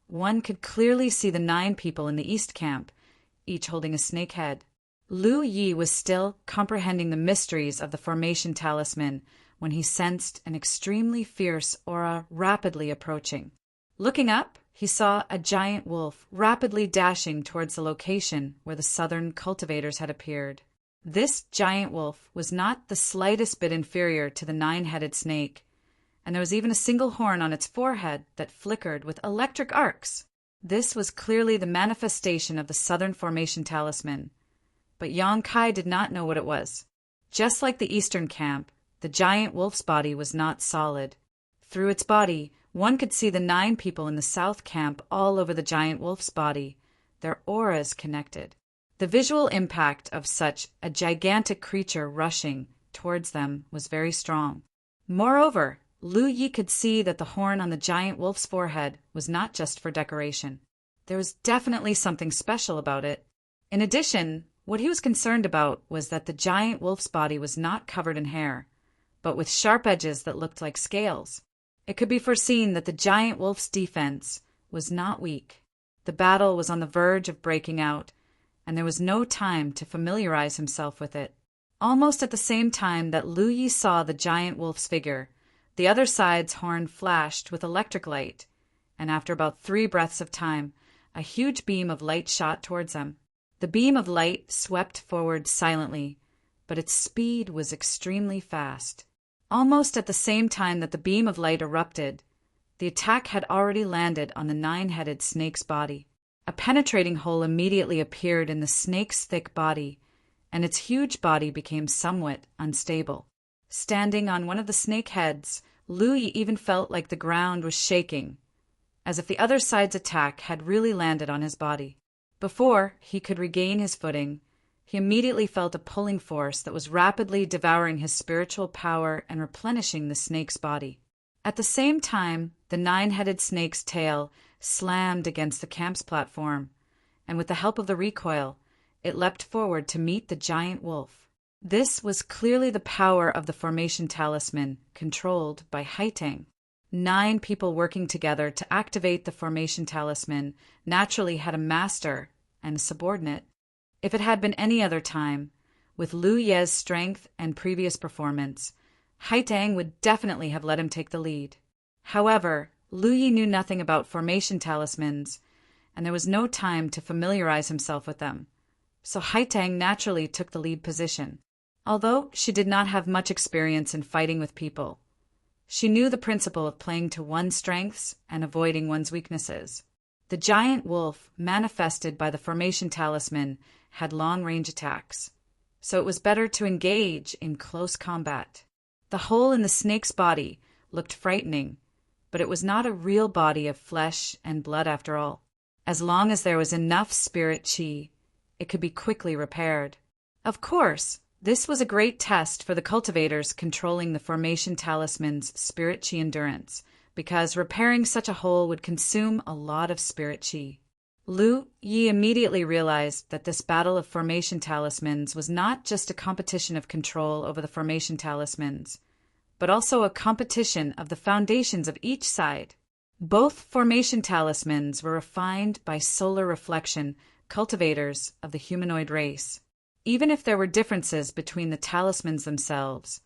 one could clearly see the 9 people in the east camp, each holding a snake head. Lu Yi was still comprehending the mysteries of the formation talisman when he sensed an extremely fierce aura rapidly approaching. Looking up, he saw a giant wolf rapidly dashing towards the location where the southern cultivators had appeared. This giant wolf was not the slightest bit inferior to the 9-headed snake, and there was even a single horn on its forehead that flickered with electric arcs. This was clearly the manifestation of the southern formation talisman, but Yang Kai did not know what it was. Just like the eastern camp, the giant wolf's body was not solid. Through its body, one could see the 9 people in the south camp all over the giant wolf's body, their auras connected. The visual impact of such a gigantic creature rushing towards them was very strong. Moreover, Lu Yi could see that the horn on the giant wolf's forehead was not just for decoration. There was definitely something special about it. In addition, what he was concerned about was that the giant wolf's body was not covered in hair, but with sharp edges that looked like scales. It could be foreseen that the giant wolf's defense was not weak. The battle was on the verge of breaking out, and there was no time to familiarize himself with it. Almost at the same time that Lu Yi saw the giant wolf's figure, the other side's horn flashed with electric light, and after about 3 breaths of time, a huge beam of light shot towards them. The beam of light swept forward silently, but its speed was extremely fast. Almost at the same time that the beam of light erupted, the attack had already landed on the nine-headed snake's body. A penetrating hole immediately appeared in the snake's thick body, and its huge body became somewhat unstable. Standing on one of the snake heads, Louis even felt like the ground was shaking, as if the other side's attack had really landed on his body. Before he could regain his footing, he immediately felt a pulling force that was rapidly devouring his spiritual power and replenishing the snake's body. At the same time, the nine-headed snake's tail slammed against the camp's platform, and with the help of the recoil, it leapt forward to meet the giant wolf. This was clearly the power of the formation talisman, controlled by Haitang. 9 people working together to activate the formation talisman naturally had a master and a subordinate. If it had been any other time, with Liu Ye's strength and previous performance, Haitang would definitely have let him take the lead. However, Liu Ye knew nothing about formation talismans, and there was no time to familiarize himself with them, so Haitang naturally took the lead position. Although she did not have much experience in fighting with people, she knew the principle of playing to one's strengths and avoiding one's weaknesses. The giant wolf, manifested by the formation talisman, had long-range attacks, so it was better to engage in close combat. The hole in the snake's body looked frightening, but it was not a real body of flesh and blood after all. As long as there was enough spirit chi, it could be quickly repaired. Of course, this was a great test for the cultivators controlling the formation talisman's spirit chi endurance, because repairing such a hole would consume a lot of spirit chi. Liu Yi immediately realized that this battle of formation talismans was not just a competition of control over the formation talismans, but also a competition of the foundations of each side. Both formation talismans were refined by solar reflection cultivators of the humanoid race. Even if there were differences between the talismans themselves,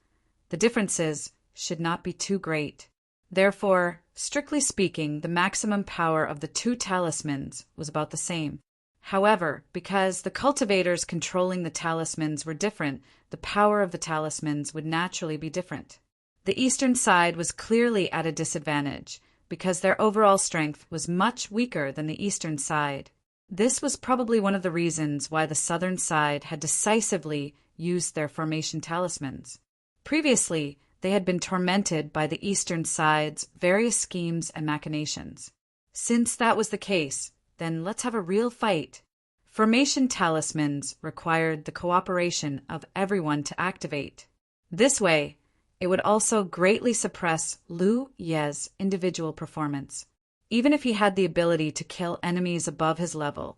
the differences should not be too great. Therefore, strictly speaking, the maximum power of the 2 talismans was about the same. However, because the cultivators controlling the talismans were different, the power of the talismans would naturally be different. The eastern side was clearly at a disadvantage, because their overall strength was much weaker than the eastern side. This was probably one of the reasons why the southern side had decisively used their formation talismans. Previously, they had been tormented by the eastern side's various schemes and machinations. Since that was the case, then let's have a real fight. Formation talismans required the cooperation of everyone to activate. This way, it would also greatly suppress Liu Ye's individual performance. Even if he had the ability to kill enemies above his level,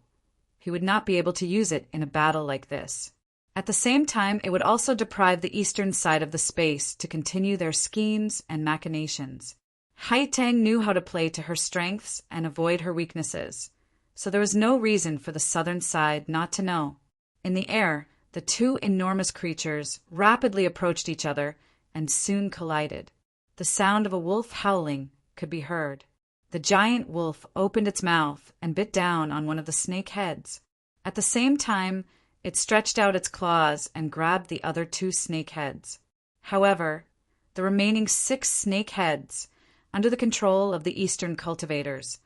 he would not be able to use it in a battle like this. At the same time, it would also deprive the eastern side of the space to continue their schemes and machinations. Haitang knew how to play to her strengths and avoid her weaknesses, so there was no reason for the southern side not to know. In the air, the 2 enormous creatures rapidly approached each other and soon collided. The sound of a wolf howling could be heard. The giant wolf opened its mouth and bit down on one of the snake heads. At the same time, it stretched out its claws and grabbed the other 2 snake heads. However, the remaining 6 snake heads, under the control of the eastern cultivators,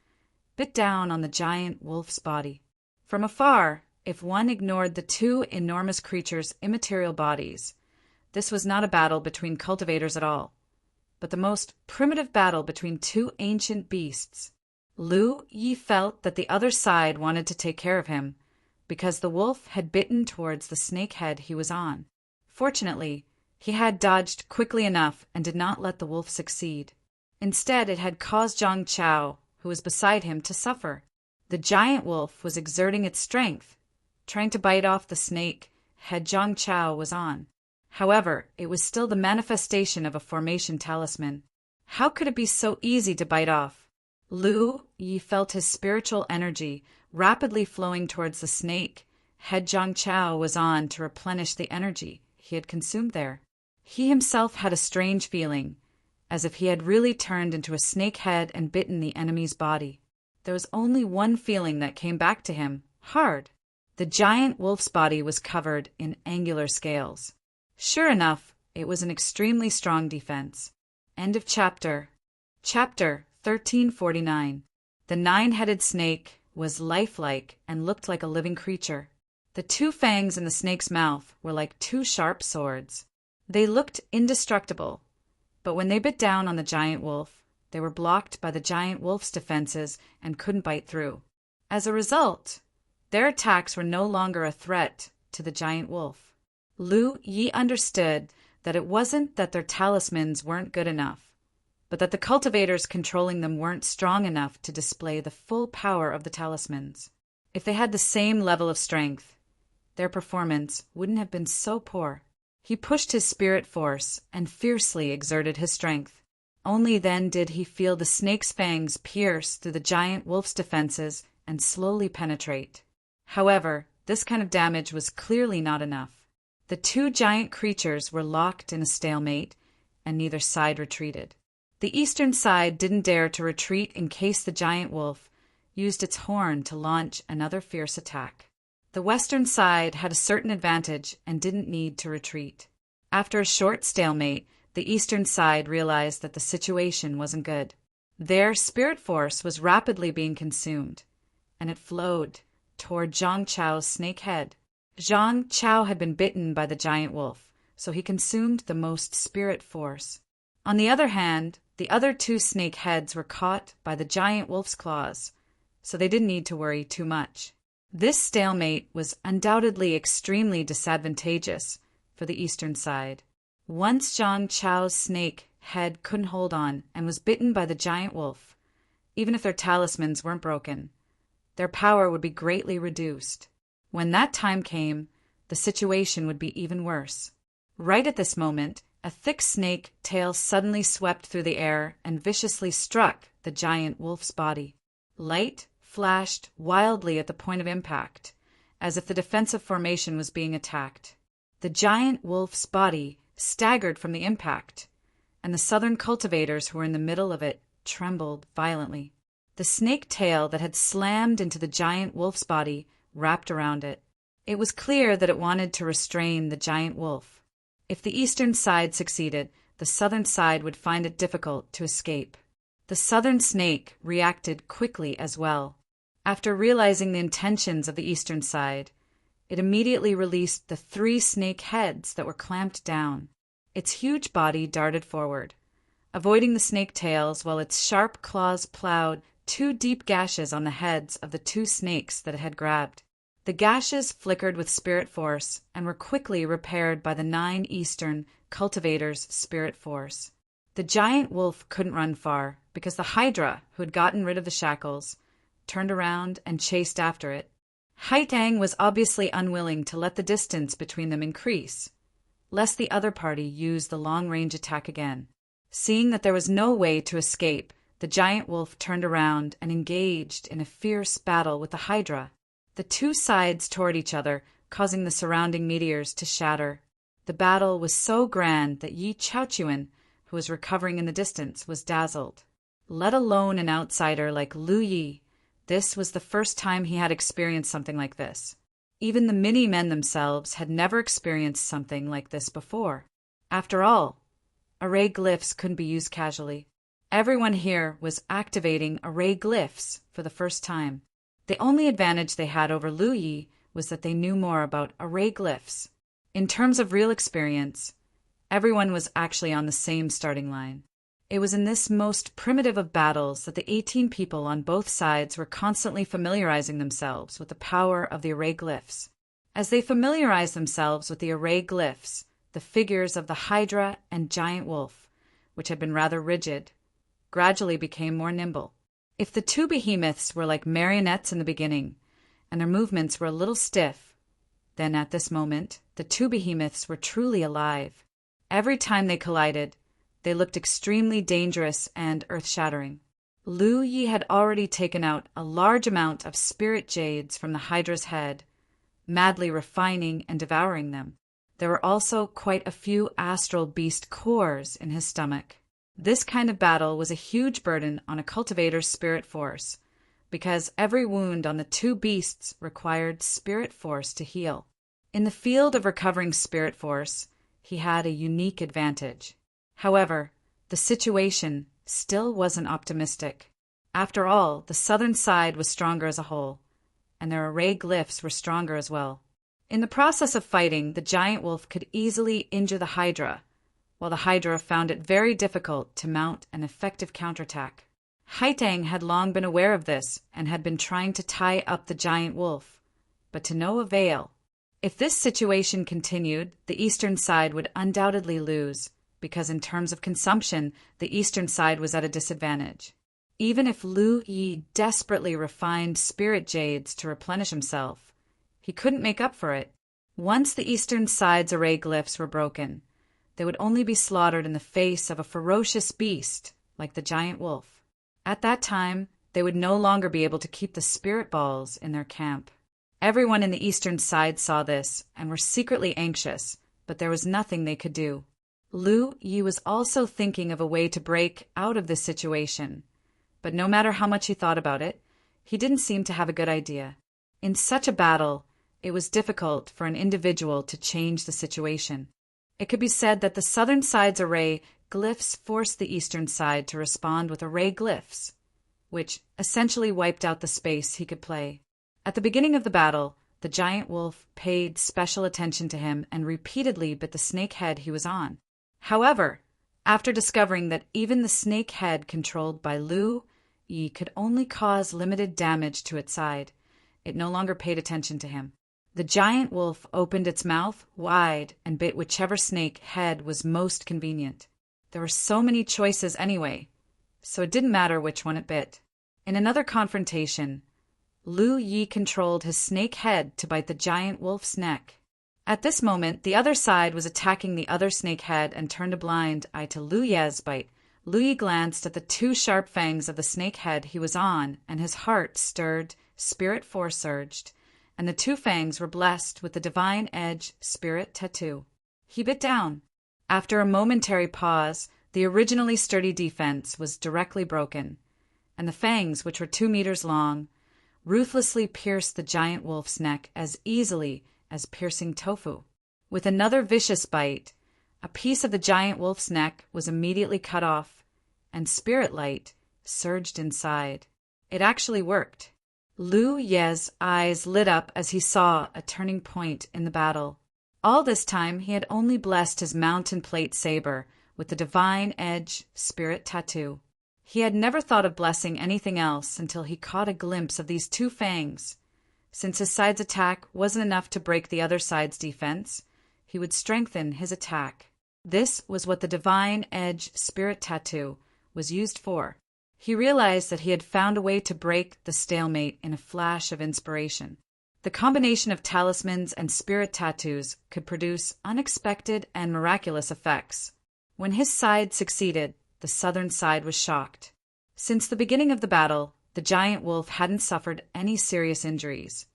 bit down on the giant wolf's body. From afar, if one ignored the 2 enormous creatures' immaterial bodies, this was not a battle between cultivators at all, but the most primitive battle between 2 ancient beasts. Liu Yi felt that the other side wanted to take care of him, because the wolf had bitten towards the snake head he was on. Fortunately, he had dodged quickly enough and did not let the wolf succeed. Instead, it had caused Zhang Chao, who was beside him, to suffer. The giant wolf was exerting its strength, trying to bite off the snake head Zhang Chao was on. However, it was still the manifestation of a formation talisman. How could it be so easy to bite off? Liu Yi felt his spiritual energy rapidly flowing towards the snake head Zhang Chao was on to replenish the energy he had consumed there. He himself had a strange feeling, as if he had really turned into a snake head and bitten the enemy's body. there was only one feeling that came back to him: hard. The giant wolf's body was covered in angular scales. Sure enough, it was an extremely strong defense. End of chapter. Chapter 1349. The nine-headed snake was lifelike and looked like a living creature. The two fangs in the snake's mouth were like two sharp swords. They looked indestructible, but when they bit down on the giant wolf, they were blocked by the giant wolf's defenses and couldn't bite through. As a result, their attacks were no longer a threat to the giant wolf. Lu Yi understood that it wasn't that their talismans weren't good enough, but that the cultivators controlling them weren't strong enough to display the full power of the talismans. If they had the same level of strength, their performance wouldn't have been so poor. He pushed his spirit force and fiercely exerted his strength. Only then did he feel the snake's fangs pierce through the giant wolf's defenses and slowly penetrate. However, this kind of damage was clearly not enough. The two giant creatures were locked in a stalemate, and neither side retreated. The eastern side didn't dare to retreat in case the giant wolf used its horn to launch another fierce attack. The western side had a certain advantage and didn't need to retreat. After a short stalemate, the eastern side realized that the situation wasn't good. Their spirit force was rapidly being consumed, and it flowed toward Zhang Chao's snake head. Zhang Chao had been bitten by the giant wolf, so he consumed the most spirit force. On the other hand, the other two snake heads were caught by the giant wolf's claws, so they didn't need to worry too much. This stalemate was undoubtedly extremely disadvantageous for the eastern side. Once Zhang Chao's snake head couldn't hold on and was bitten by the giant wolf, even if their talismans weren't broken, their power would be greatly reduced. When that time came, the situation would be even worse. Right at this moment, a thick snake tail suddenly swept through the air and viciously struck the giant wolf's body. Light flashed wildly at the point of impact, as if the defensive formation was being attacked. The giant wolf's body staggered from the impact, and the southern cultivators who were in the middle of it trembled violently. The snake tail that had slammed into the giant wolf's body wrapped around it. It was clear that it wanted to restrain the giant wolf. If the eastern side succeeded, the southern side would find it difficult to escape. The southern snake reacted quickly as well. After realizing the intentions of the eastern side, it immediately released the 3 snake heads that were clamped down. Its huge body darted forward, avoiding the snake tails while its sharp claws plowed 2 deep gashes on the heads of the 2 snakes that it had grabbed. The gashes flickered with spirit force and were quickly repaired by the 9 eastern cultivators' spirit force. The giant wolf couldn't run far because the hydra, who had gotten rid of the shackles, turned around and chased after it. Haitang was obviously unwilling to let the distance between them increase, lest the other party use the long-range attack again. Seeing that there was no way to escape, the giant wolf turned around and engaged in a fierce battle with the hydra. The 2 sides toward each other, causing the surrounding meteors to shatter. The battle was so grand that Yi Chaochuan, who was recovering in the distance, was dazzled. Let alone an outsider like Lu Yi, this was the first time he had experienced something like this. Even the mini-men themselves had never experienced something like this before. After all, array glyphs couldn't be used casually. Everyone here was activating array glyphs for the first time. The only advantage they had over Lu Yi was that they knew more about array glyphs. In terms of real experience, everyone was actually on the same starting line. It was in this most primitive of battles that the 18 people on both sides were constantly familiarizing themselves with the power of the array glyphs. As they familiarized themselves with the array glyphs, the figures of the hydra and giant wolf, which had been rather rigid, gradually became more nimble. If the 2 behemoths were like marionettes in the beginning, and their movements were a little stiff, then at this moment, the 2 behemoths were truly alive. Every time they collided, they looked extremely dangerous and earth-shattering. Lu Yi had already taken out a large amount of spirit jades from the hydra's head, madly refining and devouring them. There were also quite a few astral beast cores in his stomach. This kind of battle was a huge burden on a cultivator's spirit force, because every wound on the two beasts required spirit force to heal. In the field of recovering spirit force, he had a unique advantage. However, the situation still wasn't optimistic. After all, the southern side was stronger as a whole, and their array glyphs were stronger as well. In the process of fighting, the giant wolf could easily injure the Hydra, while the Hydra found it very difficult to mount an effective counterattack. Haitang had long been aware of this and had been trying to tie up the giant wolf, but to no avail. If this situation continued, the eastern side would undoubtedly lose, because in terms of consumption, the eastern side was at a disadvantage. Even if Lu Yi desperately refined spirit jades to replenish himself, he couldn't make up for it. Once the eastern side's array glyphs were broken, they would only be slaughtered in the face of a ferocious beast like the giant wolf. At that time, they would no longer be able to keep the spirit balls in their camp. Everyone in the eastern side saw this and were secretly anxious, but there was nothing they could do. Lu Yi was also thinking of a way to break out of this situation, but no matter how much he thought about it, he didn't seem to have a good idea. In such a battle, it was difficult for an individual to change the situation. It could be said that the southern side's array glyphs forced the eastern side to respond with array glyphs, which essentially wiped out the space he could play. At the beginning of the battle, the giant wolf paid special attention to him and repeatedly bit the snake head he was on. However, after discovering that even the snake head controlled by Lu Yi could only cause limited damage to its side, it no longer paid attention to him. The giant wolf opened its mouth wide and bit whichever snake head was most convenient. There were so many choices anyway, so it didn't matter which one it bit. In another confrontation, Lu Yi controlled his snake head to bite the giant wolf's neck. At this moment, the other side was attacking the other snake head and turned a blind eye to Lu Ye's bite. Lu Yi glanced at the two sharp fangs of the snake head he was on, and his heart stirred, spirit force surged, and the two fangs were blessed with the divine edge spirit tattoo. He bit down. After a momentary pause, the originally sturdy defense was directly broken, and the fangs, which were 2 meters long, ruthlessly pierced the giant wolf's neck as easily as piercing tofu. With another vicious bite, a piece of the giant wolf's neck was immediately cut off, and spirit light surged inside. It actually worked. Lu Ye's eyes lit up as he saw a turning point in the battle. All this time, he had only blessed his mountain plate saber with the divine edge spirit tattoo. He had never thought of blessing anything else until he caught a glimpse of these two fangs. Since his side's attack wasn't enough to break the other side's defense, he would strengthen his attack. This was what the divine edge spirit tattoo was used for. He realized that he had found a way to break the stalemate in a flash of inspiration. The combination of talismans and spirit tattoos could produce unexpected and miraculous effects. When his side succeeded, the southern side was shocked. Since the beginning of the battle, the giant wolf hadn't suffered any serious injuries,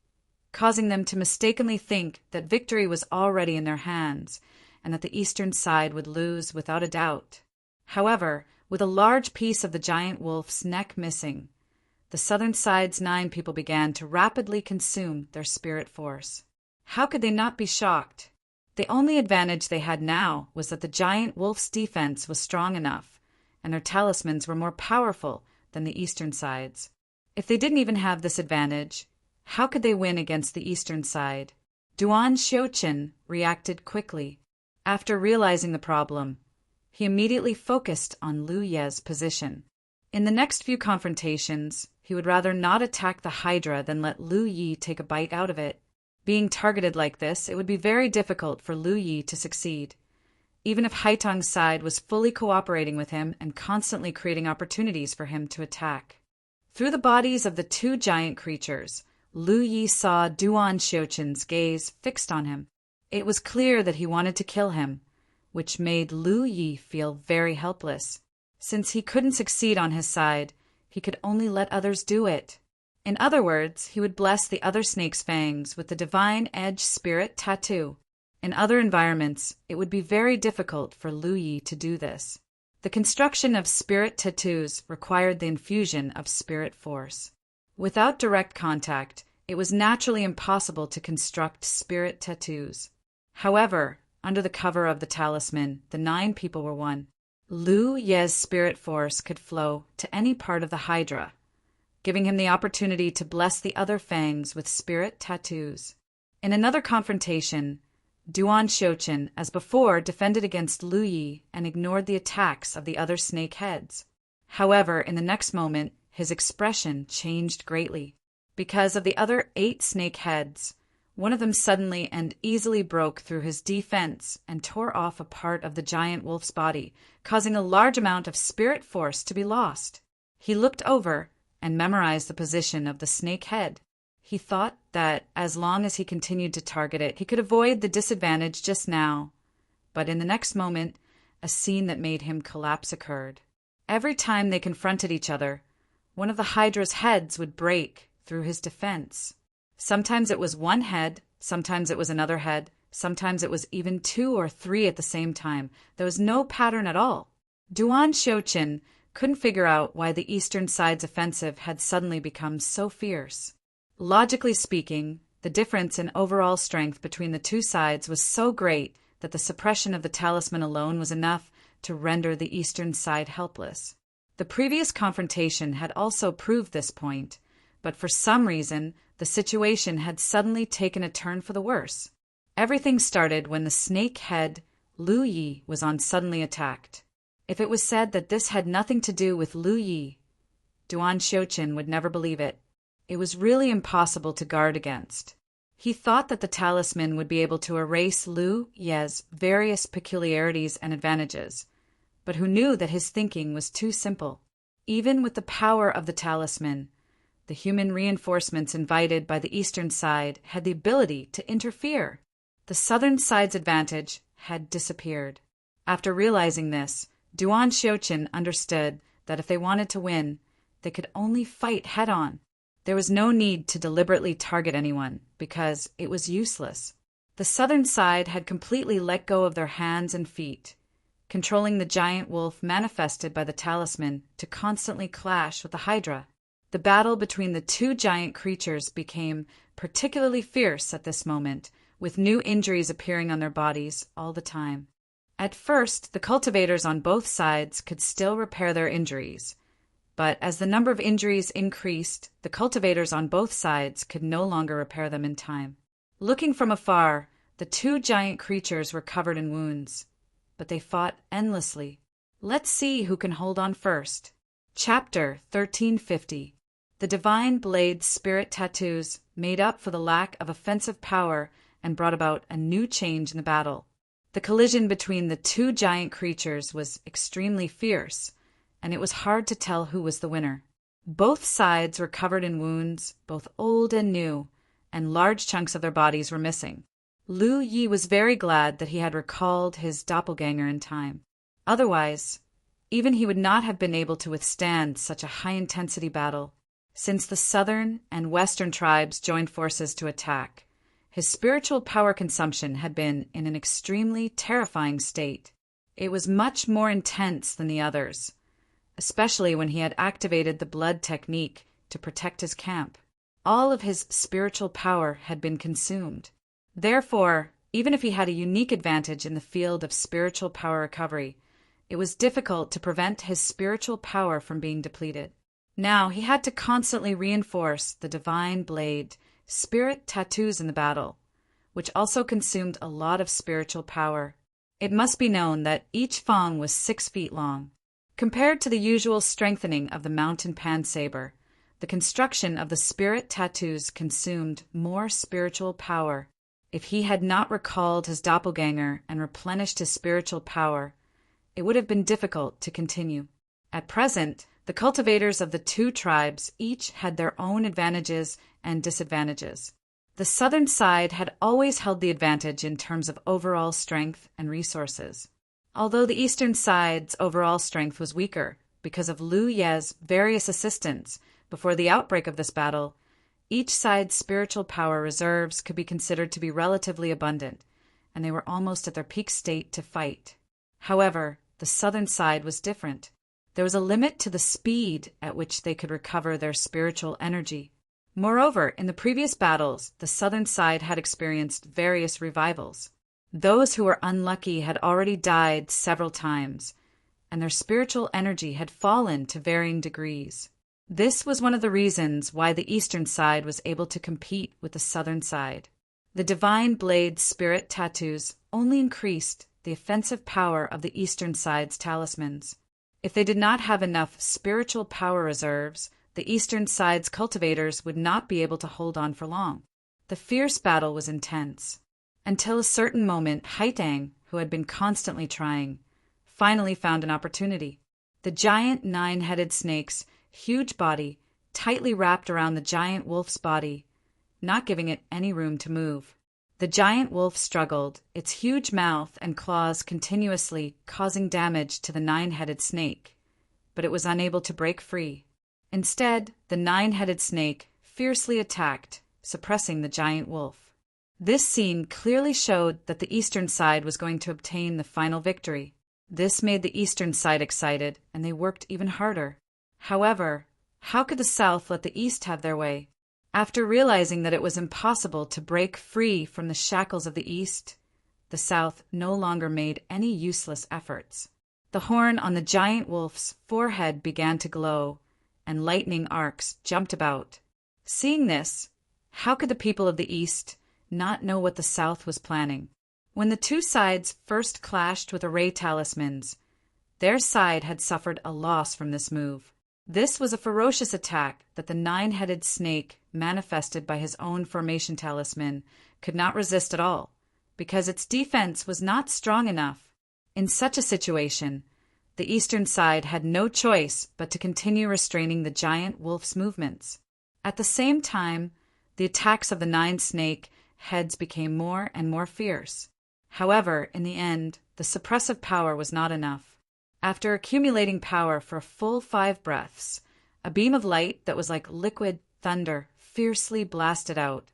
causing them to mistakenly think that victory was already in their hands and that the eastern side would lose without a doubt. However, with a large piece of the giant wolf's neck missing, the southern side's 9 people began to rapidly consume their spirit force. How could they not be shocked? The only advantage they had now was that the giant wolf's defense was strong enough, and their talismans were more powerful than the eastern side's. If they didn't even have this advantage, how could they win against the eastern side? Duan Xiuqin reacted quickly. After realizing the problem, he immediately focused on Lu Ye's position. In the next few confrontations, he would rather not attack the Hydra than let Lu Yi take a bite out of it. Being targeted like this, it would be very difficult for Lu Yi to succeed, even if Haitang's side was fully cooperating with him and constantly creating opportunities for him to attack. Through the bodies of the two giant creatures, Lu Yi saw Duan Xiuqin's gaze fixed on him. It was clear that he wanted to kill him, which made Lu Yi feel very helpless. Since he couldn't succeed on his side, he could only let others do it. In other words, he would bless the other snake's fangs with the divine edge spirit tattoo. In other environments, it would be very difficult for Lu Yi to do this. The construction of spirit tattoos required the infusion of spirit force. Without direct contact, it was naturally impossible to construct spirit tattoos. However, under the cover of the talisman, the 9 people were one. Lu Ye's spirit force could flow to any part of the Hydra, giving him the opportunity to bless the other fangs with spirit tattoos. In another confrontation, Duan Shouchen, as before, defended against Lu Yi and ignored the attacks of the other snake heads. However, in the next moment, his expression changed greatly. Because of the other 8 snake heads, one of them suddenly and easily broke through his defense and tore off a part of the giant wolf's body, causing a large amount of spirit force to be lost. He looked over and memorized the position of the snake head. He thought that as long as he continued to target it, he could avoid the disadvantage just now. But in the next moment, a scene that made him collapse occurred. Every time they confronted each other, one of the Hydra's heads would break through his defense. Sometimes it was one head, sometimes it was another head, sometimes it was even 2 or 3 at the same time. There was no pattern at all. Duan Shouchen couldn't figure out why the eastern side's offensive had suddenly become so fierce. Logically speaking, the difference in overall strength between the 2 sides was so great that the suppression of the talisman alone was enough to render the eastern side helpless. The previous confrontation had also proved this point, but for some reason, the situation had suddenly taken a turn for the worse. Everything started when the snake head, Lu Yi, was suddenly attacked. If it was said that this had nothing to do with Lu Yi, Duan Shouchen would never believe it. It was really impossible to guard against. He thought that the talisman would be able to erase Lu Ye's various peculiarities and advantages, but who knew that his thinking was too simple. Even with the power of the talisman, the human reinforcements invited by the eastern side had the ability to interfere. The southern side's advantage had disappeared. After realizing this, Duan Shouchen understood that if they wanted to win, they could only fight head-on. There was no need to deliberately target anyone, because it was useless. The southern side had completely let go of their hands and feet, controlling the giant wolf manifested by the talisman to constantly clash with the Hydra. The battle between the 2 giant creatures became particularly fierce at this moment, with new injuries appearing on their bodies all the time. At first, the cultivators on both sides could still repair their injuries, but as the number of injuries increased, the cultivators on both sides could no longer repair them in time. Looking from afar, the 2 giant creatures were covered in wounds, but they fought endlessly. Let's see who can hold on first. Chapter 1350. The Divine Blade's spirit tattoos made up for the lack of offensive power and brought about a new change in the battle. The collision between the 2 giant creatures was extremely fierce, and it was hard to tell who was the winner. Both sides were covered in wounds, both old and new, and large chunks of their bodies were missing. Lu Yi was very glad that he had recalled his doppelganger in time. Otherwise, even he would not have been able to withstand such a high-intensity battle. Since the southern and western tribes joined forces to attack, his spiritual power consumption had been in an extremely terrifying state. It was much more intense than the others, especially when he had activated the blood technique to protect his camp. All of his spiritual power had been consumed. Therefore, even if he had a unique advantage in the field of spiritual power recovery, it was difficult to prevent his spiritual power from being depleted. Now he had to constantly reinforce the Divine Blade spirit tattoos in the battle, which also consumed a lot of spiritual power. It must be known that each fang was 6 feet long. Compared to the usual strengthening of the mountain pan saber, the construction of the spirit tattoos consumed more spiritual power. If he had not recalled his doppelganger and replenished his spiritual power, it would have been difficult to continue. At present, the cultivators of the 2 tribes each had their own advantages and disadvantages. The southern side had always held the advantage in terms of overall strength and resources, although the eastern side's overall strength was weaker because of Lu Ye's various assistants. Before the outbreak of this battle, each side's spiritual power reserves could be considered to be relatively abundant, and they were almost at their peak state to fight. However, the southern side was different. There was a limit to the speed at which they could recover their spiritual energy. Moreover, in the previous battles, the southern side had experienced various revivals. Those who were unlucky had already died several times, and their spiritual energy had fallen to varying degrees. This was one of the reasons why the eastern side was able to compete with the southern side. The divine blade spirit tattoos only increased the offensive power of the eastern side's talismans. If they did not have enough spiritual power reserves, the eastern side's cultivators would not be able to hold on for long. The fierce battle was intense. Until a certain moment, Haitang, who had been constantly trying, finally found an opportunity. The giant nine-headed snake's huge body tightly wrapped around the giant wolf's body, not giving it any room to move. The giant wolf struggled, its huge mouth and claws continuously causing damage to the nine-headed snake, but it was unable to break free. Instead, the nine-headed snake fiercely attacked, suppressing the giant wolf. This scene clearly showed that the eastern side was going to obtain the final victory. This made the eastern side excited, and they worked even harder. However, how could the south let the east have their way? After realizing that it was impossible to break free from the shackles of the east, the south no longer made any useless efforts. The horn on the giant wolf's forehead began to glow, and lightning arcs jumped about. Seeing this, how could the people of the east not know what the south was planning? When the two sides first clashed with array talismans, their side had suffered a loss from this move. This was a ferocious attack that the nine-headed snake, manifested by his own formation talisman, could not resist at all, because its defense was not strong enough. In such a situation, the eastern side had no choice but to continue restraining the giant wolf's movements. At the same time, the attacks of the nine snake heads became more and more fierce. However, in the end, the suppressive power was not enough. After accumulating power for a full 5 breaths, a beam of light that was like liquid thunder fiercely blasted out,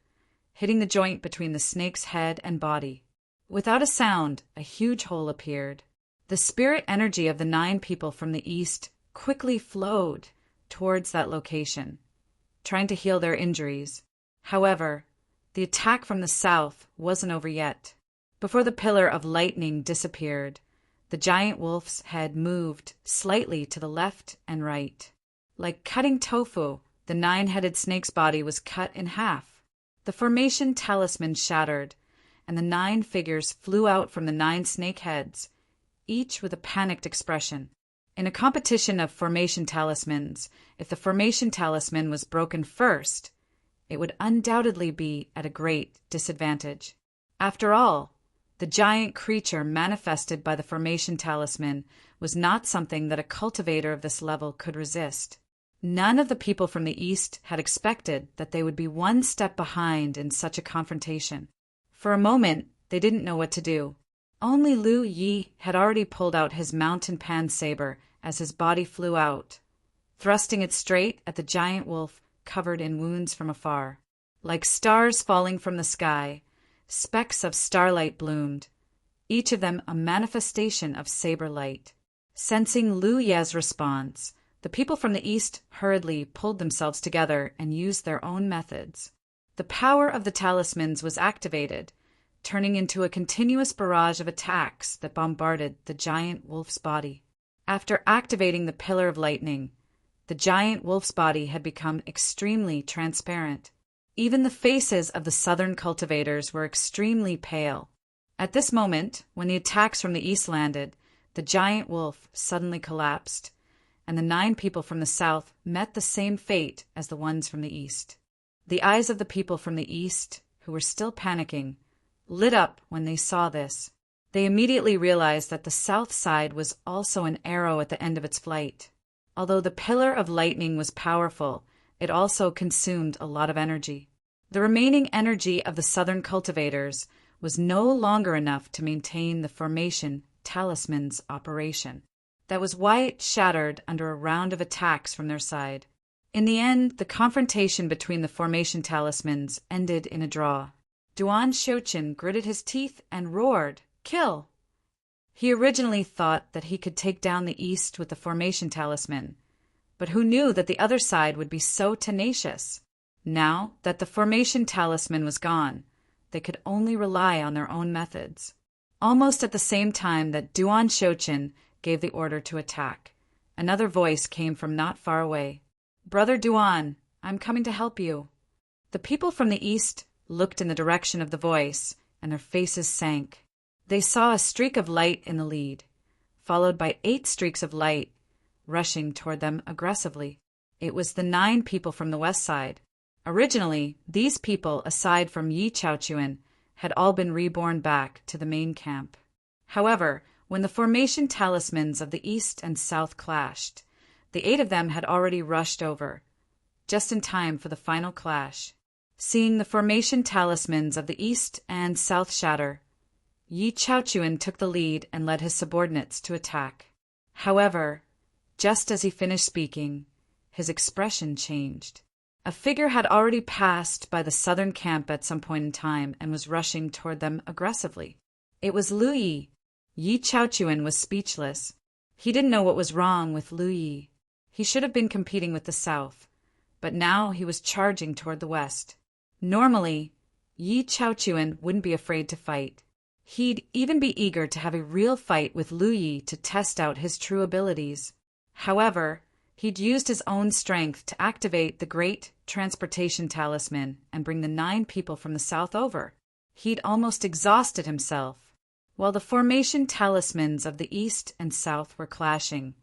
hitting the joint between the snake's head and body. Without a sound, a huge hole appeared. The spirit energy of the 9 people from the east quickly flowed towards that location, trying to heal their injuries. However, the attack from the south wasn't over yet. Before the pillar of lightning disappeared, the giant wolf's head moved slightly to the left and right. Like cutting tofu, the 9-headed snake's body was cut in half. The formation talisman shattered, and the 9 figures flew out from the 9 snake heads, each with a panicked expression. In a competition of formation talismans, if the formation talisman was broken first, it would undoubtedly be at a great disadvantage. After all, the giant creature manifested by the formation talisman was not something that a cultivator of this level could resist. None of the people from the east had expected that they would be one step behind in such a confrontation. For a moment, they didn't know what to do. Only Lu Yi had already pulled out his mountain pan saber as his body flew out, thrusting it straight at the giant wolf covered in wounds from afar. Like stars falling from the sky, specks of starlight bloomed, each of them a manifestation of saber light. Sensing Lu Ye's response, the people from the east hurriedly pulled themselves together and used their own methods. The power of the talismans was activated, turning into a continuous barrage of attacks that bombarded the giant wolf's body. After activating the pillar of lightning, the giant wolf's body had become extremely transparent. Even the faces of the southern cultivators were extremely pale. At this moment, when the attacks from the east landed, the giant wolf suddenly collapsed, and the 9 people from the south met the same fate as the ones from the east. The eyes of the people from the east, who were still panicking, lit up when they saw this. They immediately realized that the south side was also an arrow at the end of its flight. Although the pillar of lightning was powerful, it also consumed a lot of energy. The remaining energy of the southern cultivators was no longer enough to maintain the formation talisman's operation. That was why it shattered under a round of attacks from their side. In the end, the confrontation between the formation talismans ended in a draw. Duan Xiuqin gritted his teeth and roared, "Kill!" He originally thought that he could take down the East with the formation talisman, but who knew that the other side would be so tenacious? Now that the formation talisman was gone, they could only rely on their own methods. Almost at the same time that Duan Shochin gave the order to attack, another voice came from not far away. "Brother Duan, I'm coming to help you." The people from the east looked in the direction of the voice, and their faces sank. They saw a streak of light in the lead, followed by 8 streaks of light rushing toward them aggressively. It was the 9 people from the west side. Originally, these people, aside from Yi Chaochuan, had all been reborn back to the main camp. However, when the formation talismans of the east and south clashed, the 8 of them had already rushed over, just in time for the final clash. Seeing the formation talismans of the east and south shatter, Yi Chaochuan took the lead and led his subordinates to attack. However, just as he finished speaking, his expression changed. A figure had already passed by the southern camp at some point in time and was rushing toward them aggressively. It was Lu Yi. Yi Chaochuan was speechless. He didn't know what was wrong with Lu Yi. He should have been competing with the south, but now he was charging toward the west. Normally, Yi Chaochuan wouldn't be afraid to fight. He'd even be eager to have a real fight with Lu Yi to test out his true abilities. However, he'd used his own strength to activate the great transportation talisman and bring the 9 people from the south over. He'd almost exhausted himself. While the formation talismans of the east and south were clashing,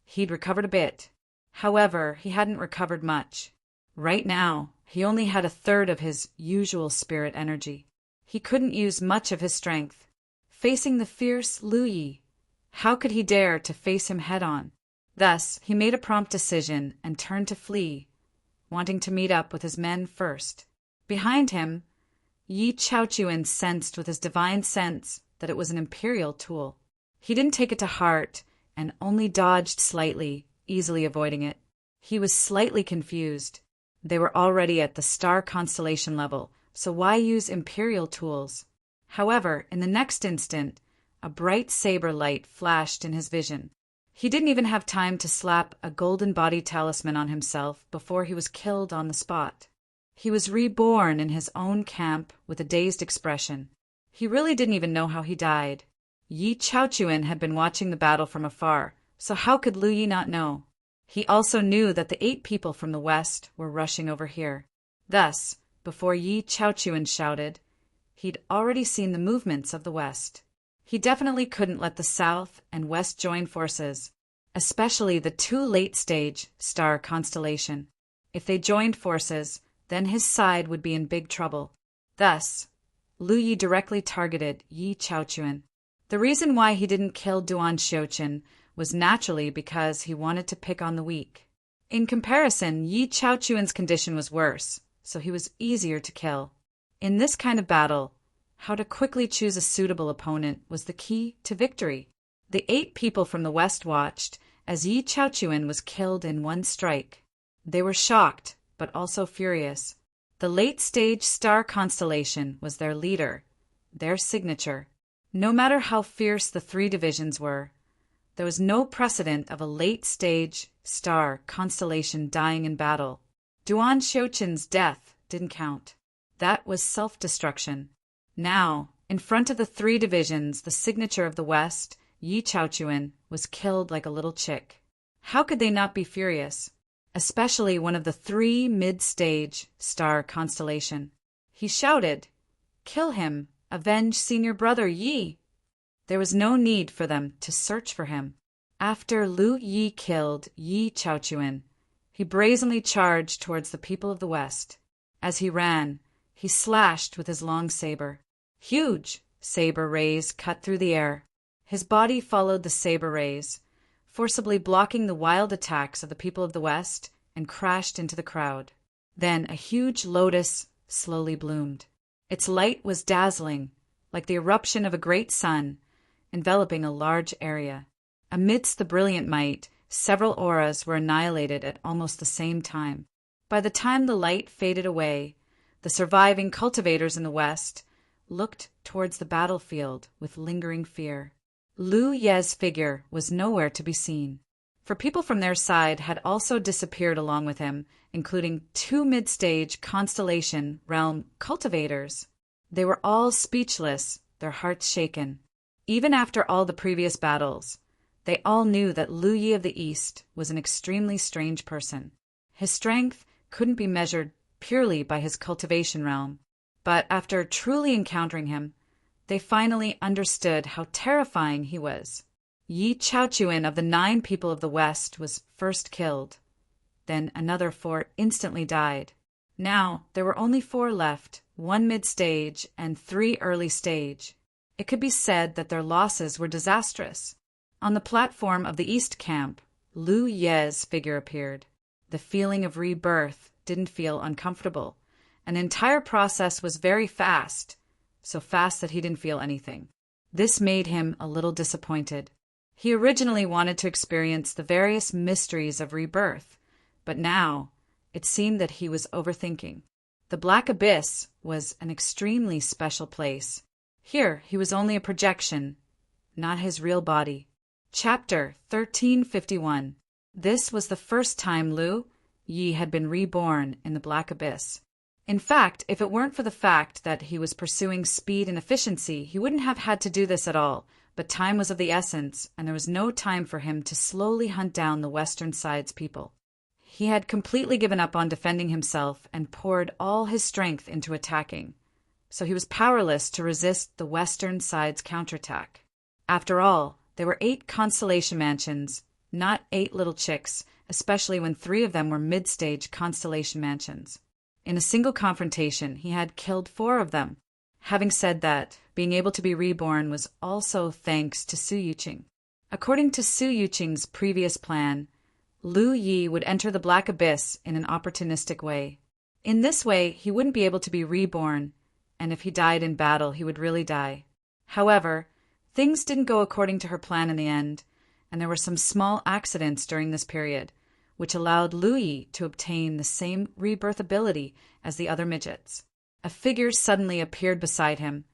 he'd recovered a bit. However, he hadn't recovered much. Right now, he only had a third of his usual spirit energy. He couldn't use much of his strength. Facing the fierce Lu Yi, how could he dare to face him head-on? Thus, he made a prompt decision and turned to flee, wanting to meet up with his men first. Behind him, Yi Chaochuan sensed with his divine sense that it was an imperial tool. He didn't take it to heart and only dodged slightly, easily avoiding it. He was slightly confused. They were already at the star constellation level, so why use imperial tools? However, in the next instant, a bright saber light flashed in his vision. He didn't even have time to slap a golden body talisman on himself before he was killed on the spot. He was reborn in his own camp with a dazed expression. He really didn't even know how he died. Yi Chaochuan had been watching the battle from afar, so how could Lu Yi not know? He also knew that the 8 people from the west were rushing over here. Thus, before Yi Chaochuan shouted, he'd already seen the movements of the west. He definitely couldn't let the south and west join forces, especially the 2 late-stage star constellation. If they joined forces, then his side would be in big trouble. Thus, Lu Yi directly targeted Yi Chaochuan. The reason why he didn't kill Duan Shochin was naturally because he wanted to pick on the weak. In comparison, Yi Chaochuan's condition was worse, so he was easier to kill. In this kind of battle, how to quickly choose a suitable opponent was the key to victory. The 8 people from the west watched as Yi Chaochuan was killed in one strike. They were shocked, but also furious. The late-stage star constellation was their leader, their signature. No matter how fierce the 3 divisions were, there was no precedent of a late-stage star constellation dying in battle. Duan Shochin's death didn't count. That was self-destruction. Now, in front of the 3 divisions, the signature of the West, Yi Chaochuan, was killed like a little chick. How could they not be furious? Especially one of the 3 mid-stage star constellation. He shouted, "Kill him! Avenge senior brother Yi!" There was no need for them to search for him. After Lu Yi killed Yi Chaochuan, he brazenly charged towards the people of the West. As he ran, he slashed with his long saber. Huge saber rays cut through the air. His body followed the saber rays, forcibly blocking the wild attacks of the people of the West, and crashed into the crowd. Then a huge lotus slowly bloomed. Its light was dazzling, like the eruption of a great sun, enveloping a large area. Amidst the brilliant might, several auras were annihilated at almost the same time. By the time the light faded away, the surviving cultivators in the West looked towards the battlefield with lingering fear. Lu Ye's figure was nowhere to be seen. For people from their side had also disappeared along with him, including 2 mid-stage constellation realm cultivators. They were all speechless, their hearts shaken. Even after all the previous battles, they all knew that Lu Yi of the East was an extremely strange person. His strength couldn't be measured purely by his cultivation realm, but after truly encountering him, they finally understood how terrifying he was. Yi Chaochuan of the 9 people of the West was first killed. Then another 4 instantly died. Now there were only 4 left, 1 mid-stage and 3 early stage. It could be said that their losses were disastrous. On the platform of the East camp, Lu Ye's figure appeared. The feeling of rebirth didn't feel uncomfortable. An entire process was very fast, so fast that he didn't feel anything. This made him a little disappointed. He originally wanted to experience the various mysteries of rebirth, but now it seemed that he was overthinking. The Black Abyss was an extremely special place. Here he was only a projection, not his real body. Chapter 1351. This was the first time Lu Yi had been reborn in the Black Abyss. In fact, if it weren't for the fact that he was pursuing speed and efficiency, he wouldn't have had to do this at all. But time was of the essence, and there was no time for him to slowly hunt down the Western Side's people. He had completely given up on defending himself and poured all his strength into attacking. So he was powerless to resist the Western Side's counterattack. After all, there were 8 constellation mansions, not 8 little chicks, especially when 3 of them were mid-stage constellation mansions. In a single confrontation, he had killed 4 of them. Having said that, being able to be reborn was also thanks to Su Yuqing. According to Su Yuqing's previous plan, Lu Yi would enter the Black Abyss in an opportunistic way. In this way, he wouldn't be able to be reborn, and if he died in battle, he would really die. However, things didn't go according to her plan in the end, and there were some small accidents during this period, which allowed Lu Yi to obtain the same rebirth ability as the other midgets. A figure suddenly appeared beside him,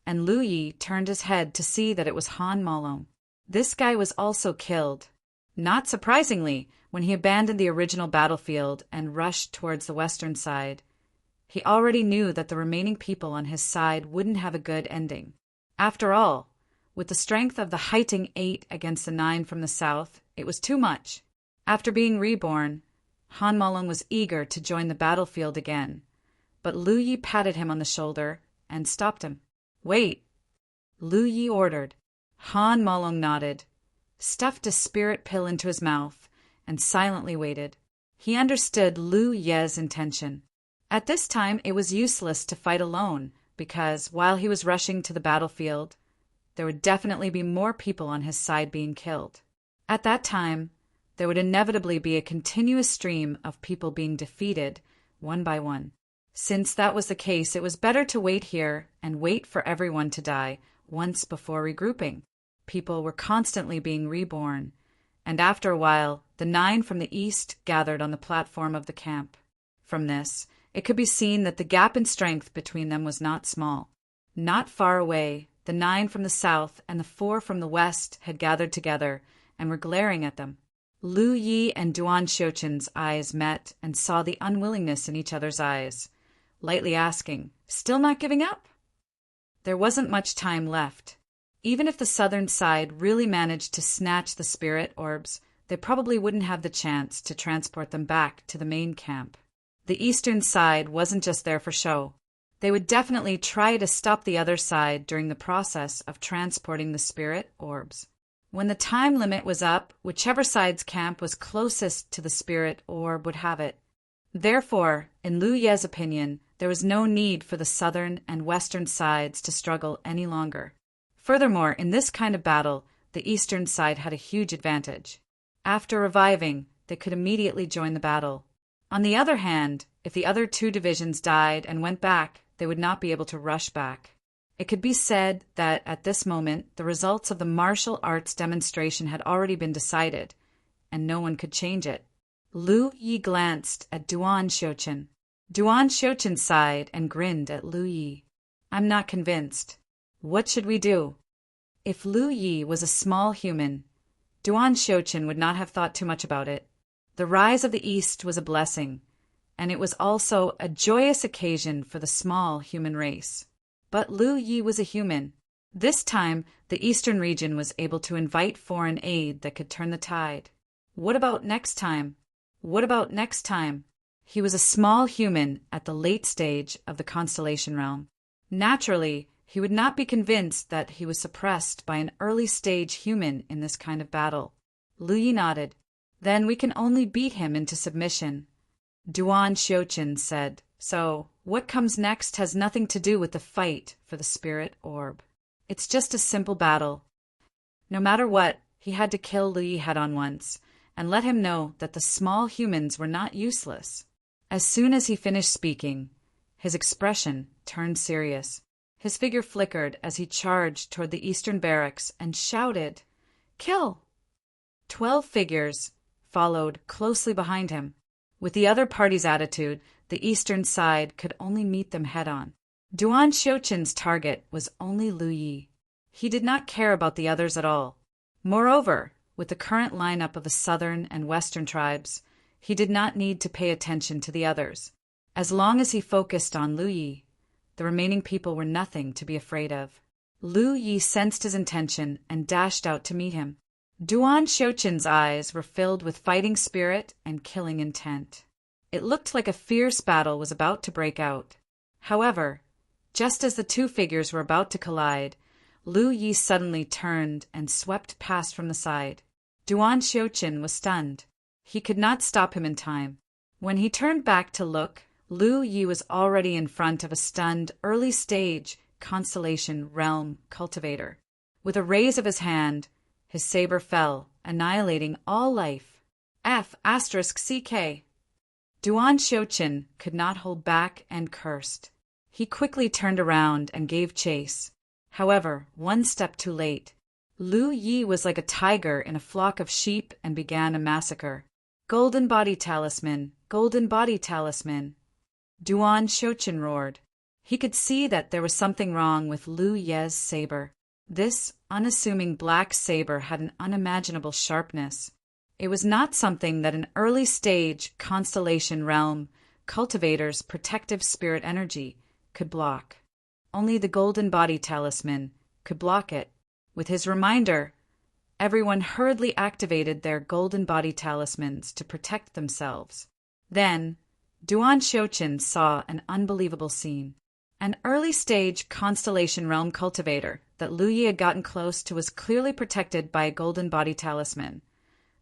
and Lu Yi turned his head to see that it was Han Malong. This guy was also killed. Not surprisingly, when he abandoned the original battlefield and rushed towards the Western Side, he already knew that the remaining people on his side wouldn't have a good ending. After all, with the strength of the Haiting 8 against the 9 from the south, it was too much. After being reborn, Han Malong was eager to join the battlefield again, but Lu Yi patted him on the shoulder and stopped him. "Wait," Lu Yi ordered. Han Malong nodded, stuffed a spirit pill into his mouth, and silently waited. He understood Lu Ye's intention. At this time, it was useless to fight alone, because while he was rushing to the battlefield, there would definitely be more people on his side being killed. At that time, there would inevitably be a continuous stream of people being defeated, one by one. Since that was the case, it was better to wait here and wait for everyone to die once before regrouping. People were constantly being reborn, and after a while, the 9 from the east gathered on the platform of the camp. From this, it could be seen that the gap in strength between them was not small. Not far away, the 9 from the south and the 4 from the west had gathered together and were glaring at them. Lu Yi and Duan Xiuqin's eyes met and saw the unwillingness in each other's eyes, lightly asking, "Still not giving up?" There wasn't much time left. Even if the southern side really managed to snatch the spirit orbs, they probably wouldn't have the chance to transport them back to the main camp. The eastern side wasn't just there for show. They would definitely try to stop the other side during the process of transporting the spirit orbs. When the time limit was up, whichever side's camp was closest to the spirit orb would have it. Therefore, in Lu Ye's opinion, there was no need for the southern and western sides to struggle any longer. Furthermore, in this kind of battle, the eastern side had a huge advantage. After reviving, they could immediately join the battle. On the other hand, if the other 2 divisions died and went back, they would not be able to rush back. It could be said that at this moment, the results of the martial arts demonstration had already been decided, and no one could change it. Lu Yi glanced at Duan Xiuqin. Duan Xiuqin sighed and grinned at Lu Yi. "I'm not convinced. What should we do?" If Lu Yi was a small human, Duan Xiuqin would not have thought too much about it. The rise of the East was a blessing, and it was also a joyous occasion for the small human race. But Lu Yi was a human. This time, the Eastern region was able to invite foreign aid that could turn the tide. What about next time? What about next time? He was a small human at the late stage of the constellation realm. Naturally, he would not be convinced that he was suppressed by an early-stage human in this kind of battle. Lu Yi nodded. Then we can only beat him into submission. Duan Xiuqin said, so what comes next has nothing to do with the fight for the spirit orb. It's just a simple battle. No matter what, he had to kill Lu Yi head-on once, and let him know that the small humans were not useless. As soon as he finished speaking, his expression turned serious. His figure flickered as he charged toward the eastern barracks and shouted, "Kill!" 12 figures followed closely behind him. With the other party's attitude, the eastern side could only meet them head-on. Duan Xiuqin's target was only Lu Yi. He did not care about the others at all. Moreover, with the current lineup of the southern and western tribes, he did not need to pay attention to the others. As long as he focused on Lu Yi, the remaining people were nothing to be afraid of. Lu Yi sensed his intention and dashed out to meet him. Duan Xiuqin's eyes were filled with fighting spirit and killing intent. It looked like a fierce battle was about to break out. However, just as the two figures were about to collide, Lu Yi suddenly turned and swept past from the side. Duan Xiuqin was stunned. He could not stop him in time. When he turned back to look, Lu Yi was already in front of a stunned, early-stage constellation realm cultivator. With a raise of his hand, his saber fell, annihilating all life. F***CK. Duan Xiuqin could not hold back and cursed. He quickly turned around and gave chase. However, one step too late. Lu Yi was like a tiger in a flock of sheep and began a massacre. Golden body talisman, golden body talisman. Duan Xiuqin roared. He could see that there was something wrong with Lu Ye's saber. This unassuming black saber had an unimaginable sharpness. It was not something that an early-stage constellation realm cultivator's protective spirit energy could block. Only the golden body talisman could block it. With his reminder, everyone hurriedly activated their golden body talismans to protect themselves. Then, Duan Xiuqin saw an unbelievable scene. An early-stage constellation realm cultivator that Lu Yi had gotten close to was clearly protected by a golden body talisman,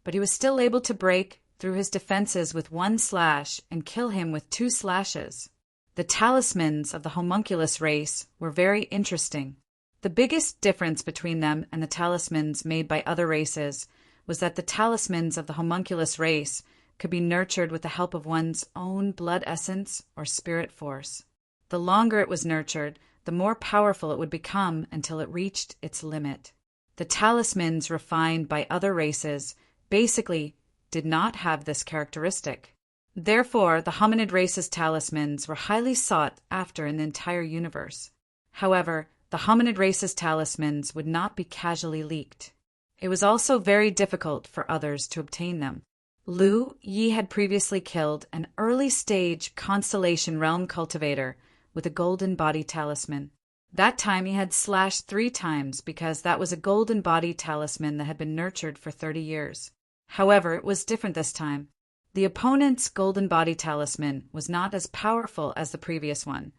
but he was still able to break through his defenses with one slash and kill him with 2 slashes. The talismans of the homunculus race were very interesting. The biggest difference between them and the talismans made by other races was that the talismans of the homunculus race could be nurtured with the help of one's own blood essence or spirit force. The longer it was nurtured, the more powerful it would become until it reached its limit. The talismans refined by other races basically did not have this characteristic. Therefore, the hominid race's talismans were highly sought after in the entire universe. However, the hominid race's talismans would not be casually leaked. It was also very difficult for others to obtain them. Lu Yi had previously killed an early-stage constellation realm cultivator with a golden body talisman. That time he had slashed 3 times because that was a golden body talisman that had been nurtured for 30 years. However, it was different this time. The opponent's golden body talisman was not as powerful as the previous one,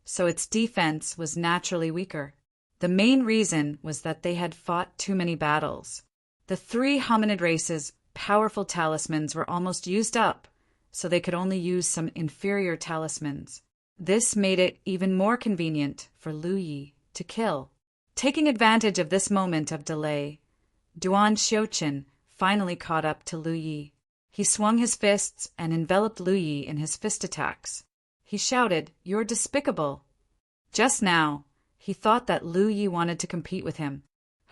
so its defense was naturally weaker. The main reason was that they had fought too many battles. The 3 hominid races' powerful talismans were almost used up, so they could only use some inferior talismans. This made it even more convenient for Lu Yi to kill. Taking advantage of this moment of delay, Duan Xiuqin finally caught up to Lu Yi. He swung his fists and enveloped Lu Yi in his fist attacks. He shouted, "You're despicable." Just now, he thought that Lu Yi wanted to compete with him.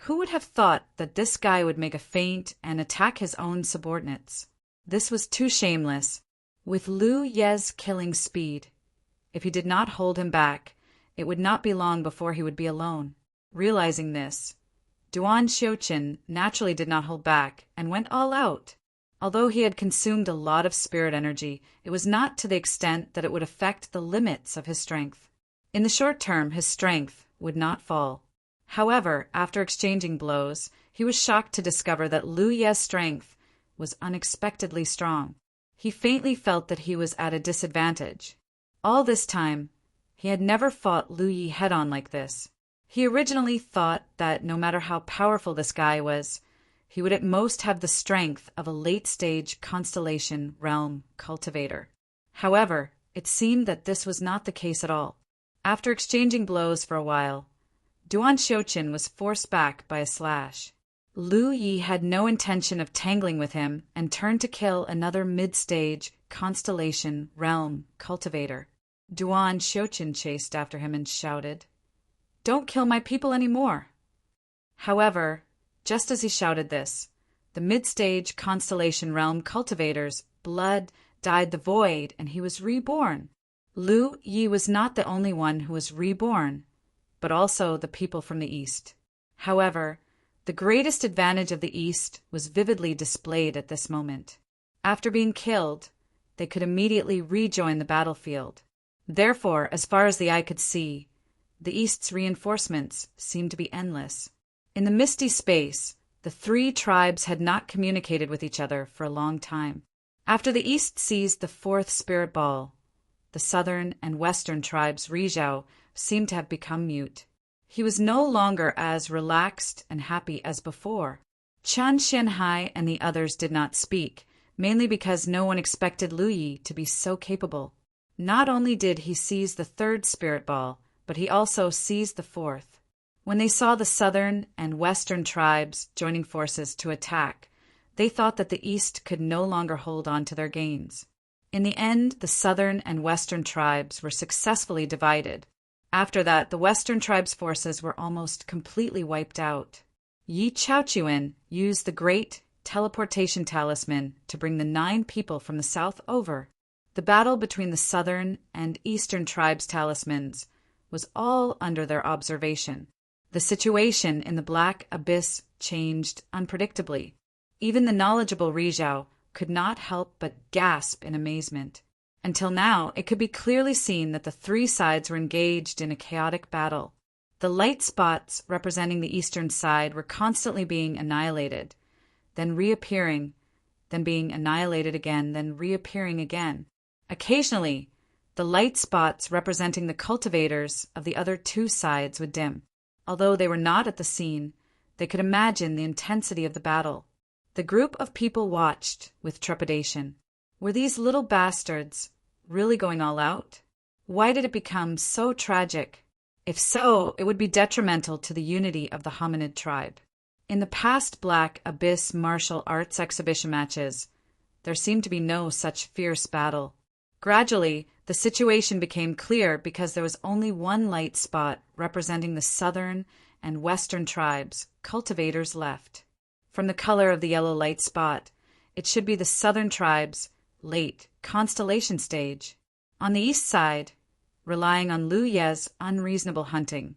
Who would have thought that this guy would make a feint and attack his own subordinates? This was too shameless. With Lu Ye's killing speed, if he did not hold him back, it would not be long before he would be alone. Realizing this, Duan Xiuqin naturally did not hold back and went all out. Although he had consumed a lot of spirit energy, it was not to the extent that it would affect the limits of his strength. In the short term, his strength would not fall. However, after exchanging blows, he was shocked to discover that Lu Ye's strength was unexpectedly strong. He faintly felt that he was at a disadvantage. All this time, he had never fought Lu Yi head-on like this. He originally thought that no matter how powerful this guy was, he would at most have the strength of a late-stage constellation realm cultivator. However, it seemed that this was not the case at all. After exchanging blows for a while, Duan Xiuqin was forced back by a slash. Lu Yi had no intention of tangling with him and turned to kill another mid-stage constellation realm cultivator. Duan Xiuqin chased after him and shouted, "Don't kill my people anymore!" However, just as he shouted this, the mid-stage constellation realm cultivator's blood dyed the void and he was reborn. Lu Yi was not the only one who was reborn, but also the people from the East. However, the greatest advantage of the East was vividly displayed at this moment. After being killed, they could immediately rejoin the battlefield. Therefore, as far as the eye could see, the East's reinforcements seemed to be endless. In the misty space, the three tribes had not communicated with each other for a long time. After the East seized the fourth spirit ball, the southern and western tribes Rizhao seemed to have become mute. He was no longer as relaxed and happy as before. Qian Xianhai and the others did not speak, mainly because no one expected Lu Yi to be so capable. Not only did he seize the third spirit ball, but he also seized the fourth. When they saw the southern and western tribes joining forces to attack, they thought that the East could no longer hold on to their gains. In the end, the southern and western tribes were successfully divided. After that, the western tribes' forces were almost completely wiped out. Yi Chaochuan used the great teleportation talisman to bring the 9 people from the south over. The battle between the southern and eastern tribes' talismans was all under their observation. The situation in the Black Abyss changed unpredictably. Even the knowledgeable Rizhao could not help but gasp in amazement. Until now, it could be clearly seen that the 3 sides were engaged in a chaotic battle. The light spots representing the eastern side were constantly being annihilated, then reappearing, then being annihilated again, then reappearing again. Occasionally, the light spots representing the cultivators of the other 2 sides would dim. Although they were not at the scene, they could imagine the intensity of the battle. The group of people watched with trepidation. Were these little bastards really going all out? Why did it become so tragic? If so, it would be detrimental to the unity of the hominid tribe. In the past Black Abyss martial arts exhibition matches, there seemed to be no such fierce battle. Gradually, the situation became clear because there was only one light spot representing the southern and western tribes, cultivators, left. From the color of the yellow light spot, it should be the southern tribes' late constellation stage. On the east side, relying on Lu Ye's unreasonable hunting,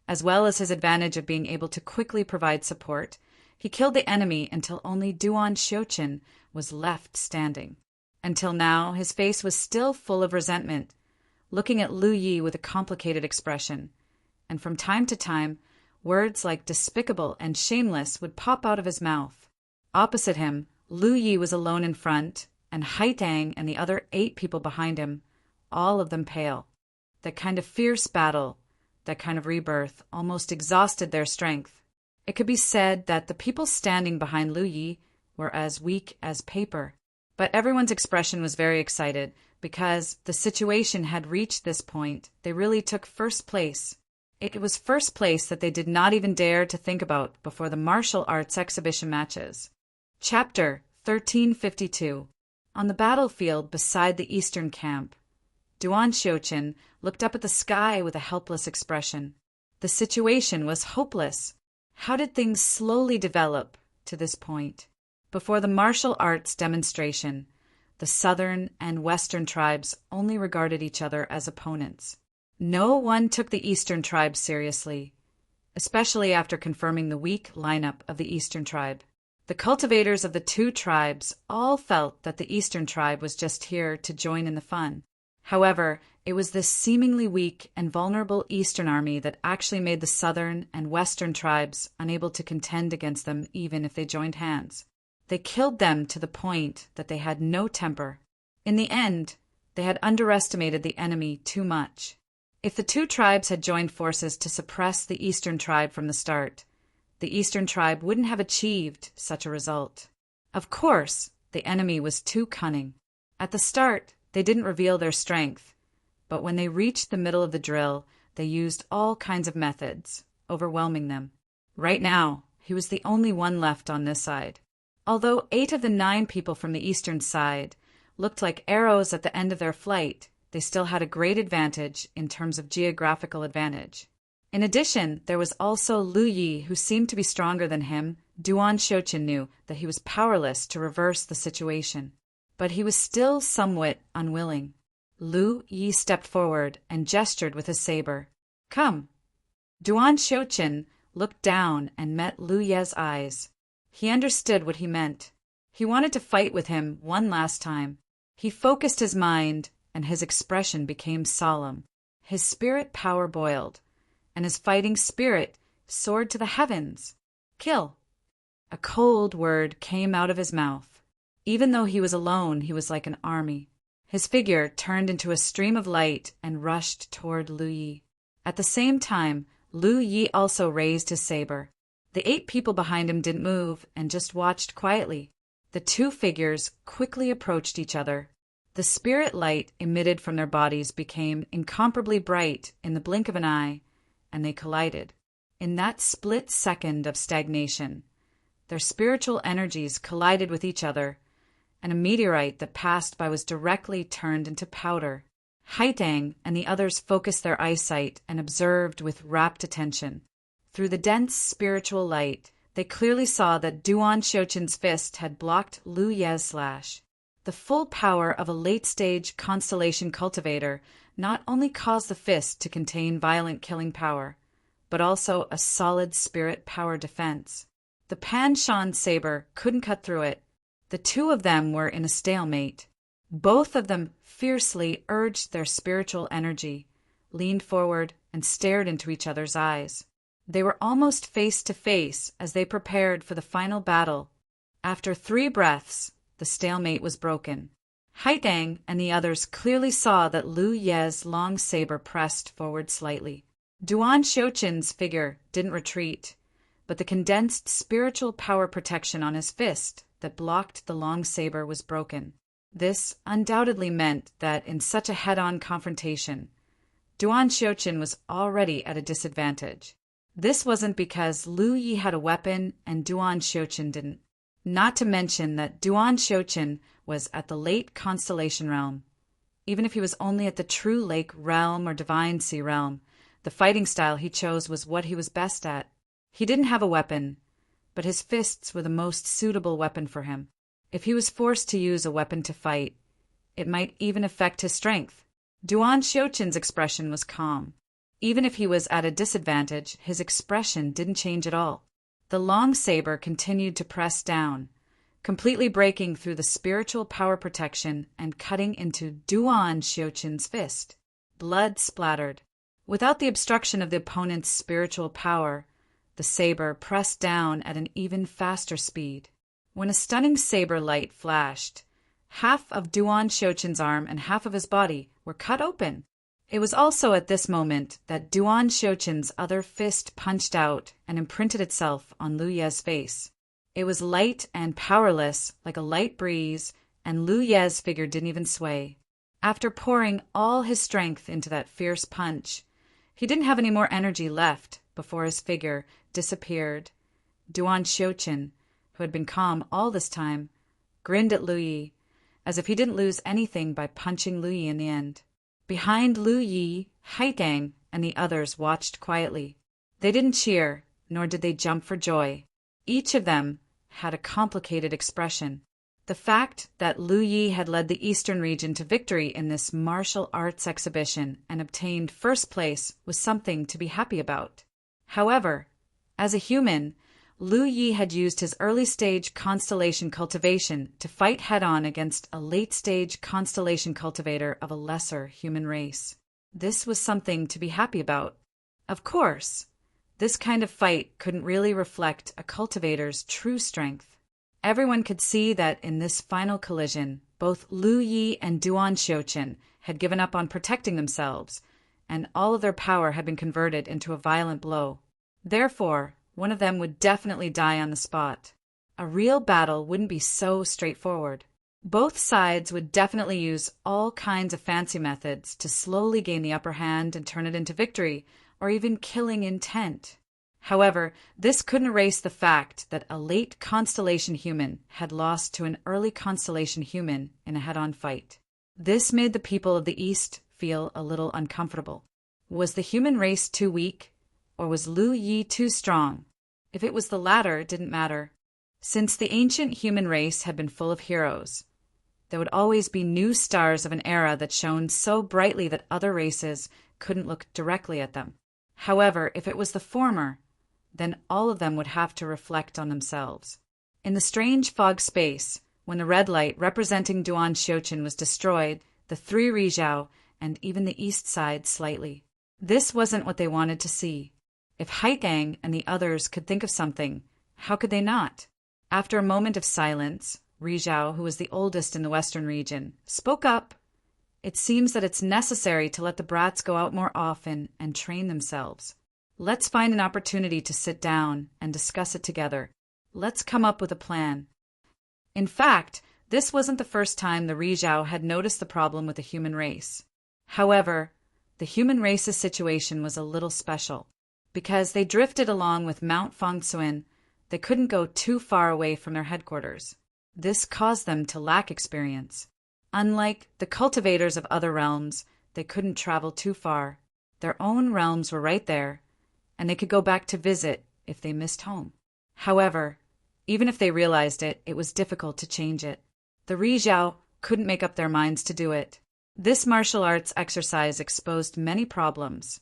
as well as his advantage of being able to quickly provide support, he killed the enemy until only Duan Xiuqin was left standing. Until now, his face was still full of resentment, looking at Lu Yi with a complicated expression, and from time to time, words like despicable and shameless would pop out of his mouth. Opposite him, Lu Yi was alone in front, and Haitang and the other 8 people behind him, all of them pale. That kind of fierce battle, that kind of rebirth, almost exhausted their strength. It could be said that the people standing behind Lu Yi were as weak as paper. But everyone's expression was very excited, because the situation had reached this point. They really took first place. It was first place that they did not even dare to think about before the martial arts exhibition matches. Chapter 1352. On the battlefield beside the eastern camp, Duan Xiuqin looked up at the sky with a helpless expression. The situation was hopeless. How did things slowly develop to this point? Before the martial arts demonstration, the southern and western tribes only regarded each other as opponents. No one took the eastern tribes seriously, especially after confirming the weak lineup of the Eastern tribe. The cultivators of the two tribes all felt that the Eastern tribe was just here to join in the fun. However, it was this seemingly weak and vulnerable Eastern army that actually made the Southern and Western tribes unable to contend against them even if they joined hands. They killed them to the point that they had no temper. In the end, they had underestimated the enemy too much. If the two tribes had joined forces to suppress the Eastern tribe from the start, the Eastern tribe wouldn't have achieved such a result. Of course, the enemy was too cunning. At the start, they didn't reveal their strength, but when they reached the middle of the drill, they used all kinds of methods, overwhelming them. Right now, he was the only one left on this side. Although 8 of the 9 people from the eastern side looked like arrows at the end of their flight, they still had a great advantage in terms of geographical advantage. In addition, there was also Lu Yi, who seemed to be stronger than him. Duan Shouqin knew that he was powerless to reverse the situation, but he was still somewhat unwilling. Lu Yi stepped forward and gestured with his saber. "Come." Duan Shouqin looked down and met Lu Ye's eyes. He understood what he meant. He wanted to fight with him one last time. He focused his mind, and his expression became solemn. His spirit power boiled, and his fighting spirit soared to the heavens. "Kill." A cold word came out of his mouth. Even though he was alone, he was like an army. His figure turned into a stream of light and rushed toward Lu Yi. At the same time, Lu Yi also raised his saber. The 8 people behind him didn't move and just watched quietly. The 2 figures quickly approached each other. The spirit light emitted from their bodies became incomparably bright in the blink of an eye, and they collided. In that split second of stagnation, their spiritual energies collided with each other, and a meteorite that passed by was directly turned into powder. Haitang and the others focused their eyesight and observed with rapt attention. Through the dense spiritual light, they clearly saw that Duan Shouqin's fist had blocked Lu Ye's slash. The full power of a late-stage constellation cultivator not only caused the fist to contain violent killing power, but also a solid spirit power defense. The Pan Shan saber couldn't cut through it. The 2 of them were in a stalemate. Both of them fiercely urged their spiritual energy, leaned forward, and stared into each other's eyes. They were almost face to face as they prepared for the final battle. After 3 breaths, the stalemate was broken. Haitang and the others clearly saw that Lu Ye's long saber pressed forward slightly. Duan Shouqin's figure didn't retreat, but the condensed spiritual power protection on his fist that blocked the long saber was broken. This undoubtedly meant that in such a head-on confrontation, Duan Shouqin was already at a disadvantage. This wasn't because Lu Yi had a weapon and Duan Shouqin didn't. Not to mention that Duan Shouqin was at the late constellation realm. Even if he was only at the true lake realm or divine sea realm, the fighting style he chose was what he was best at. He didn't have a weapon, but his fists were the most suitable weapon for him. If he was forced to use a weapon to fight, it might even affect his strength. Duan Shouqin's expression was calm. Even if he was at a disadvantage, his expression didn't change at all. The long saber continued to press down, completely breaking through the spiritual power protection and cutting into Duan Shouqin's fist. Blood splattered. Without the obstruction of the opponent's spiritual power, the saber pressed down at an even faster speed. When a stunning saber light flashed, half of Duan Shouqin's arm and half of his body were cut open. It was also at this moment that Duan Shouqin's other fist punched out and imprinted itself on Lu Ye's face. It was light and powerless, like a light breeze, and Lu Ye's figure didn't even sway. After pouring all his strength into that fierce punch, he didn't have any more energy left before his figure disappeared. Duan Shouqin, who had been calm all this time, grinned at Lu Yi, as if he didn't lose anything by punching Lu Yi in the end. Behind Lu Yi, Haitang and the others watched quietly. They didn't cheer, nor did they jump for joy. Each of them had a complicated expression. The fact that Lu Yi had led the Eastern region to victory in this martial arts exhibition and obtained first place was something to be happy about. However, as a human, Lu Yi had used his early-stage constellation cultivation to fight head-on against a late-stage constellation cultivator of a lesser human race. This was something to be happy about. Of course, this kind of fight couldn't really reflect a cultivator's true strength. Everyone could see that in this final collision, both Lu Yi and Duan Xiuqin had given up on protecting themselves, and all of their power had been converted into a violent blow. Therefore, one of them would definitely die on the spot. A real battle wouldn't be so straightforward. Both sides would definitely use all kinds of fancy methods to slowly gain the upper hand and turn it into victory, or even killing intent. However, this couldn't erase the fact that a late constellation human had lost to an early constellation human in a head-on fight. This made the people of the East feel a little uncomfortable. Was the human race too weak, or was Lu Yi too strong? If it was the latter, it didn't matter. Since the ancient human race had been full of heroes, there would always be new stars of an era that shone so brightly that other races couldn't look directly at them. However, if it was the former, then all of them would have to reflect on themselves. In the strange fog space, when the red light representing Duan Xiuqin was destroyed, the three Rizhao, and even the east side slightly. This wasn't what they wanted to see. If Haitang and the others could think of something, how could they not? After a moment of silence, Rizhao, who was the oldest in the western region, spoke up. It seems that it's necessary to let the brats go out more often and train themselves. Let's find an opportunity to sit down and discuss it together. Let's come up with a plan. In fact, this wasn't the first time the Rizhao had noticed the problem with the human race. However, the human race's situation was a little special. Because they drifted along with Mount Fangsuan, they couldn't go too far away from their headquarters. This caused them to lack experience. Unlike the cultivators of other realms, they couldn't travel too far. Their own realms were right there, and they could go back to visit if they missed home. However, even if they realized it, it was difficult to change it. The Rizhao couldn't make up their minds to do it. This martial arts exercise exposed many problems,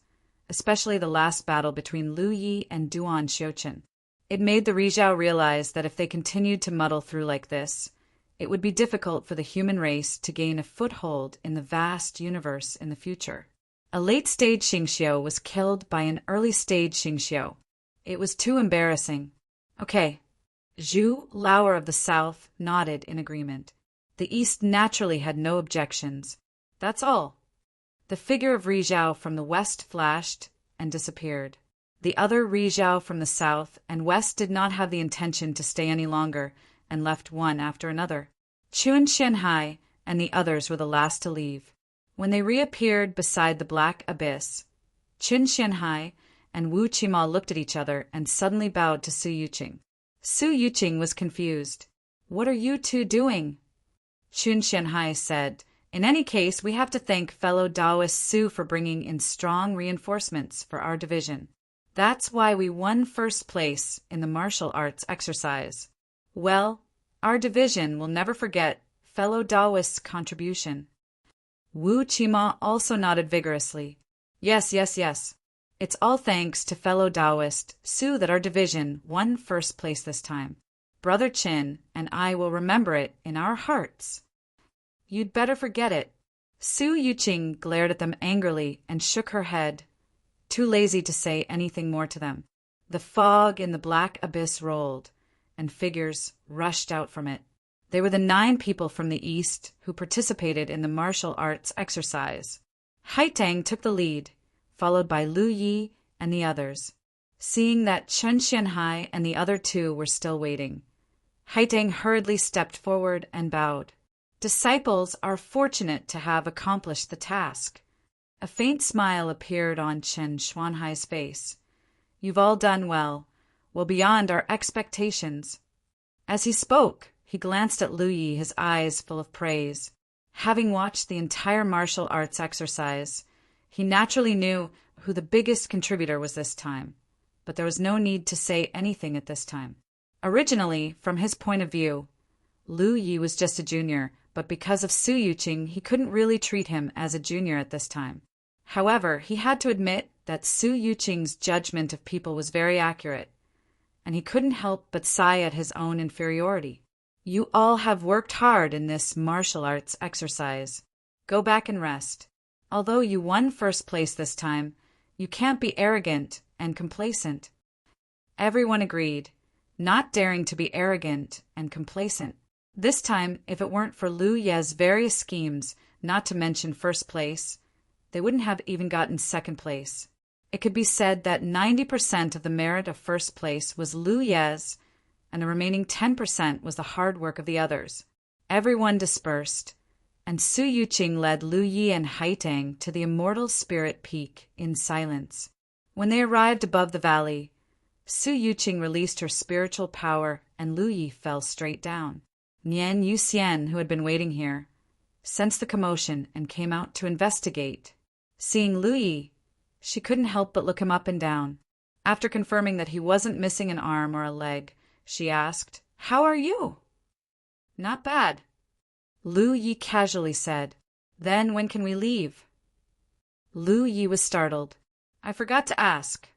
especially the last battle between Lu Yi and Duan Xiuqin. It made the Rizhao realize that if they continued to muddle through like this, it would be difficult for the human race to gain a foothold in the vast universe in the future. A late-stage Xingqiu was killed by an early-stage Xingqiu. It was too embarrassing. Okay. Zhu Lauer of the South nodded in agreement. The East naturally had no objections. That's all. The figure of Rizhao from the west flashed and disappeared. The other Rizhao from the south and west did not have the intention to stay any longer and left one after another. Chun Xianhai and the others were the last to leave. When they reappeared beside the black abyss, Chun Xianhai and Wu Qima looked at each other and suddenly bowed to Su Yuqing. Su Yuqing was confused. What are you two doing? Chun Xianhai said, in any case, we have to thank fellow Taoist Su for bringing in strong reinforcements for our division. That's why we won first place in the martial arts exercise. Well, our division will never forget fellow Taoist's contribution. Wu Qima also nodded vigorously. Yes. It's all thanks to fellow Taoist Su that our division won first place this time. Brother Qin and I will remember it in our hearts. You'd better forget it. Su Yuqing glared at them angrily and shook her head, too lazy to say anything more to them. The fog in the black abyss rolled, and figures rushed out from it. They were the 9 people from the east who participated in the martial arts exercise. Haitang took the lead, followed by Lu Yi and the others. Seeing that Chun Xianhai and the other 2 were still waiting, Haitang hurriedly stepped forward and bowed. Disciples are fortunate to have accomplished the task. A faint smile appeared on Chen Xuanhai's face. You've all done well beyond our expectations. As he spoke, he glanced at Lu Yi, his eyes full of praise. Having watched the entire martial arts exercise, he naturally knew who the biggest contributor was this time, but there was no need to say anything at this time. Originally, from his point of view, Lu Yi was just a junior, but because of Su Yuqing, he couldn't really treat him as a junior at this time. However, he had to admit that Su Yuqing's judgment of people was very accurate, and he couldn't help but sigh at his own inferiority. You all have worked hard in this martial arts exercise. Go back and rest. Although you won first place this time, you can't be arrogant and complacent. Everyone agreed, not daring to be arrogant and complacent. This time, if it weren't for Lu Ye's various schemes, not to mention first place, they wouldn't have even gotten second place. It could be said that 90% of the merit of first place was Lu Ye's, and the remaining 10% was the hard work of the others. Everyone dispersed, and Su Yuqing led Lu Yi and Haitang to the immortal spirit peak in silence. When they arrived above the valley, Su Yuqing released her spiritual power, and Lu Yi fell straight down. Nian Yuxian, who had been waiting here, sensed the commotion and came out to investigate. Seeing Lu Yi, she couldn't help but look him up and down. After confirming that he wasn't missing an arm or a leg, she asked, "How are you?" "Not bad," Lu Yi casually said. "Then when can we leave?" Lu Yi was startled. "I forgot to ask."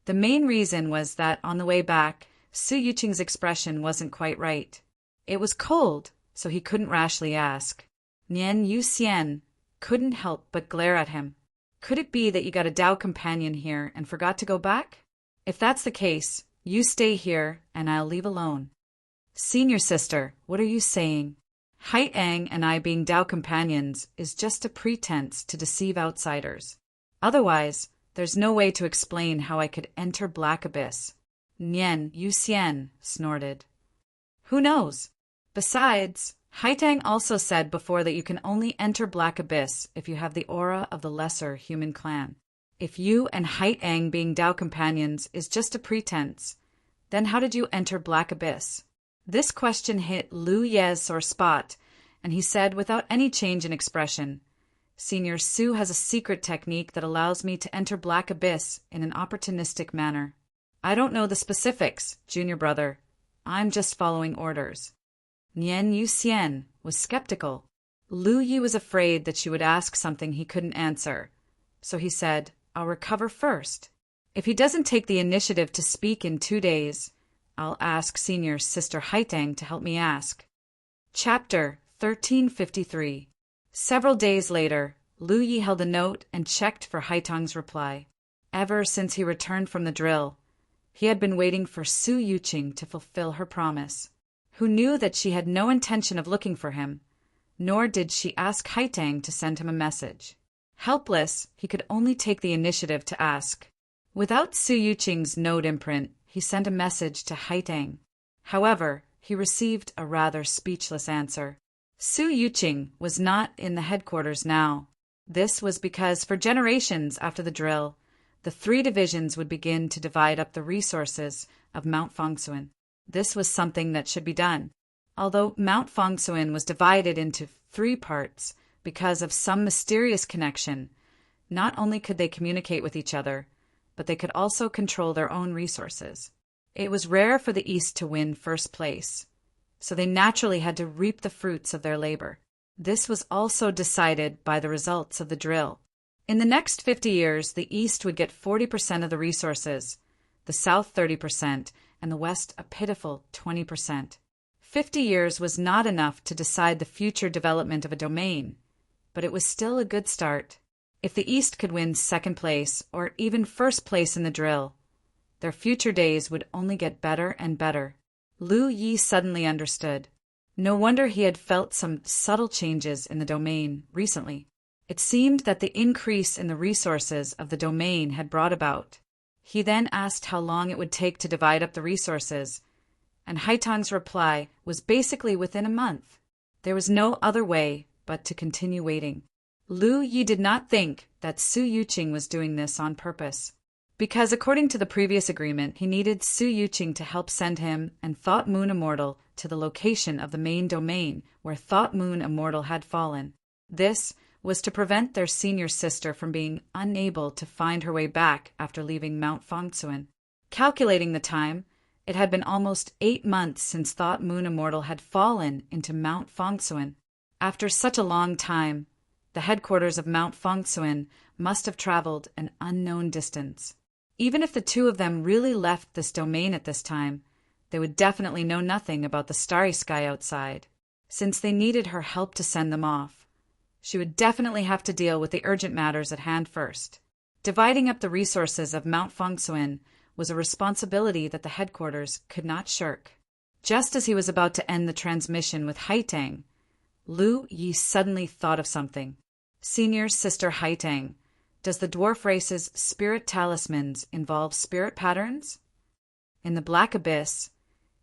The main reason was that on the way back, Su Yuqing's expression wasn't quite right. It was cold, so he couldn't rashly ask. Nian Yuxian couldn't help but glare at him. "Could it be that you got a Tao companion here and forgot to go back? If that's the case, you stay here and I'll leave alone." "Senior sister, what are you saying? Haitang and I being Tao companions is just a pretense to deceive outsiders. Otherwise, there's no way to explain how I could enter Black Abyss." Nian Yuxian snorted. "Who knows? Besides, Haitang also said before that you can only enter Black Abyss if you have the aura of the lesser human clan. If you and Haitang being Tao companions is just a pretense, then how did you enter Black Abyss?" This question hit Lu Ye's sore spot, and he said without any change in expression, "Senior Su has a secret technique that allows me to enter Black Abyss in an opportunistic manner. I don't know the specifics, junior brother. I'm just following orders." Nian Yuxian was skeptical. Lu Yi was afraid that she would ask something he couldn't answer, so he said, "I'll recover first. If he doesn't take the initiative to speak in 2 days, I'll ask senior sister Haitang to help me ask." Chapter 1353. Several days later, Lu Yi held a note and checked for Haitang's reply. Ever since he returned from the drill, he had been waiting for Su Yuqing to fulfill her promise. Who knew that she had no intention of looking for him, nor did she ask Haitang to send him a message. Helpless, he could only take the initiative to ask. Without Su Yuqing's note imprint, he sent a message to Haitang. However, he received a rather speechless answer. Su Yuqing was not in the headquarters now. This was because for generations after the drill, the 3 divisions would begin to divide up the resources of Mount Fangsuan. This was something that should be done. Although Mount Fangsuan was divided into 3 parts because of some mysterious connection, not only could they communicate with each other, but they could also control their own resources. It was rare for the East to win first place, so they naturally had to reap the fruits of their labor. This was also decided by the results of the drill. In the next 50 years, the East would get 40% of the resources, the South 30%, and the West a pitiful 20%. 50 years was not enough to decide the future development of a domain, but it was still a good start. If the East could win second place or even first place in the drill, their future days would only get better and better. Lu Yi suddenly understood. No wonder he had felt some subtle changes in the domain recently. It seemed that the increase in the resources of the domain had brought about. He then asked how long it would take to divide up the resources, and Haitang's reply was basically within a month. There was no other way but to continue waiting. Lu Yi did not think that Su Yuqing was doing this on purpose, because according to the previous agreement, he needed Su Yuqing to help send him and Thought Moon Immortal to the location of the main domain where Thought Moon Immortal had fallen. This was to prevent their senior sister from being unable to find her way back after leaving Mount Fangsuan. Calculating the time, it had been almost 8 months since Thought Moon Immortal had fallen into Mount Fangsuan. After such a long time, the headquarters of Mount Fengsuan must have traveled an unknown distance. Even if the two of them really left this domain at this time, they would definitely know nothing about the starry sky outside, since they needed her help to send them off. She would definitely have to deal with the urgent matters at hand first. Dividing up the resources of Mount Fengsuan was a responsibility that the headquarters could not shirk. Just as he was about to end the transmission with Haitang, Lu Yi suddenly thought of something. Senior Sister Haitang, does the dwarf race's spirit talismans involve spirit patterns? In the Black Abyss,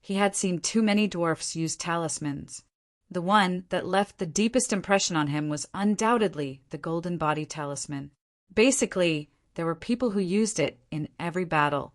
he had seen too many dwarfs use talismans. The one that left the deepest impression on him was undoubtedly the Golden Body Talisman. Basically, there were people who used it in every battle.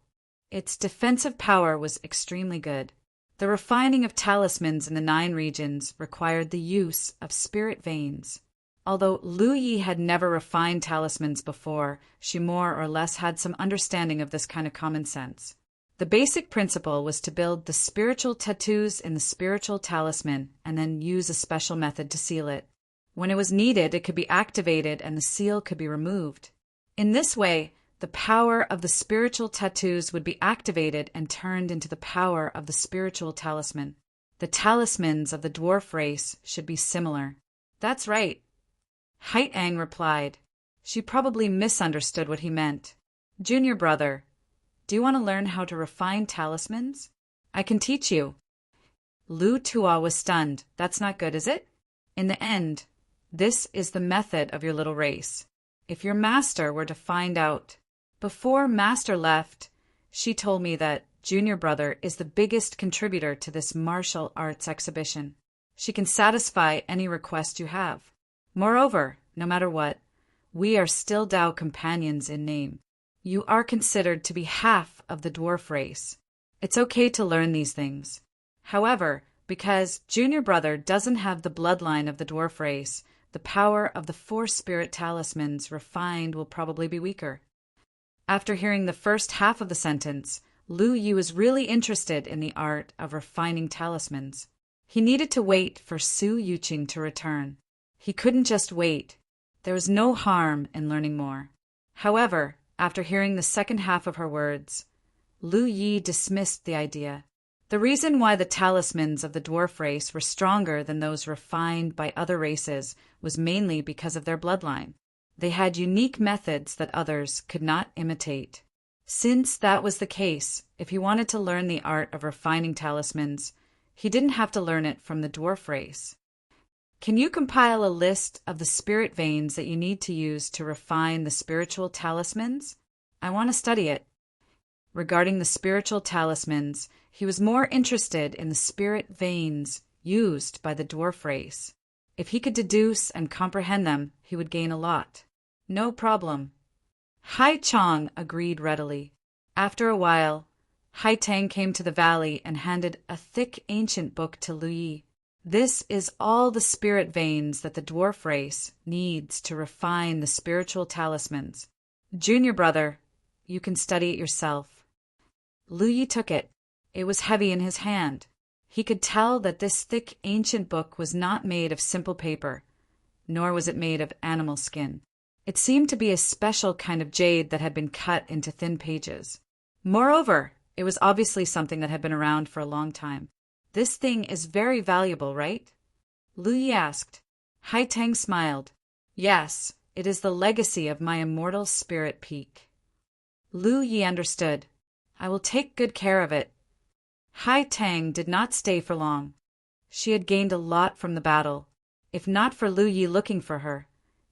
Its defensive power was extremely good. The refining of talismans in the 9 regions required the use of spirit veins. Although Lu Yi had never refined talismans before, she more or less had some understanding of this kind of common sense. The basic principle was to build the spiritual tattoos in the spiritual talisman and then use a special method to seal it. When it was needed, it could be activated and the seal could be removed. In this way, the power of the spiritual tattoos would be activated and turned into the power of the spiritual talisman. The talismans of the dwarf race should be similar. That's right. Haitang replied. She probably misunderstood what he meant. Junior brother, do you want to learn how to refine talismans? I can teach you. Lu Tua was stunned. That's not good, is it? In the end, this is the method of your little race. If your master were to find out. Before master left, she told me that junior brother is the biggest contributor to this martial arts exhibition. She can satisfy any request you have. Moreover, no matter what, we are still Dao companions in name. You are considered to be half of the dwarf race. It's okay to learn these things. However, because junior brother doesn't have the bloodline of the dwarf race, the power of the 4 spirit talismans refined will probably be weaker. After hearing the first half of the sentence, Lu Yi was really interested in the art of refining talismans. He needed to wait for Su Yuqing to return. He couldn't just wait. There was no harm in learning more. However, after hearing the second half of her words, Lu Yi dismissed the idea. The reason why the talismans of the dwarf race were stronger than those refined by other races was mainly because of their bloodline. They had unique methods that others could not imitate. Since that was the case, if he wanted to learn the art of refining talismans, he didn't have to learn it from the dwarf race. Can you compile a list of the spirit veins that you need to use to refine the spiritual talismans? I want to study it. Regarding the spiritual talismans, he was more interested in the spirit veins used by the dwarf race. If he could deduce and comprehend them, he would gain a lot. No problem. Hai Chong agreed readily. After a while, Haitang came to the valley and handed a thick ancient book to Lu Yi. This is all the spirit veins that the dwarf race needs to refine the spiritual talismans. Junior brother, you can study it yourself. Lu Yi took it. It was heavy in his hand. He could tell that this thick ancient book was not made of simple paper, nor was it made of animal skin. It seemed to be a special kind of jade that had been cut into thin pages. Moreover, it was obviously something that had been around for a long time. This thing is very valuable, right? Lu Yi asked. Haitang smiled. Yes, it is the legacy of my immortal spirit peak. Lu Yi understood. I will take good care of it. Haitang did not stay for long. She had gained a lot from the battle. If not for Lu Yi looking for her,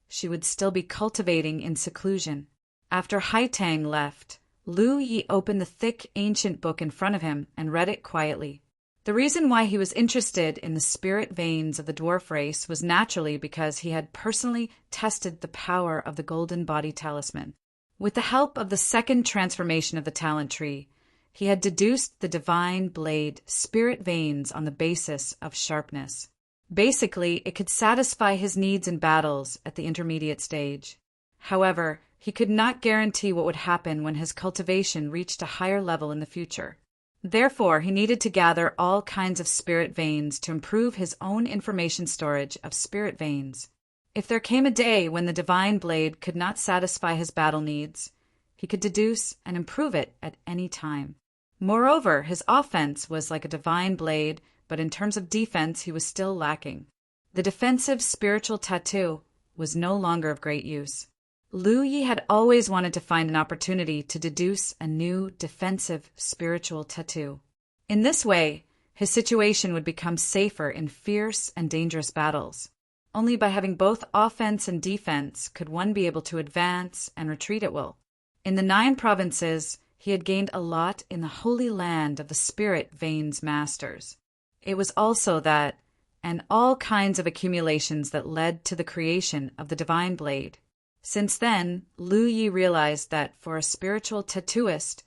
she would still be cultivating in seclusion. After Haitang left, Lu Yi opened the thick ancient book in front of him and read it quietly. The reason why he was interested in the spirit veins of the dwarf race was naturally because he had personally tested the power of the Golden Body Talisman. With the help of the second transformation of the talent tree, he had deduced the divine blade spirit veins on the basis of sharpness. Basically, it could satisfy his needs in battles at the intermediate stage. However, he could not guarantee what would happen when his cultivation reached a higher level in the future. Therefore, he needed to gather all kinds of spirit veins to improve his own information storage of spirit veins. If there came a day when the divine blade could not satisfy his battle needs, he could deduce and improve it at any time. Moreover, his offense was like a divine blade, but in terms of defense he was still lacking. The defensive spiritual tattoo was no longer of great use. Lu Yi had always wanted to find an opportunity to deduce a new defensive spiritual tattoo. In this way, his situation would become safer in fierce and dangerous battles. Only by having both offense and defense could one be able to advance and retreat at will. In the 9 provinces, he had gained a lot in the holy land of the spirit veins masters. It was also that, and all kinds of accumulations that led to the creation of the divine blade. Since then, Lu Yi realized that for a spiritual tattooist,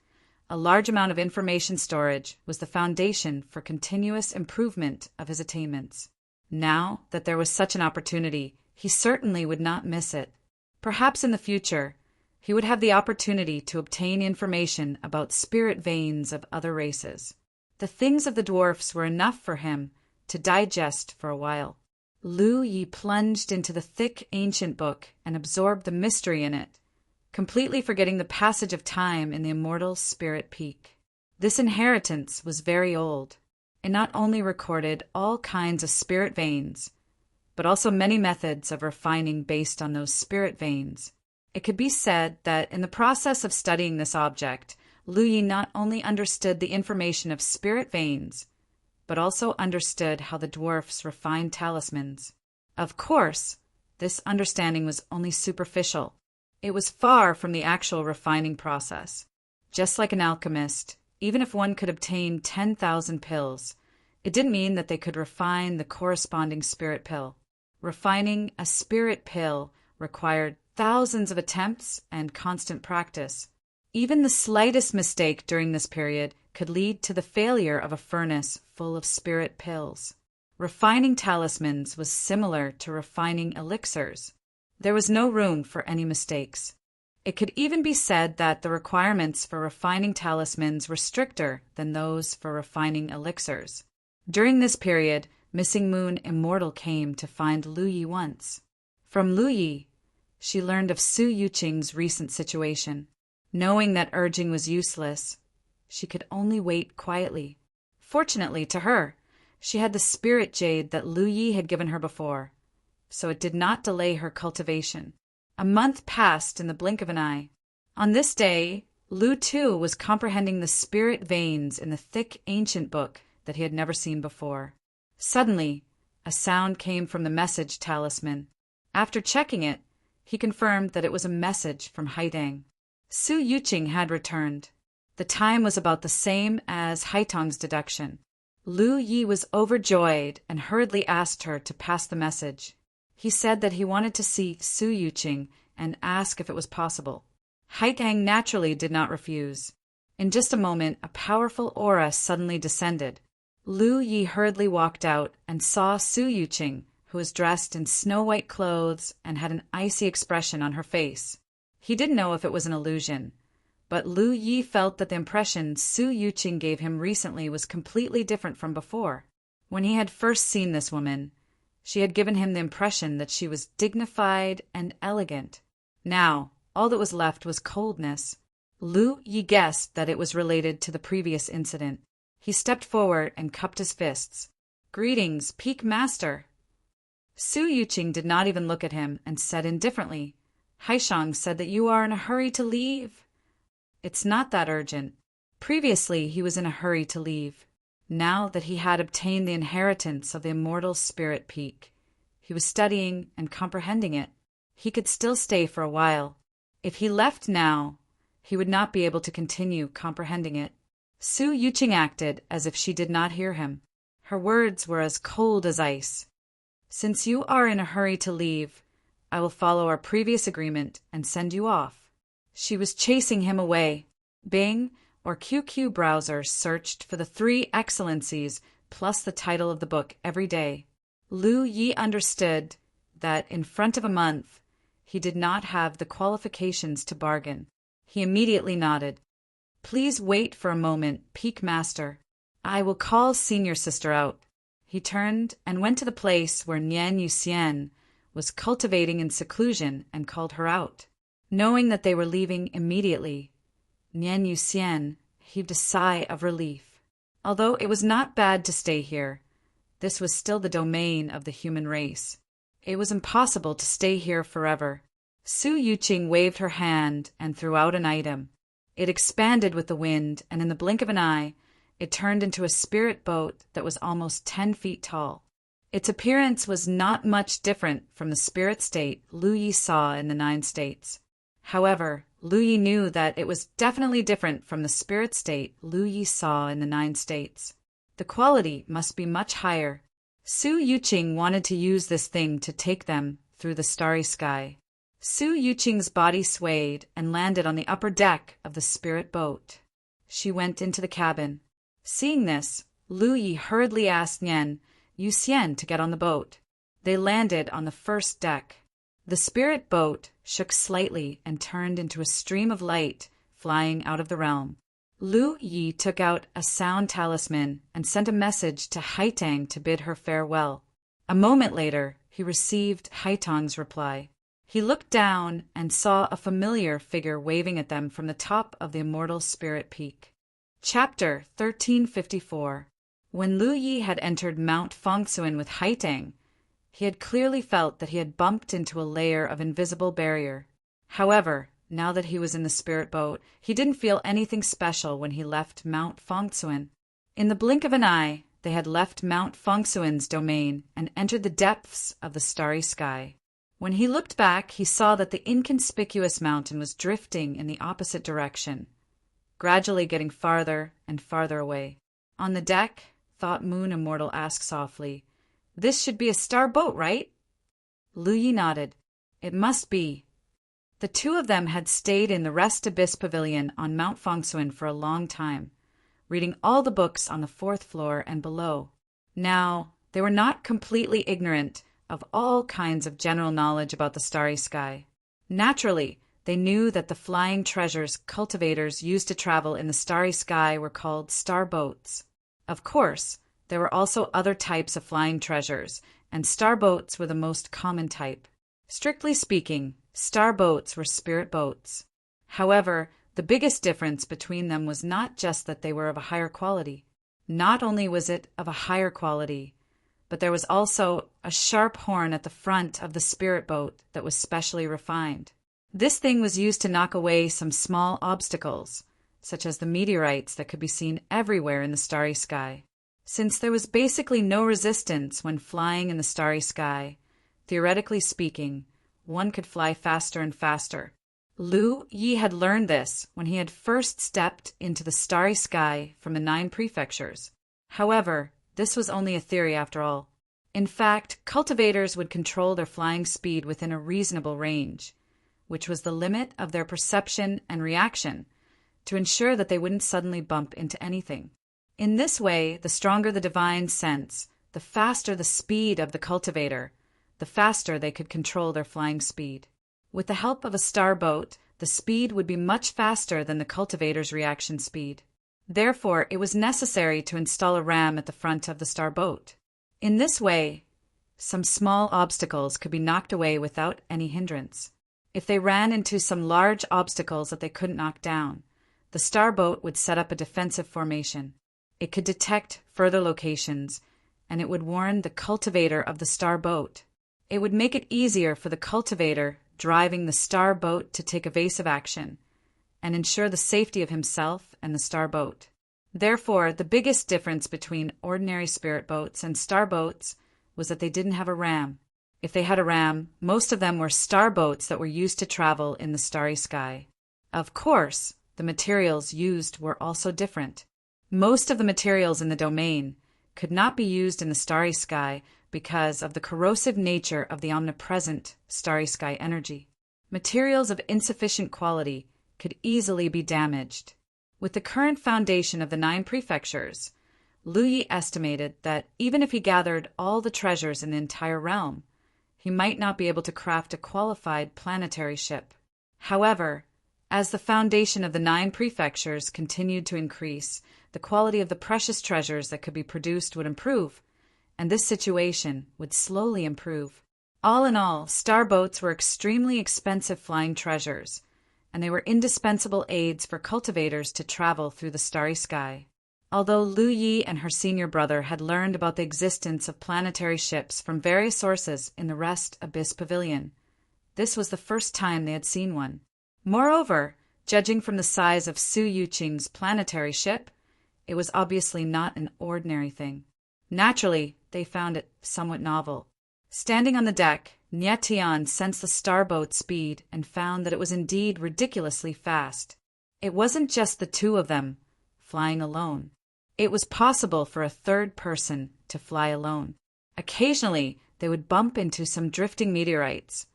a large amount of information storage was the foundation for continuous improvement of his attainments. Now that there was such an opportunity, he certainly would not miss it. Perhaps in the future, he would have the opportunity to obtain information about spirit veins of other races. The things of the dwarfs were enough for him to digest for a while. Lu Yi plunged into the thick ancient book and absorbed the mystery in it, completely forgetting the passage of time in the immortal spirit peak. This inheritance was very old. It not only recorded all kinds of spirit veins, but also many methods of refining based on those spirit veins. It could be said that in the process of studying this object, Lu Yi not only understood the information of spirit veins, but also understood how the dwarfs refined talismans. Of course, this understanding was only superficial. It was far from the actual refining process. Just like an alchemist, even if one could obtain 10,000 pills, it didn't mean that they could refine the corresponding spirit pill. Refining a spirit pill required thousands of attempts and constant practice. Even the slightest mistake during this period could lead to the failure of a furnace full of spirit pills. Refining talismans was similar to refining elixirs. There was no room for any mistakes. It could even be said that the requirements for refining talismans were stricter than those for refining elixirs. During this period, Missing Moon Immortal came to find Lu Yi once. From Lu Yi, she learned of Su Yuqing's recent situation. Knowing that urging was useless, she could only wait quietly. Fortunately to her, she had the spirit jade that Lu Yi had given her before, so it did not delay her cultivation. A month passed in the blink of an eye. On this day, Lu too was comprehending the spirit veins in the thick ancient book that he had never seen before. Suddenly, a sound came from the message talisman. After checking it, he confirmed that it was a message from Haidang. Su Yuqing had returned. The time was about the same as Haitong's deduction. Lu Yi was overjoyed and hurriedly asked her to pass the message. He said that he wanted to see Su Yuqing and ask if it was possible. Haitang naturally did not refuse. In just a moment, a powerful aura suddenly descended. Lu Yi hurriedly walked out and saw Su Yuqing, who was dressed in snow-white clothes and had an icy expression on her face. He didn't know if it was an illusion, but Lu Yi felt that the impression Su Yuqing gave him recently was completely different from before. When he had first seen this woman, she had given him the impression that she was dignified and elegant. Now, all that was left was coldness. Lu Yi guessed that it was related to the previous incident. He stepped forward and cupped his fists. "Greetings, Peak Master." Su Yuqing did not even look at him and said indifferently, "Haishang said that you are in a hurry to leave." "It's not that urgent." Previously he was in a hurry to leave. Now that he had obtained the inheritance of the immortal spirit peak, he was studying and comprehending it. He could still stay for a while. If he left now, he would not be able to continue comprehending it. Su Yuqing acted as if she did not hear him. Her words were as cold as ice. "Since you are in a hurry to leave, I will follow our previous agreement and send you off." She was chasing him away. Bing or QQ browser searched for the 3 excellencies plus the title of the book every day. Lu Yi understood that in front of a month, he did not have the qualifications to bargain. He immediately nodded. "Please wait for a moment, Peak Master. I will call Senior Sister out." He turned and went to the place where Nian Yuxian was cultivating in seclusion and called her out. Knowing that they were leaving immediately, Nian Yuxian heaved a sigh of relief. Although it was not bad to stay here, this was still the domain of the human race. It was impossible to stay here forever. Su Yuqing waved her hand and threw out an item. It expanded with the wind, and in the blink of an eye, it turned into a spirit boat that was almost 10 feet tall. Its appearance was not much different from the spirit state Lu Yi saw in the 9 states. However, Lu Yi knew that it was definitely different from the spirit state Lu Yi saw in the 9 states. The quality must be much higher. Su Yuqing wanted to use this thing to take them through the starry sky. Su Yuqing's body swayed and landed on the upper deck of the spirit boat. She went into the cabin. Seeing this, Lu Yi hurriedly asked Nian Yuxian to get on the boat. They landed on the first deck. The spirit boat shook slightly and turned into a stream of light flying out of the realm. Lu Yi took out a sound talisman and sent a message to Haitang to bid her farewell. A moment later, he received Haitang's reply. He looked down and saw a familiar figure waving at them from the top of the immortal spirit peak. Chapter 1354. When Lu Yi had entered Mount Fangsuan with Haitang, he had clearly felt that he had bumped into a layer of invisible barrier. However, now that he was in the spirit boat, he didn't feel anything special when he left Mount Fangsuan. In the blink of an eye, they had left Mount Fangsuan's domain and entered the depths of the starry sky. When he looked back, he saw that the inconspicuous mountain was drifting in the opposite direction, gradually getting farther and farther away. On the deck, Thought Moon Immortal asked softly, "This should be a star boat, right?" Lu Yi nodded. "It must be." The two of them had stayed in the Rest Abyss Pavilion on Mount Fangsuan for a long time, reading all the books on the 4th floor and below. Now, they were not completely ignorant of all kinds of general knowledge about the starry sky. Naturally, they knew that the flying treasures cultivators used to travel in the starry sky were called star boats. Of course, there were also other types of flying treasures, and star boats were the most common type. Strictly speaking, star boats were spirit boats. However, the biggest difference between them was not just that they were of a higher quality. Not only was it of a higher quality, but there was also a sharp horn at the front of the spirit boat that was specially refined. This thing was used to knock away some small obstacles, such as the meteorites that could be seen everywhere in the starry sky. Since there was basically no resistance when flying in the starry sky, theoretically speaking, one could fly faster and faster. Lu Yi had learned this when he had first stepped into the starry sky from the 9 prefectures. However, this was only a theory after all. In fact, cultivators would control their flying speed within a reasonable range, which was the limit of their perception and reaction, to ensure that they wouldn't suddenly bump into anything. In this way, the stronger the divine sense, the faster the speed of the cultivator, the faster they could control their flying speed. With the help of a star boat, the speed would be much faster than the cultivator's reaction speed. Therefore, it was necessary to install a ram at the front of the star boat. In this way, some small obstacles could be knocked away without any hindrance. If they ran into some large obstacles that they couldn't knock down, the star boat would set up a defensive formation. It could detect further locations, and it would warn the cultivator of the star boat. It would make it easier for the cultivator driving the star boat to take evasive action and ensure the safety of himself and the star boat. Therefore, the biggest difference between ordinary spirit boats and star boats was that they didn't have a ram. If they had a ram, most of them were star boats that were used to travel in the starry sky. Of course, the materials used were also different. Most of the materials in the domain could not be used in the starry sky because of the corrosive nature of the omnipresent starry sky energy. Materials of insufficient quality could easily be damaged. With the current foundation of the 9 prefectures, Lu Yi estimated that even if he gathered all the treasures in the entire realm, he might not be able to craft a qualified planetary ship. However, as the foundation of the 9 prefectures continued to increase, the quality of the precious treasures that could be produced would improve, and this situation would slowly improve. All in all, star boats were extremely expensive flying treasures, and they were indispensable aids for cultivators to travel through the starry sky. Although Lu Yi and her senior brother had learned about the existence of planetary ships from various sources in the Rest Abyss Pavilion, this was the first time they had seen one. Moreover, judging from the size of Su Yuqing's planetary ship, it was obviously not an ordinary thing. Naturally, they found it somewhat novel. Standing on the deck, Nie Tian sensed the starboat's speed and found that it was indeed ridiculously fast. It wasn't just the two of them flying alone. It was possible for a third person to fly alone. Occasionally, they would bump into some drifting meteorites,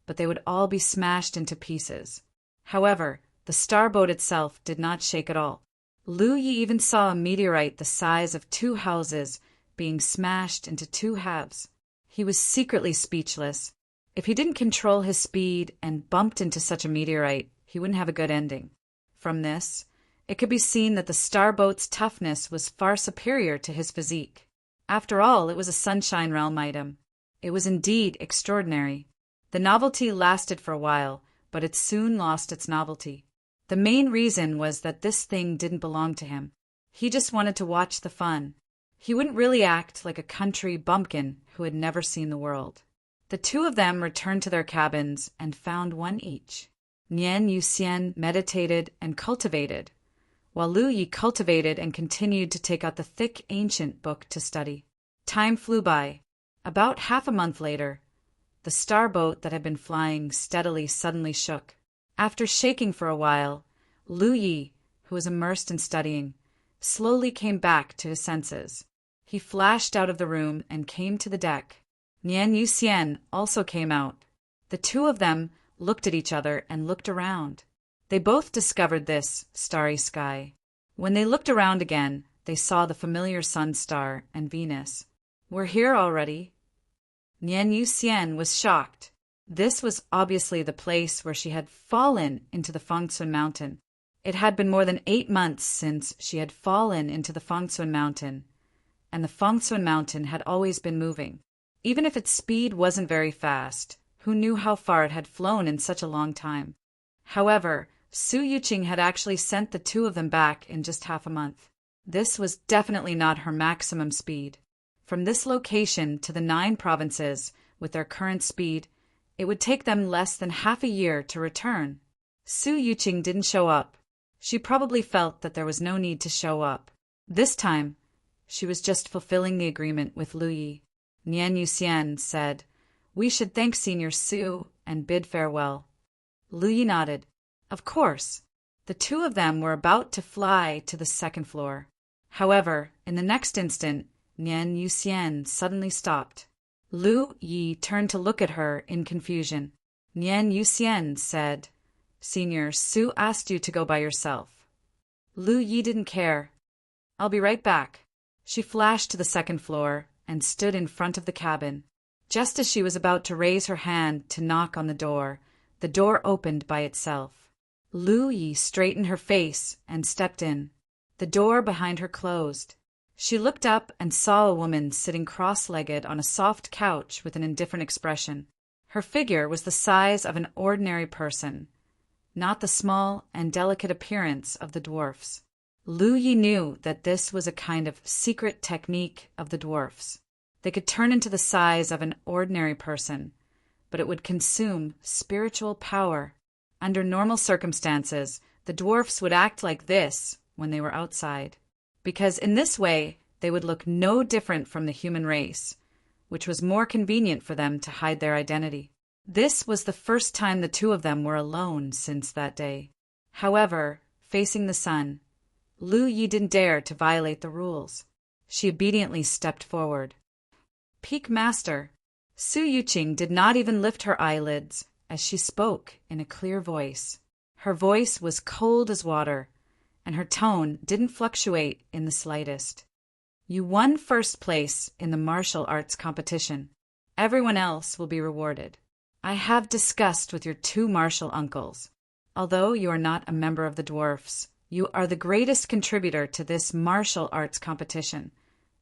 but they would all be smashed into pieces. However, the starboat itself did not shake at all. Lu Yi even saw a meteorite the size of 2 houses being smashed into 2 halves. He was secretly speechless. If he didn't control his speed and bumped into such a meteorite, he wouldn't have a good ending. From this, it could be seen that the starboat's toughness was far superior to his physique. After all, it was a Sunshine Realm item. It was indeed extraordinary. The novelty lasted for a while, but it soon lost its novelty. The main reason was that this thing didn't belong to him. He just wanted to watch the fun. He wouldn't really act like a country bumpkin who had never seen the world. The two of them returned to their cabins and found one each. Nian Yuxian meditated and cultivated, while Lu Yi cultivated and continued to take out the thick ancient book to study. Time flew by. About half a month later, the starboat that had been flying steadily suddenly shook. After shaking for a while, Lu Yi, who was immersed in studying, slowly came back to his senses. He flashed out of the room and came to the deck. Nian Yuxian also came out. The two of them looked at each other and looked around. They both discovered this starry sky. When they looked around again, they saw the familiar sun star and Venus. "We're here already." Nian Yuxian was shocked. This was obviously the place where she had fallen into the Fengcun Mountain. It had been more than 8 months since she had fallen into the Fengcun Mountain, and the Fengcun Mountain had always been moving. Even if its speed wasn't very fast, who knew how far it had flown in such a long time? However, Su Yuqing had actually sent the two of them back in just half a month. This was definitely not her maximum speed. From this location to the 9 provinces, with their current speed, it would take them less than half a year to return. Su Yuqing didn't show up. She probably felt that there was no need to show up. This time, she was just fulfilling the agreement with Lu Yi. Nian Yuxian said, "We should thank Senior Su and bid farewell." Lu Yi nodded. Of course. The two of them were about to fly to the 2nd floor. However, in the next instant, Nian Yuxian suddenly stopped. Lu Yi turned to look at her in confusion. Nian Yuxian said, "Senior Su asked you to go by yourself." Lu Yi didn't care. "I'll be right back." She flashed to the 2nd floor and stood in front of the cabin. Just as she was about to raise her hand to knock on the door opened by itself. Lu Yi straightened her face and stepped in. The door behind her closed. She looked up and saw a woman sitting cross-legged on a soft couch with an indifferent expression. Her figure was the size of an ordinary person, not the small and delicate appearance of the dwarfs. Lu Yi knew that this was a kind of secret technique of the dwarfs. They could turn into the size of an ordinary person, but it would consume spiritual power. Under normal circumstances, the dwarfs would act like this when they were outside, because in this way they would look no different from the human race, which was more convenient for them to hide their identity. This was the first time the two of them were alone since that day. However, facing the sun, Lu Yi didn't dare to violate the rules. She obediently stepped forward. "Peak Master." Su Yuqing did not even lift her eyelids as she spoke in a clear voice. Her voice was cold as water, and her tone didn't fluctuate in the slightest. "You won 1st place in the martial arts competition. Everyone else will be rewarded. I have discussed with your 2 martial uncles. Although you are not a member of the dwarfs, you are the greatest contributor to this martial arts competition,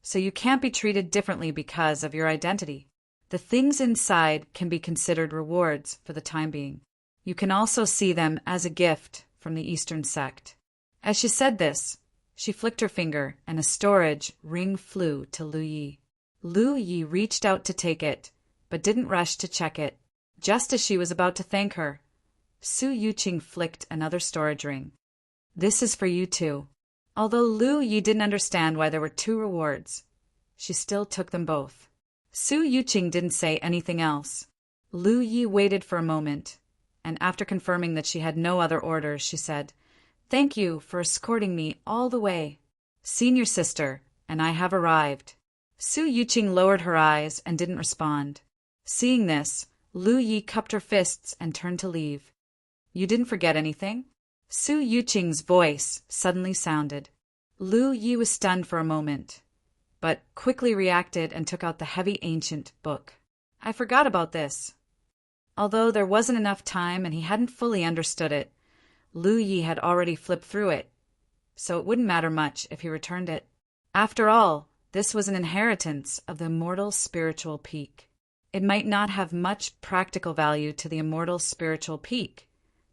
so you can't be treated differently because of your identity." The things inside can be considered rewards for the time being. You can also see them as a gift from the Eastern sect. As she said this, she flicked her finger and a storage ring flew to Lu Yi. Lu Yi reached out to take it, but didn't rush to check it. Just as she was about to thank her, Su Yuqing flicked another storage ring. This is for you too. Although Lu Yi didn't understand why there were two rewards, she still took them both. Su Yuqing didn't say anything else. Lu Yi waited for a moment, and after confirming that she had no other orders, she said, "Thank you for escorting me all the way. Senior sister, and I have arrived." Su Yuqing lowered her eyes and didn't respond. Seeing this, Lu Yi cupped her fists and turned to leave. "You didn't forget anything?" Su Yuqing's voice suddenly sounded. Lu Yi was stunned for a moment, but quickly reacted and took out the heavy ancient book. "I forgot about this." Although there wasn't enough time and he hadn't fully understood it, Lu Yi had already flipped through it, so it wouldn't matter much if he returned it. After all, this was an inheritance of the immortal spiritual peak. It might not have much practical value to the immortal spiritual peak,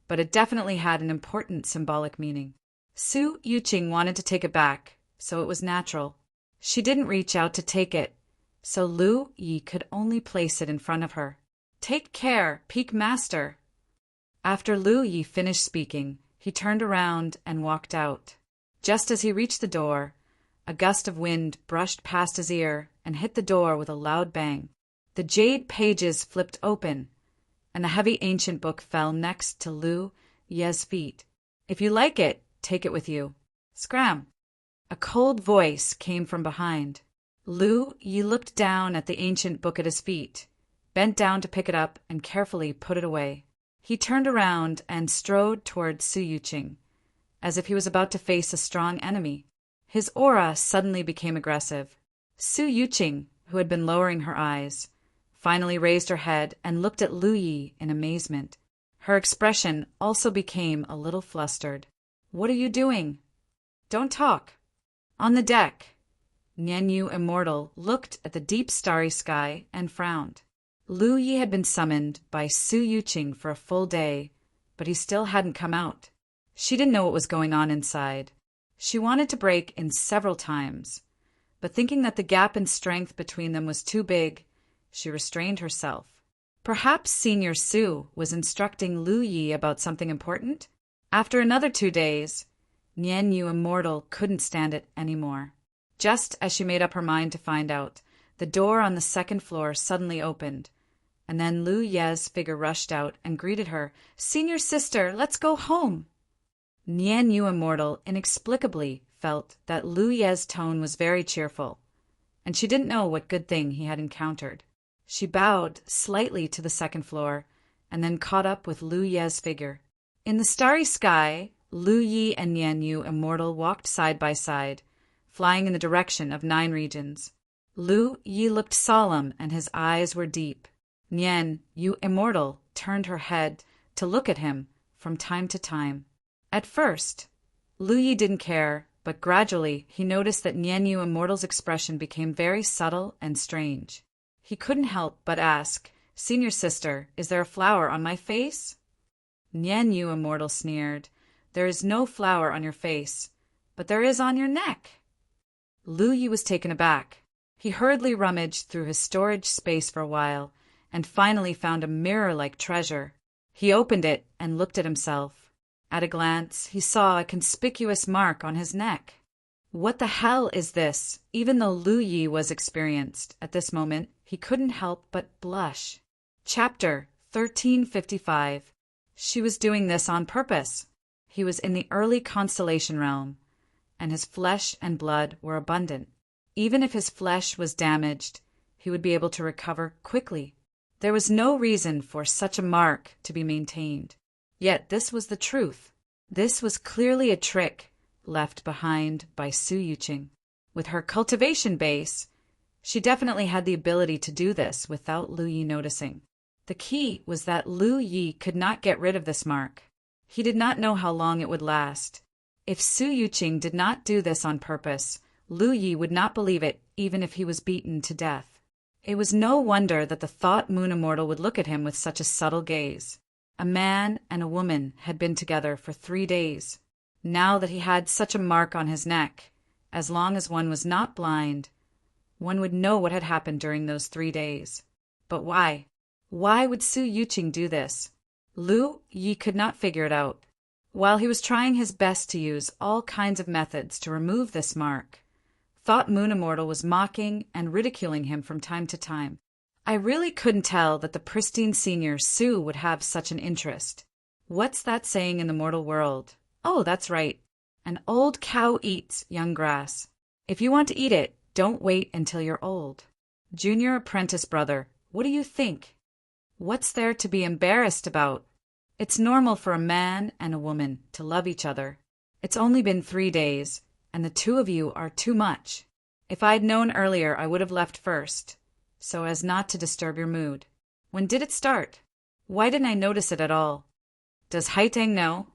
but it definitely had an important symbolic meaning. Su Yuqing wanted to take it back, so it was natural. She didn't reach out to take it, so Lu Yi could only place it in front of her. "Take care, Peak Master." After Lu Yi finished speaking, he turned around and walked out. Just as he reached the door, a gust of wind brushed past his ear and hit the door with a loud bang. The jade pages flipped open, and the heavy ancient book fell next to Lu Yi's feet. "If you like it, take it with you." Scram! A cold voice came from behind. Lu Yi looked down at the ancient book at his feet, bent down to pick it up and carefully put it away. He turned around and strode toward Su Yuqing, as if he was about to face a strong enemy. His aura suddenly became aggressive. Su Yuqing, who had been lowering her eyes, finally raised her head and looked at Lu Yi in amazement. Her expression also became a little flustered. "What are you doing?" "Don't talk." On the deck, Nianyu Immortal looked at the deep starry sky and frowned. Lu Yi had been summoned by Su Yuqing for a full day, but he still hadn't come out. She didn't know what was going on inside. She wanted to break in several times, but thinking that the gap in strength between them was too big, she restrained herself. Perhaps Senior Su was instructing Lu Yi about something important? After another 2 days, Nianyu Immortal couldn't stand it anymore. Just as she made up her mind to find out, the door on the second floor suddenly opened, and then Lu Yi's figure rushed out and greeted her. "Senior sister, let's go home." Nianyu Immortal inexplicably felt that Lu Yi's tone was very cheerful, and she didn't know what good thing he had encountered. She bowed slightly to the second floor, and then caught up with Lu Yi's figure. In the starry sky, Lu Yi and Nianyu Immortal walked side by side, flying in the direction of 9 regions. Lu Yi looked solemn and his eyes were deep. Nianyu Immortal turned her head to look at him from time to time. At first, Lu Yi didn't care, but gradually he noticed that Nianyu Immortal's expression became very subtle and strange. He couldn't help but ask, "Senior sister, is there a flower on my face?" Nianyu Immortal sneered, "There is no flower on your face, but there is on your neck." Lu Yi was taken aback. He hurriedly rummaged through his storage space for a while, and finally found a mirror-like treasure. He opened it and looked at himself. At a glance, he saw a conspicuous mark on his neck. What the hell is this? Even though Lu Yi was experienced, at this moment, he couldn't help but blush. Chapter 1355. She was doing this on purpose. He was in the early constellation realm, and his flesh and blood were abundant. Even if his flesh was damaged, he would be able to recover quickly. There was no reason for such a mark to be maintained. Yet this was the truth. This was clearly a trick left behind by Su Yuqing. With her cultivation base, she definitely had the ability to do this without Lu Yi noticing. The key was that Lu Yi could not get rid of this mark. He did not know how long it would last. If Su Yuqing did not do this on purpose, Lu Yi would not believe it even if he was beaten to death. It was no wonder that the thought moon immortal would look at him with such a subtle gaze. A man and a woman had been together for 3 days. Now that he had such a mark on his neck, as long as one was not blind, one would know what had happened during those 3 days. But why? Why would Su Yuqing do this? Lu Yi could not figure it out. While he was trying his best to use all kinds of methods to remove this mark, Thought Moon Immortal was mocking and ridiculing him from time to time. I really couldn't tell that the pristine senior Su would have such an interest. What's that saying in the mortal world? Oh, that's right. An old cow eats young grass. If you want to eat it, don't wait until you're old. Junior apprentice brother, what do you think? What's there to be embarrassed about? It's normal for a man and a woman to love each other. It's only been 3 days, and the two of you are too much. If I'd known earlier, I would have left first, so as not to disturb your mood. When did it start? Why didn't I notice it at all? Does Haiteng know?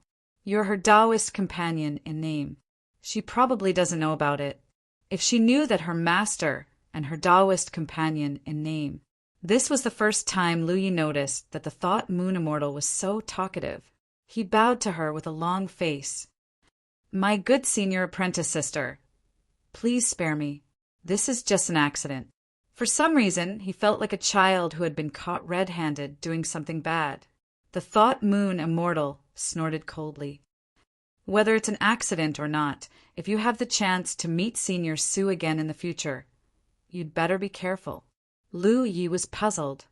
You're her Taoist companion in name. She probably doesn't know about it. If she knew that her master and her Taoist companion in name. This was the first time Lu Yi noticed that the thought moon immortal was so talkative. He bowed to her with a long face. My good senior apprentice sister, please spare me. This is just an accident. For some reason, he felt like a child who had been caught red-handed doing something bad. The thought moon immortal snorted coldly. Whether it's an accident or not, if you have the chance to meet Senior Su again in the future, you'd better be careful. Lu Yi was puzzled.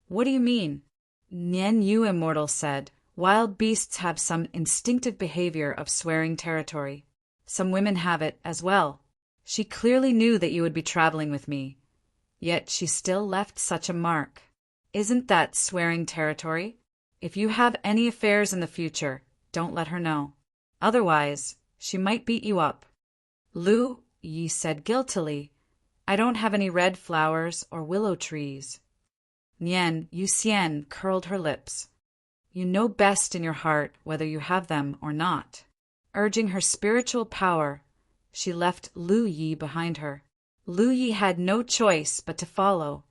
What do you mean? Nian Yu Immortal said, wild beasts have some instinctive behavior of swearing territory. Some women have it as well. She clearly knew that you would be traveling with me, yet she still left such a mark. Isn't that swearing territory? If you have any affairs in the future, don't let her know. Otherwise, she might beat you up. Lu Yi said guiltily, I don't have any red flowers or willow trees. Nian Yuxian curled her lips. You know best in your heart whether you have them or not. Urging her spiritual power, she left Lu Yi behind her. Lu Yi had no choice but to follow.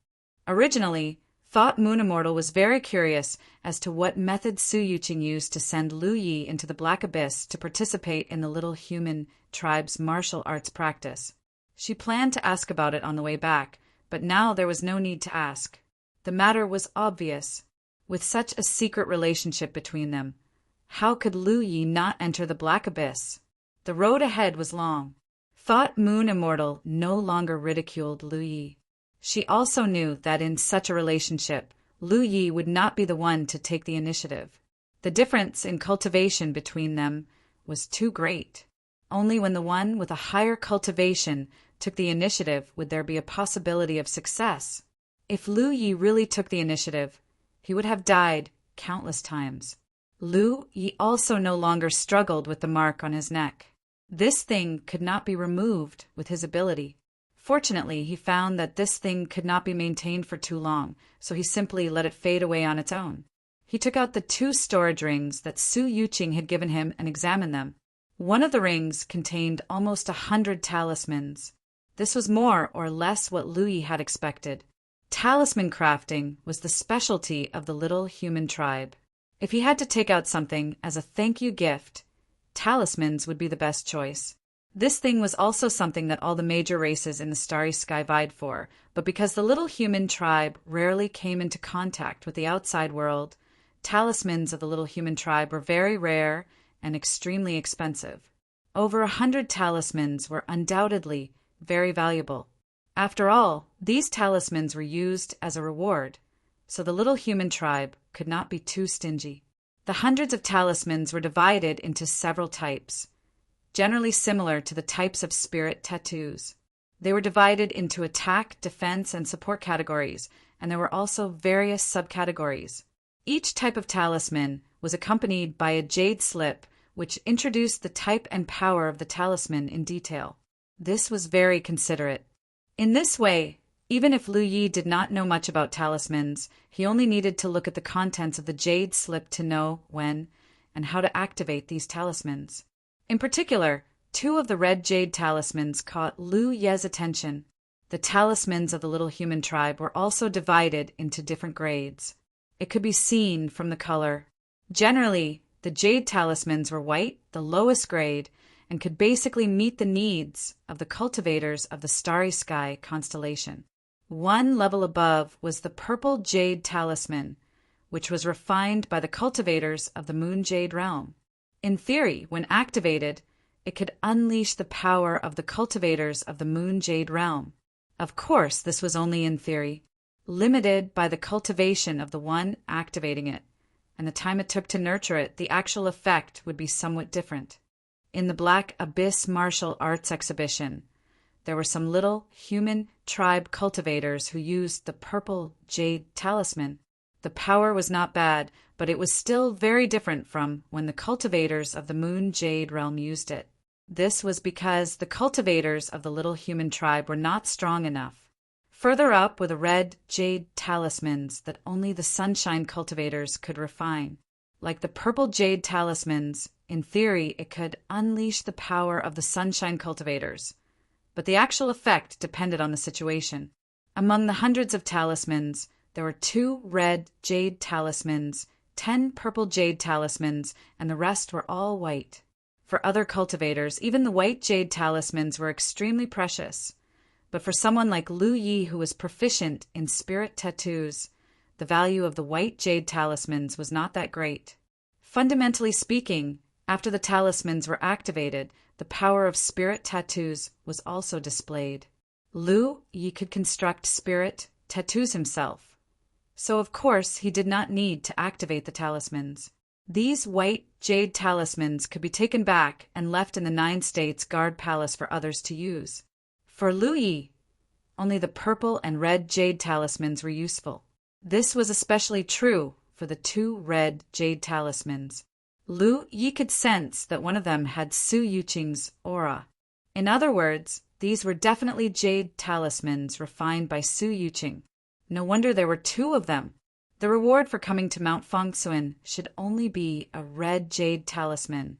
Originally, Thought Moon Immortal was very curious as to what method Su Yuqing used to send Lu Yi into the Black Abyss to participate in the little human tribe's martial arts practice. She planned to ask about it on the way back, but now there was no need to ask. The matter was obvious. With such a secret relationship between them, how could Lu Yi not enter the Black Abyss? The road ahead was long. Thought Moon Immortal no longer ridiculed Lu Yi. She also knew that in such a relationship, Lu Yi would not be the one to take the initiative. The difference in cultivation between them was too great. Only when the one with a higher cultivation took the initiative would there be a possibility of success. If Lu Yi really took the initiative, he would have died countless times. Lu Yi also no longer struggled with the mark on his neck. This thing could not be removed with his ability. Fortunately, he found that this thing could not be maintained for too long, so he simply let it fade away on its own. He took out the 2 storage rings that Su Yuqing had given him and examined them. One of the rings contained almost 100 talismans. This was more or less what Lu Yi had expected. Talisman crafting was the specialty of the little human tribe. If he had to take out something as a thank you gift, talismans would be the best choice. This thing was also something that all the major races in the starry sky vied for, but because the little human tribe rarely came into contact with the outside world, talismans of the little human tribe were very rare and extremely expensive. Over 100 talismans were undoubtedly very valuable. After all, these talismans were used as a reward, so the little human tribe could not be too stingy. The hundreds of talismans were divided into several types, generally similar to the types of spirit tattoos. They were divided into attack, defense, and support categories, and there were also various subcategories. Each type of talisman was accompanied by a jade slip, which introduced the type and power of the talisman in detail. This was very considerate. In this way, even if Lu Yi did not know much about talismans, he only needed to look at the contents of the jade slip to know when and how to activate these talismans. In particular, 2 of the red jade talismans caught Lu Ye's attention. The talismans of the little human tribe were also divided into different grades. It could be seen from the color. Generally, the jade talismans were white, the lowest grade, and could basically meet the needs of the cultivators of the starry sky constellation. One level above was the purple jade talisman, which was refined by the cultivators of the moon jade realm. In theory, when activated, it could unleash the power of the cultivators of the moon jade realm. Of course, this was only in theory, limited by the cultivation of the one activating it, and the time it took to nurture it. The actual effect would be somewhat different. In the Black Abyss martial arts exhibition, there were some little human tribe cultivators who used the purple jade talisman. The power was not bad, but it was still very different from when the cultivators of the moon jade realm used it. This was because the cultivators of the little human tribe were not strong enough. Further up were the red jade talismans that only the sunshine cultivators could refine. Like the purple jade talismans, in theory it could unleash the power of the sunshine cultivators, but the actual effect depended on the situation. Among the hundreds of talismans, there were 2 red jade talismans, 10 purple jade talismans, and the rest were all white. For other cultivators, even the white jade talismans were extremely precious. But for someone like Lu Yi, who was proficient in spirit tattoos, the value of the white jade talismans was not that great. Fundamentally speaking, after the talismans were activated, the power of spirit tattoos was also displayed. Lu Yi could construct spirit tattoos himself, so of course he did not need to activate the talismans. These white jade talismans could be taken back and left in the 9 States Guard Palace for others to use. For Lu Yi, only the purple and red jade talismans were useful. This was especially true for the 2 red jade talismans. Lu Yi could sense that one of them had Su Yuqing's aura. In other words, these were definitely jade talismans refined by Su Yuqing. No wonder there were 2 of them. The reward for coming to Mount Fengsuan should only be a red jade talisman,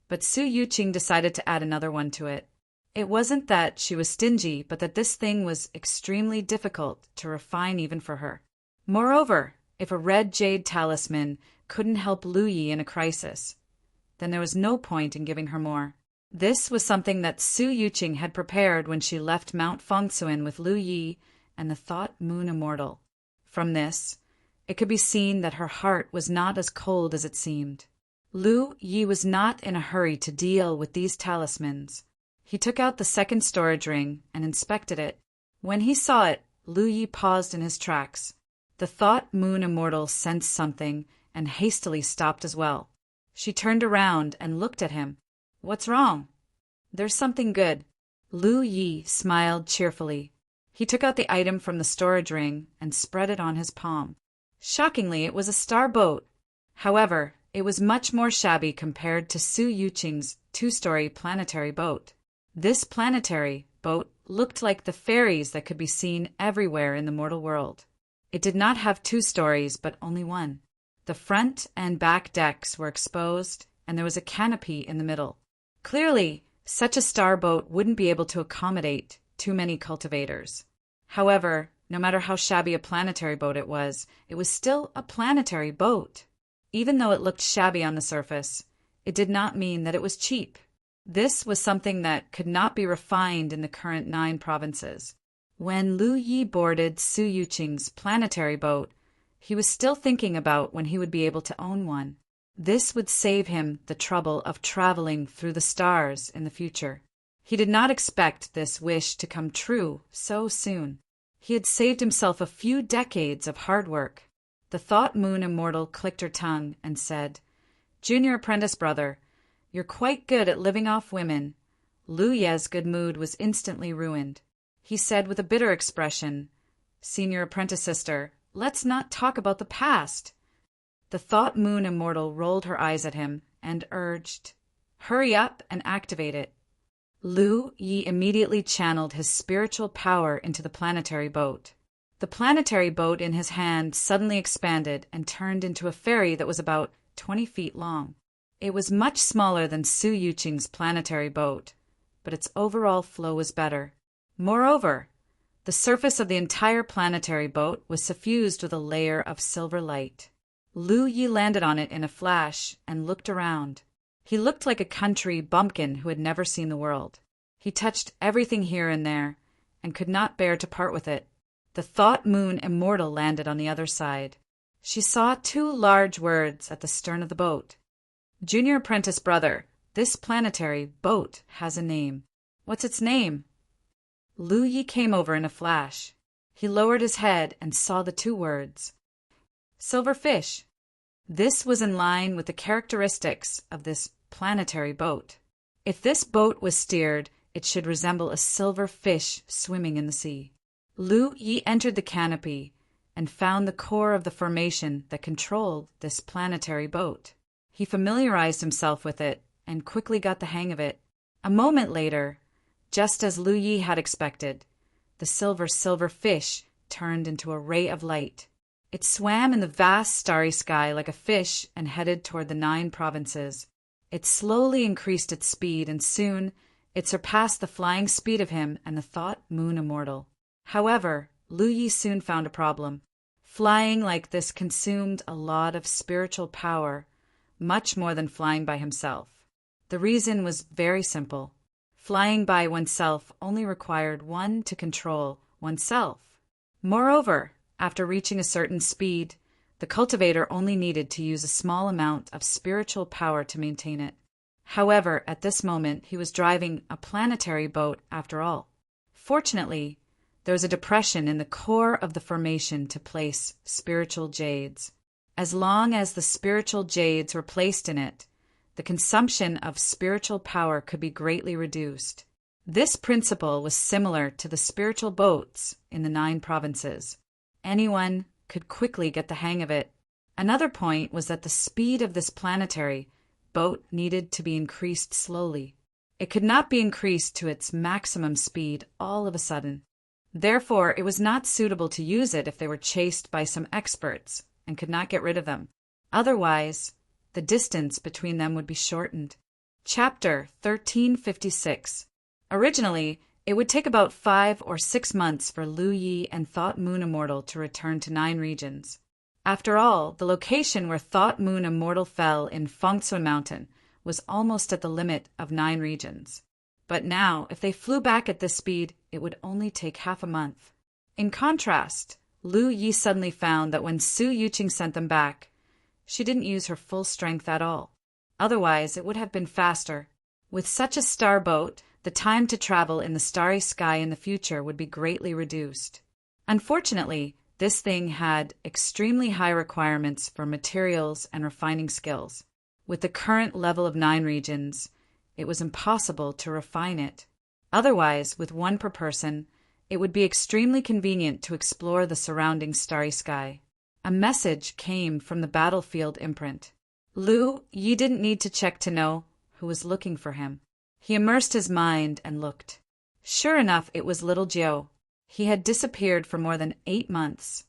but Su Yuqing decided to add another one to it. It wasn't that she was stingy, but that this thing was extremely difficult to refine even for her. Moreover, if a red jade talisman couldn't help Lu Yi in a crisis, then there was no point in giving her more. This was something that Su Yuqing had prepared when she left Mount Fengsuan with Lu Yi and the Thought Moon Immortal. From this, it could be seen that her heart was not as cold as it seemed. Lu Yi was not in a hurry to deal with these talismans. He took out the second storage ring and inspected it. When he saw it, Lu Yi paused in his tracks. The Thought Moon Immortal sensed something and hastily stopped as well. She turned around and looked at him. "What's wrong?" "There's something good." Lu Yi smiled cheerfully. He took out the item from the storage ring and spread it on his palm. Shockingly, it was a star boat. However, it was much more shabby compared to Su Yuqing's 2-story planetary boat. This planetary boat looked like the fairies that could be seen everywhere in the mortal world. It did not have 2 stories, but only 1. The front and back decks were exposed, and there was a canopy in the middle. Clearly, such a star boat wouldn't be able to accommodate too many cultivators. However, no matter how shabby a planetary boat it was still a planetary boat. Even though it looked shabby on the surface, it did not mean that it was cheap. This was something that could not be refined in the current 9 provinces. When Lu Yi boarded Su Yuqing's planetary boat, he was still thinking about when he would be able to own one. This would save him the trouble of traveling through the stars in the future. He did not expect this wish to come true so soon. He had saved himself a few decades of hard work. The Thought Moon Immortal clicked her tongue and said, "Junior apprentice brother, you're quite good at living off women." Lu Ye's good mood was instantly ruined. He said with a bitter expression, "Senior apprentice sister, let's not talk about the past." The Thought Moon Immortal rolled her eyes at him and urged, "Hurry up and activate it." Lu Yi immediately channeled his spiritual power into the planetary boat. The planetary boat in his hand suddenly expanded and turned into a fairy that was about 20 feet long. It was much smaller than Su Yuqing's planetary boat, but its overall flow was better. Moreover, The surface of the entire planetary boat was suffused with a layer of silver light. Lu Yi landed on it in a flash and looked around. He looked like a country bumpkin who had never seen the world. He touched everything here and there, and could not bear to part with it. The Thought Moon Immortal landed on the other side. She saw 2 large words at the stern of the boat. "Junior apprentice brother, this planetary boat has a name." "What's its name?" Lu Yi came over in a flash. He lowered his head and saw the 2 words. "Silver fish." This was in line with the characteristics of this planetary boat. If this boat was steered, it should resemble a silver fish swimming in the sea. Lu Yi entered the canopy and found the core of the formation that controlled this planetary boat. He familiarized himself with it and quickly got the hang of it. A moment later, just as Lu Yi had expected, the silver fish turned into a ray of light. It swam in the vast starry sky like a fish and headed toward the 9 provinces. It slowly increased its speed, and soon it surpassed the flying speed of him and the Thought Moon Immortal. However, Lu Yi soon found a problem. Flying like this consumed a lot of spiritual power, much more than flying by himself. The reason was very simple. Flying by oneself only required one to control oneself. Moreover, after reaching a certain speed, the cultivator only needed to use a small amount of spiritual power to maintain it. However, at this moment, he was driving a planetary boat after all. Fortunately, there was a depression in the core of the formation to place spiritual jades. As long as the spiritual jades were placed in it, the consumption of spiritual power could be greatly reduced. This principle was similar to the spiritual boats in the 9 provinces. Anyone could quickly get the hang of it. Another point was that the speed of this planetary boat needed to be increased slowly. It could not be increased to its maximum speed all of a sudden. Therefore, it was not suitable to use it if they were chased by some experts and could not get rid of them. Otherwise, the distance between them would be shortened. Chapter 1356. Originally, it would take about 5 or 6 months for Lu Yi and Thought Moon Immortal to return to 9 regions. After all, the location where Thought Moon Immortal fell in Fengcun Mountain was almost at the limit of 9 regions. But now, if they flew back at this speed, it would only take half a month. In contrast, Lu Yi suddenly found that when Su Yuqing sent them back, she didn't use her full strength at all. Otherwise, it would have been faster. With such a star boat, the time to travel in the starry sky in the future would be greatly reduced. Unfortunately, this thing had extremely high requirements for materials and refining skills. With the current level of 9 regions, it was impossible to refine it. Otherwise, with 1 per person, it would be extremely convenient to explore the surrounding starry sky. A message came from the battlefield imprint. Lu Yi didn't need to check to know who was looking for him. He immersed his mind and looked. Sure enough, it was little Jiu. He had disappeared for more than 8 months.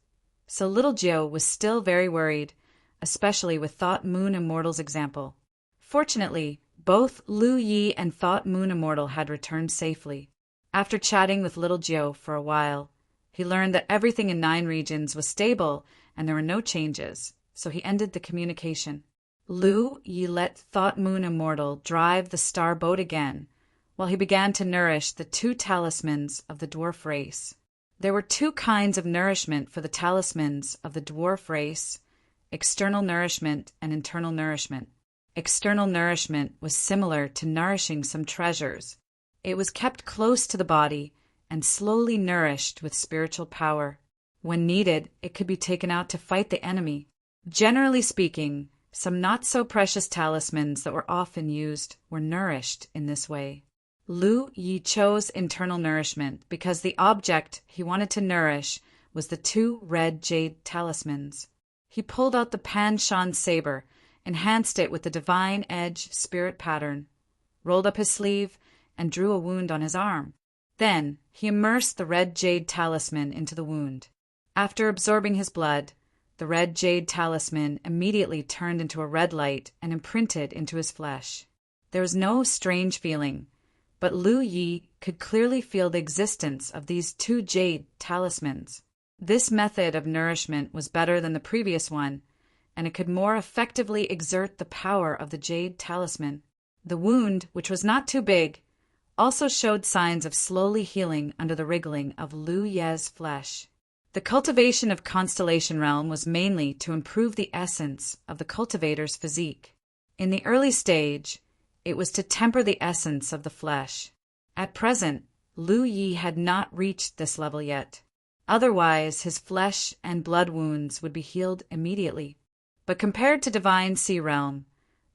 So little Jiu was still very worried, especially with Thought Moon Immortal's example. Fortunately, both Lu Yi and Thought Moon Immortal had returned safely. After chatting with little Jiu for a while, he learned that everything in 9 regions was stable and there were no changes, so he ended the communication. Lu Yi let Thought Moon Immortal drive the star boat again, while he began to nourish the 2 talismans of the dwarf race. There were 2 kinds of nourishment for the talismans of the dwarf race: external nourishment and internal nourishment. External nourishment was similar to nourishing some treasures. It was kept close to the body and slowly nourished with spiritual power. When needed, it could be taken out to fight the enemy. Generally speaking, some not-so-precious talismans that were often used were nourished in this way. Lu Yi chose internal nourishment because the object he wanted to nourish was the 2 red jade talismans. He pulled out the Pan Shan saber, enhanced it with the divine edge spirit pattern, rolled up his sleeve, and drew a wound on his arm. Then he immersed the red jade talisman into the wound. After absorbing his blood, the red jade talisman immediately turned into a red light and imprinted into his flesh. There was no strange feeling, but Lu Yi could clearly feel the existence of these two jade talismans. This method of nourishment was better than the previous one, and it could more effectively exert the power of the jade talisman. The wound, which was not too big, also showed signs of slowly healing under the wriggling of Lu Ye's flesh. The cultivation of Constellation Realm was mainly to improve the essence of the cultivator's physique. In the early stage, it was to temper the essence of the flesh. At present, Lu Yi had not reached this level yet. Otherwise, his flesh and blood wounds would be healed immediately. But compared to Divine Sea Realm,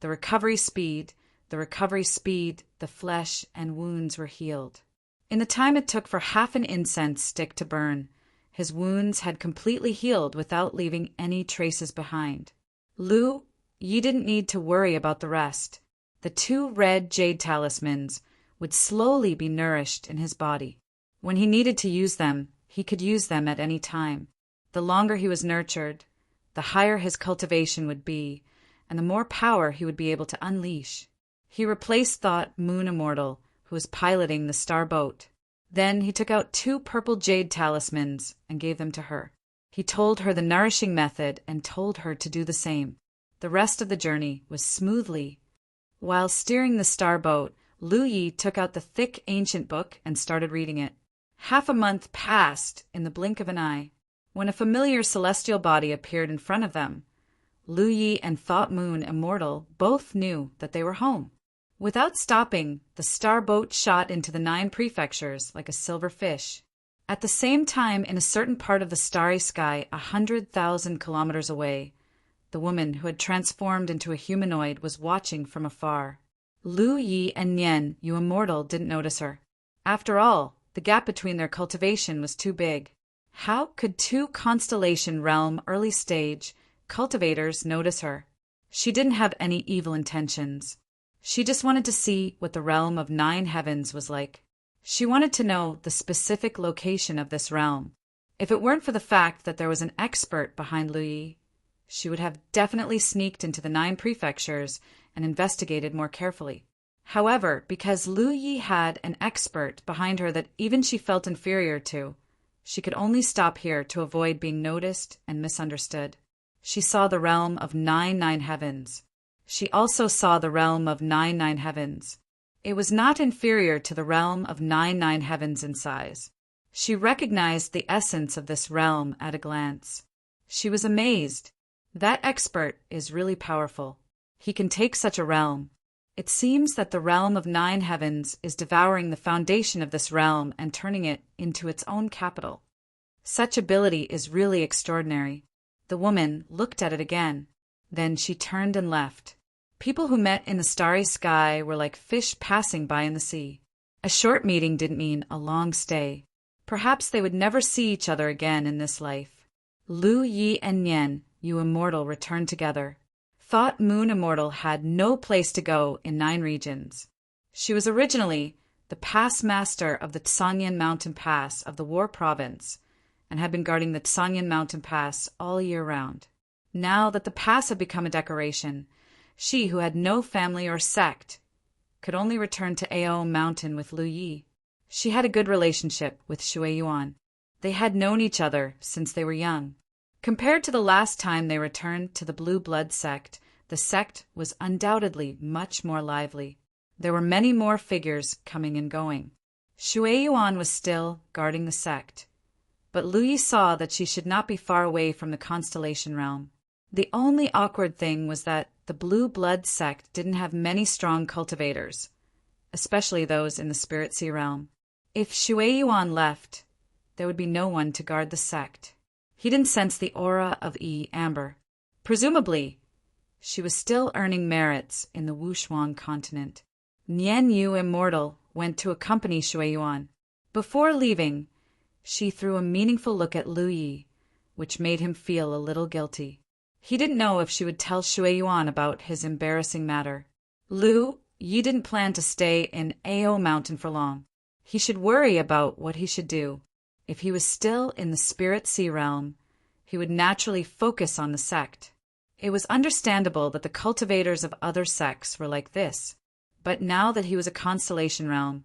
the recovery speed, the flesh and wounds were healed. In the time it took for half an incense stick to burn, his wounds had completely healed without leaving any traces behind. Lu Yi didn't need to worry about the rest. The two red jade talismans would slowly be nourished in his body. When he needed to use them, he could use them at any time. The longer he was nurtured, the higher his cultivation would be, and the more power he would be able to unleash. He replaced Thought Moon Immortal, who was piloting the star boat. Then he took out two purple jade talismans and gave them to her. He told her the nourishing method and told her to do the same. The rest of the journey was smoothly. While steering the star boat, Lu Yi took out the thick ancient book and started reading it. Half a month passed in the blink of an eye. When a familiar celestial body appeared in front of them, Lu Yi and Thought Moon Immortal both knew that they were home. Without stopping, the star boat shot into the 9 prefectures like a silver fish. At the same time, in a certain part of the starry sky 100,000 kilometers away, the woman who had transformed into a humanoid was watching from afar. Lu Yi and Nian Yu Immortal didn't notice her. After all, the gap between their cultivation was too big. How could two Constellation Realm early stage cultivators notice her? She didn't have any evil intentions. She just wanted to see what the realm of 9 heavens was like. She wanted to know the specific location of this realm. If it weren't for the fact that there was an expert behind Lu Yi, she would have definitely sneaked into the 9 prefectures and investigated more carefully. However, because Lu Yi had an expert behind her that even she felt inferior to, she could only stop here to avoid being noticed and misunderstood. She saw the realm of 9 heavens. She also saw the realm of 9 heavens. It was not inferior to the realm of 9 heavens in size. She recognized the essence of this realm at a glance. She was amazed. That expert is really powerful. He can take such a realm. It seems that the realm of 9 heavens is devouring the foundation of this realm and turning it into its own capital. Such ability is really extraordinary. The woman looked at it again. Then she turned and left. People who met in the starry sky were like fish passing by in the sea. A short meeting didn't mean a long stay. Perhaps they would never see each other again in this life. Lu Yi and Nian Yu Immortal returned together. Thought Moon Immortal had no place to go in 9 regions. She was originally the pass master of the Tsanyan Mountain Pass of the War Province and had been guarding the Tsanyan Mountain Pass all year round. Now that the pass had become a decoration, she, who had no family or sect, could only return to Ao Mountain with Lu Yi. She had a good relationship with Shui Yuan. They had known each other since they were young. Compared to the last time they returned to the Blue Blood sect, the sect was undoubtedly much more lively. There were many more figures coming and going. Shui Yuan was still guarding the sect, but Lu Yi saw that she should not be far away from the Constellation Realm. The only awkward thing was that the Blue Blood sect didn't have many strong cultivators, especially those in the Spirit Sea Realm. If Shui Yuan left, there would be no one to guard the sect. He didn't sense the aura of Amber. Presumably, she was still earning merits in the Wushuang continent. Nian Yu Immortal went to accompany Shui Yuan. Before leaving, she threw a meaningful look at Lu Yi, which made him feel a little guilty. He didn't know if she would tell Shui Yuan about his embarrassing matter. Lu Yi didn't plan to stay in Ao Mountain for long. He should worry about what he should do. If he was still in the Spirit Sea Realm, he would naturally focus on the sect. It was understandable that the cultivators of other sects were like this, but now that he was a Constellation Realm,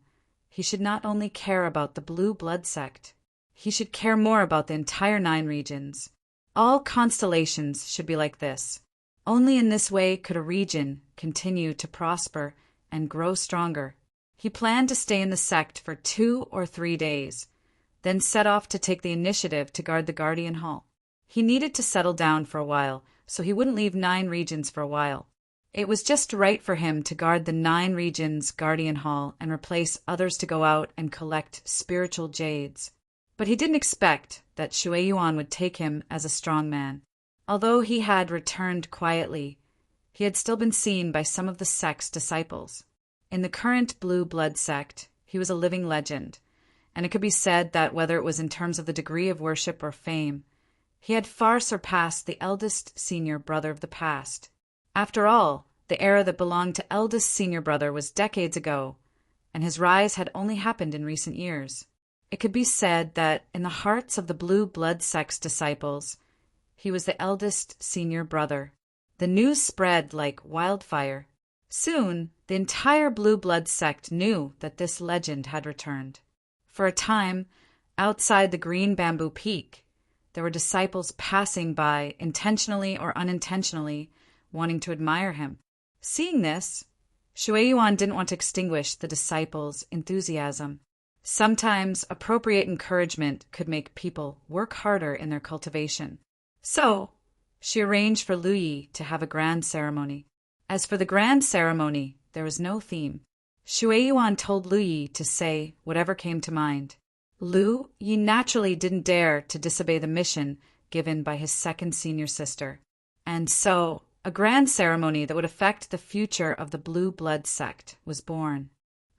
he should not only care about the blue blood sect, he should care more about the entire 9 regions. All constellations should be like this. Only in this way could a region continue to prosper and grow stronger. He planned to stay in the sect for 2 or 3 days, then set off to take the initiative to guard the Guardian Hall. He needed to settle down for a while, so he wouldn't leave 9 regions for a while. It was just right for him to guard the 9 regions' Guardian Hall and replace others to go out and collect spiritual jades. But he didn't expect that Shui Yuan would take him as a strong man. Although he had returned quietly, he had still been seen by some of the sect's disciples. In the current blue blood sect, he was a living legend, and it could be said that whether it was in terms of the degree of worship or fame, he had far surpassed the eldest senior brother of the past. After all, the era that belonged to eldest senior brother was decades ago, and his rise had only happened in recent years. It could be said that in the hearts of the blue blood sect's disciples, he was the eldest senior brother. The news spread like wildfire. Soon, the entire blue blood sect knew that this legend had returned. For a time, outside the green bamboo peak, there were disciples passing by, intentionally or unintentionally, wanting to admire him. Seeing this, Shui Yuan didn't want to extinguish the disciples' enthusiasm. Sometimes appropriate encouragement could make people work harder in their cultivation. So, she arranged for Lu Yi to have a grand ceremony. As for the grand ceremony, there was no theme. Shui Yuan told Lu Yi to say whatever came to mind. Lu Yi naturally didn't dare to disobey the mission given by his second senior sister. And so, a grand ceremony that would affect the future of the blue blood sect was born.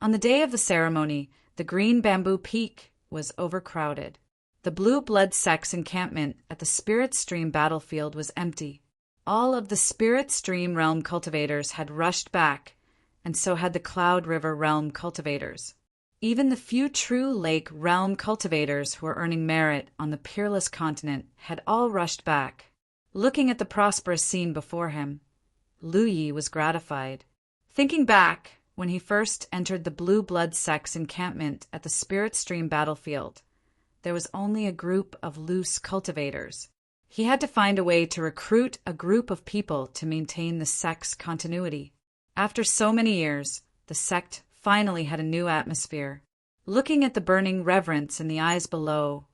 On the day of the ceremony, the green bamboo peak was overcrowded. The blue blood sect's encampment at the Spirit Stream battlefield was empty. All of the Spirit Stream realm cultivators had rushed back, and so had the Cloud River realm cultivators. Even the few true Lake realm cultivators who were earning merit on the peerless continent had all rushed back. Looking at the prosperous scene before him, Lu Yi was gratified. Thinking back, when he first entered the blue blood sect's encampment at the Spirit Stream battlefield, there was only a group of loose cultivators. He had to find a way to recruit a group of people to maintain the sect's continuity. After so many years, the sect finally had a new atmosphere. Looking at the burning reverence in the eyes below,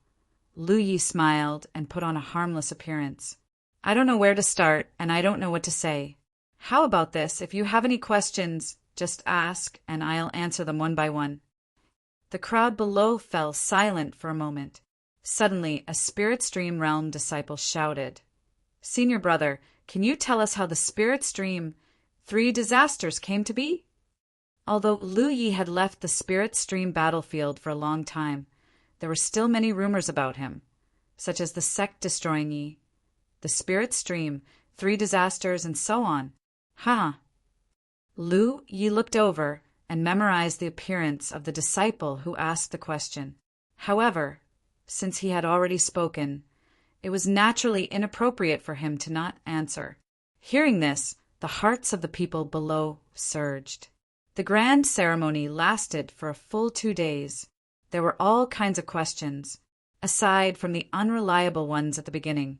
Lu Yi smiled and put on a harmless appearance. I don't know where to start, and I don't know what to say. How about this? If you have any questions, just ask, and I'll answer them one by one. The crowd below fell silent for a moment. Suddenly, a Spirit Stream realm disciple shouted, "Senior brother, can you tell us how the Spirit Stream 3 disasters came to be?" Although Lu Yi had left the Spirit Stream battlefield for a long time, there were still many rumors about him, such as the sect destroying Yi, the Spirit Stream, 3 disasters, and so on. Lu Yi looked over and memorized the appearance of the disciple who asked the question. However, since he had already spoken, it was naturally inappropriate for him to not answer. Hearing this, the hearts of the people below surged. The grand ceremony lasted for a full 2 days. There were all kinds of questions. Aside from the unreliable ones at the beginning,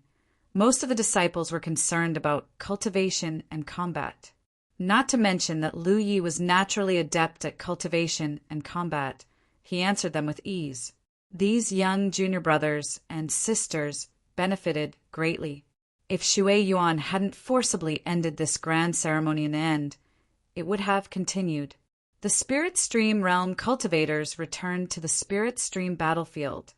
most of the disciples were concerned about cultivation and combat. Not to mention that Lu Yi was naturally adept at cultivation and combat, he answered them with ease. These young junior brothers and sisters benefited greatly. If Shui Yuan hadn't forcibly ended this grand ceremony in the end, it would have continued. The Spirit Stream realm cultivators returned to the Spirit Stream battlefield.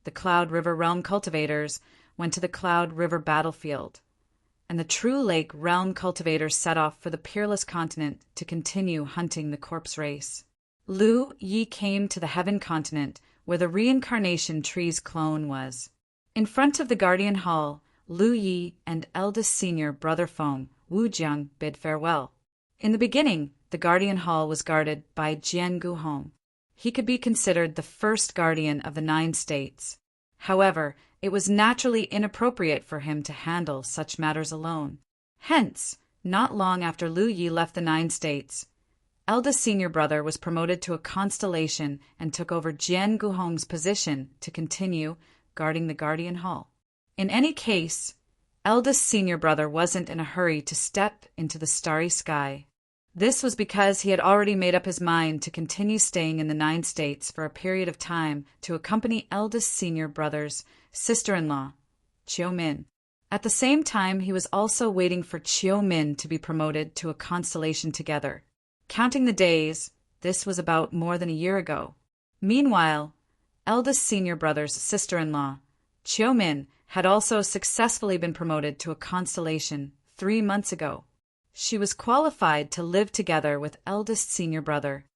The Cloud River realm cultivators went to the Cloud River battlefield. And the True Lake realm cultivators set off for the Peerless Continent to continue hunting the corpse race. Lu Yi came to the Heaven Continent, where the reincarnation tree's clone was. In front of the Guardian Hall, Lu Yi and eldest senior brother Feng, Wu Jiang, bid farewell. In the beginning, the Guardian Hall was guarded by Jian Guhong. He could be considered the first guardian of the 9 states. However, it was naturally inappropriate for him to handle such matters alone. Hence, not long after Lu Yi left the 9 states, eldest senior brother was promoted to a constellation and took over Jian Guhong's position to continue guarding the Guardian Hall. In any case, eldest senior brother wasn't in a hurry to step into the starry sky. This was because he had already made up his mind to continue staying in the 9 states for a period of time to accompany eldest senior brother's sister-in-law, Chiu Min. At the same time, he was also waiting for Chiu Min to be promoted to a constellation together. Counting the days, this was about more than a year ago. Meanwhile, eldest senior brother's sister-in-law, Chiu Min, had also successfully been promoted to a constellation 3 months ago. She was qualified to live together with eldest senior brother,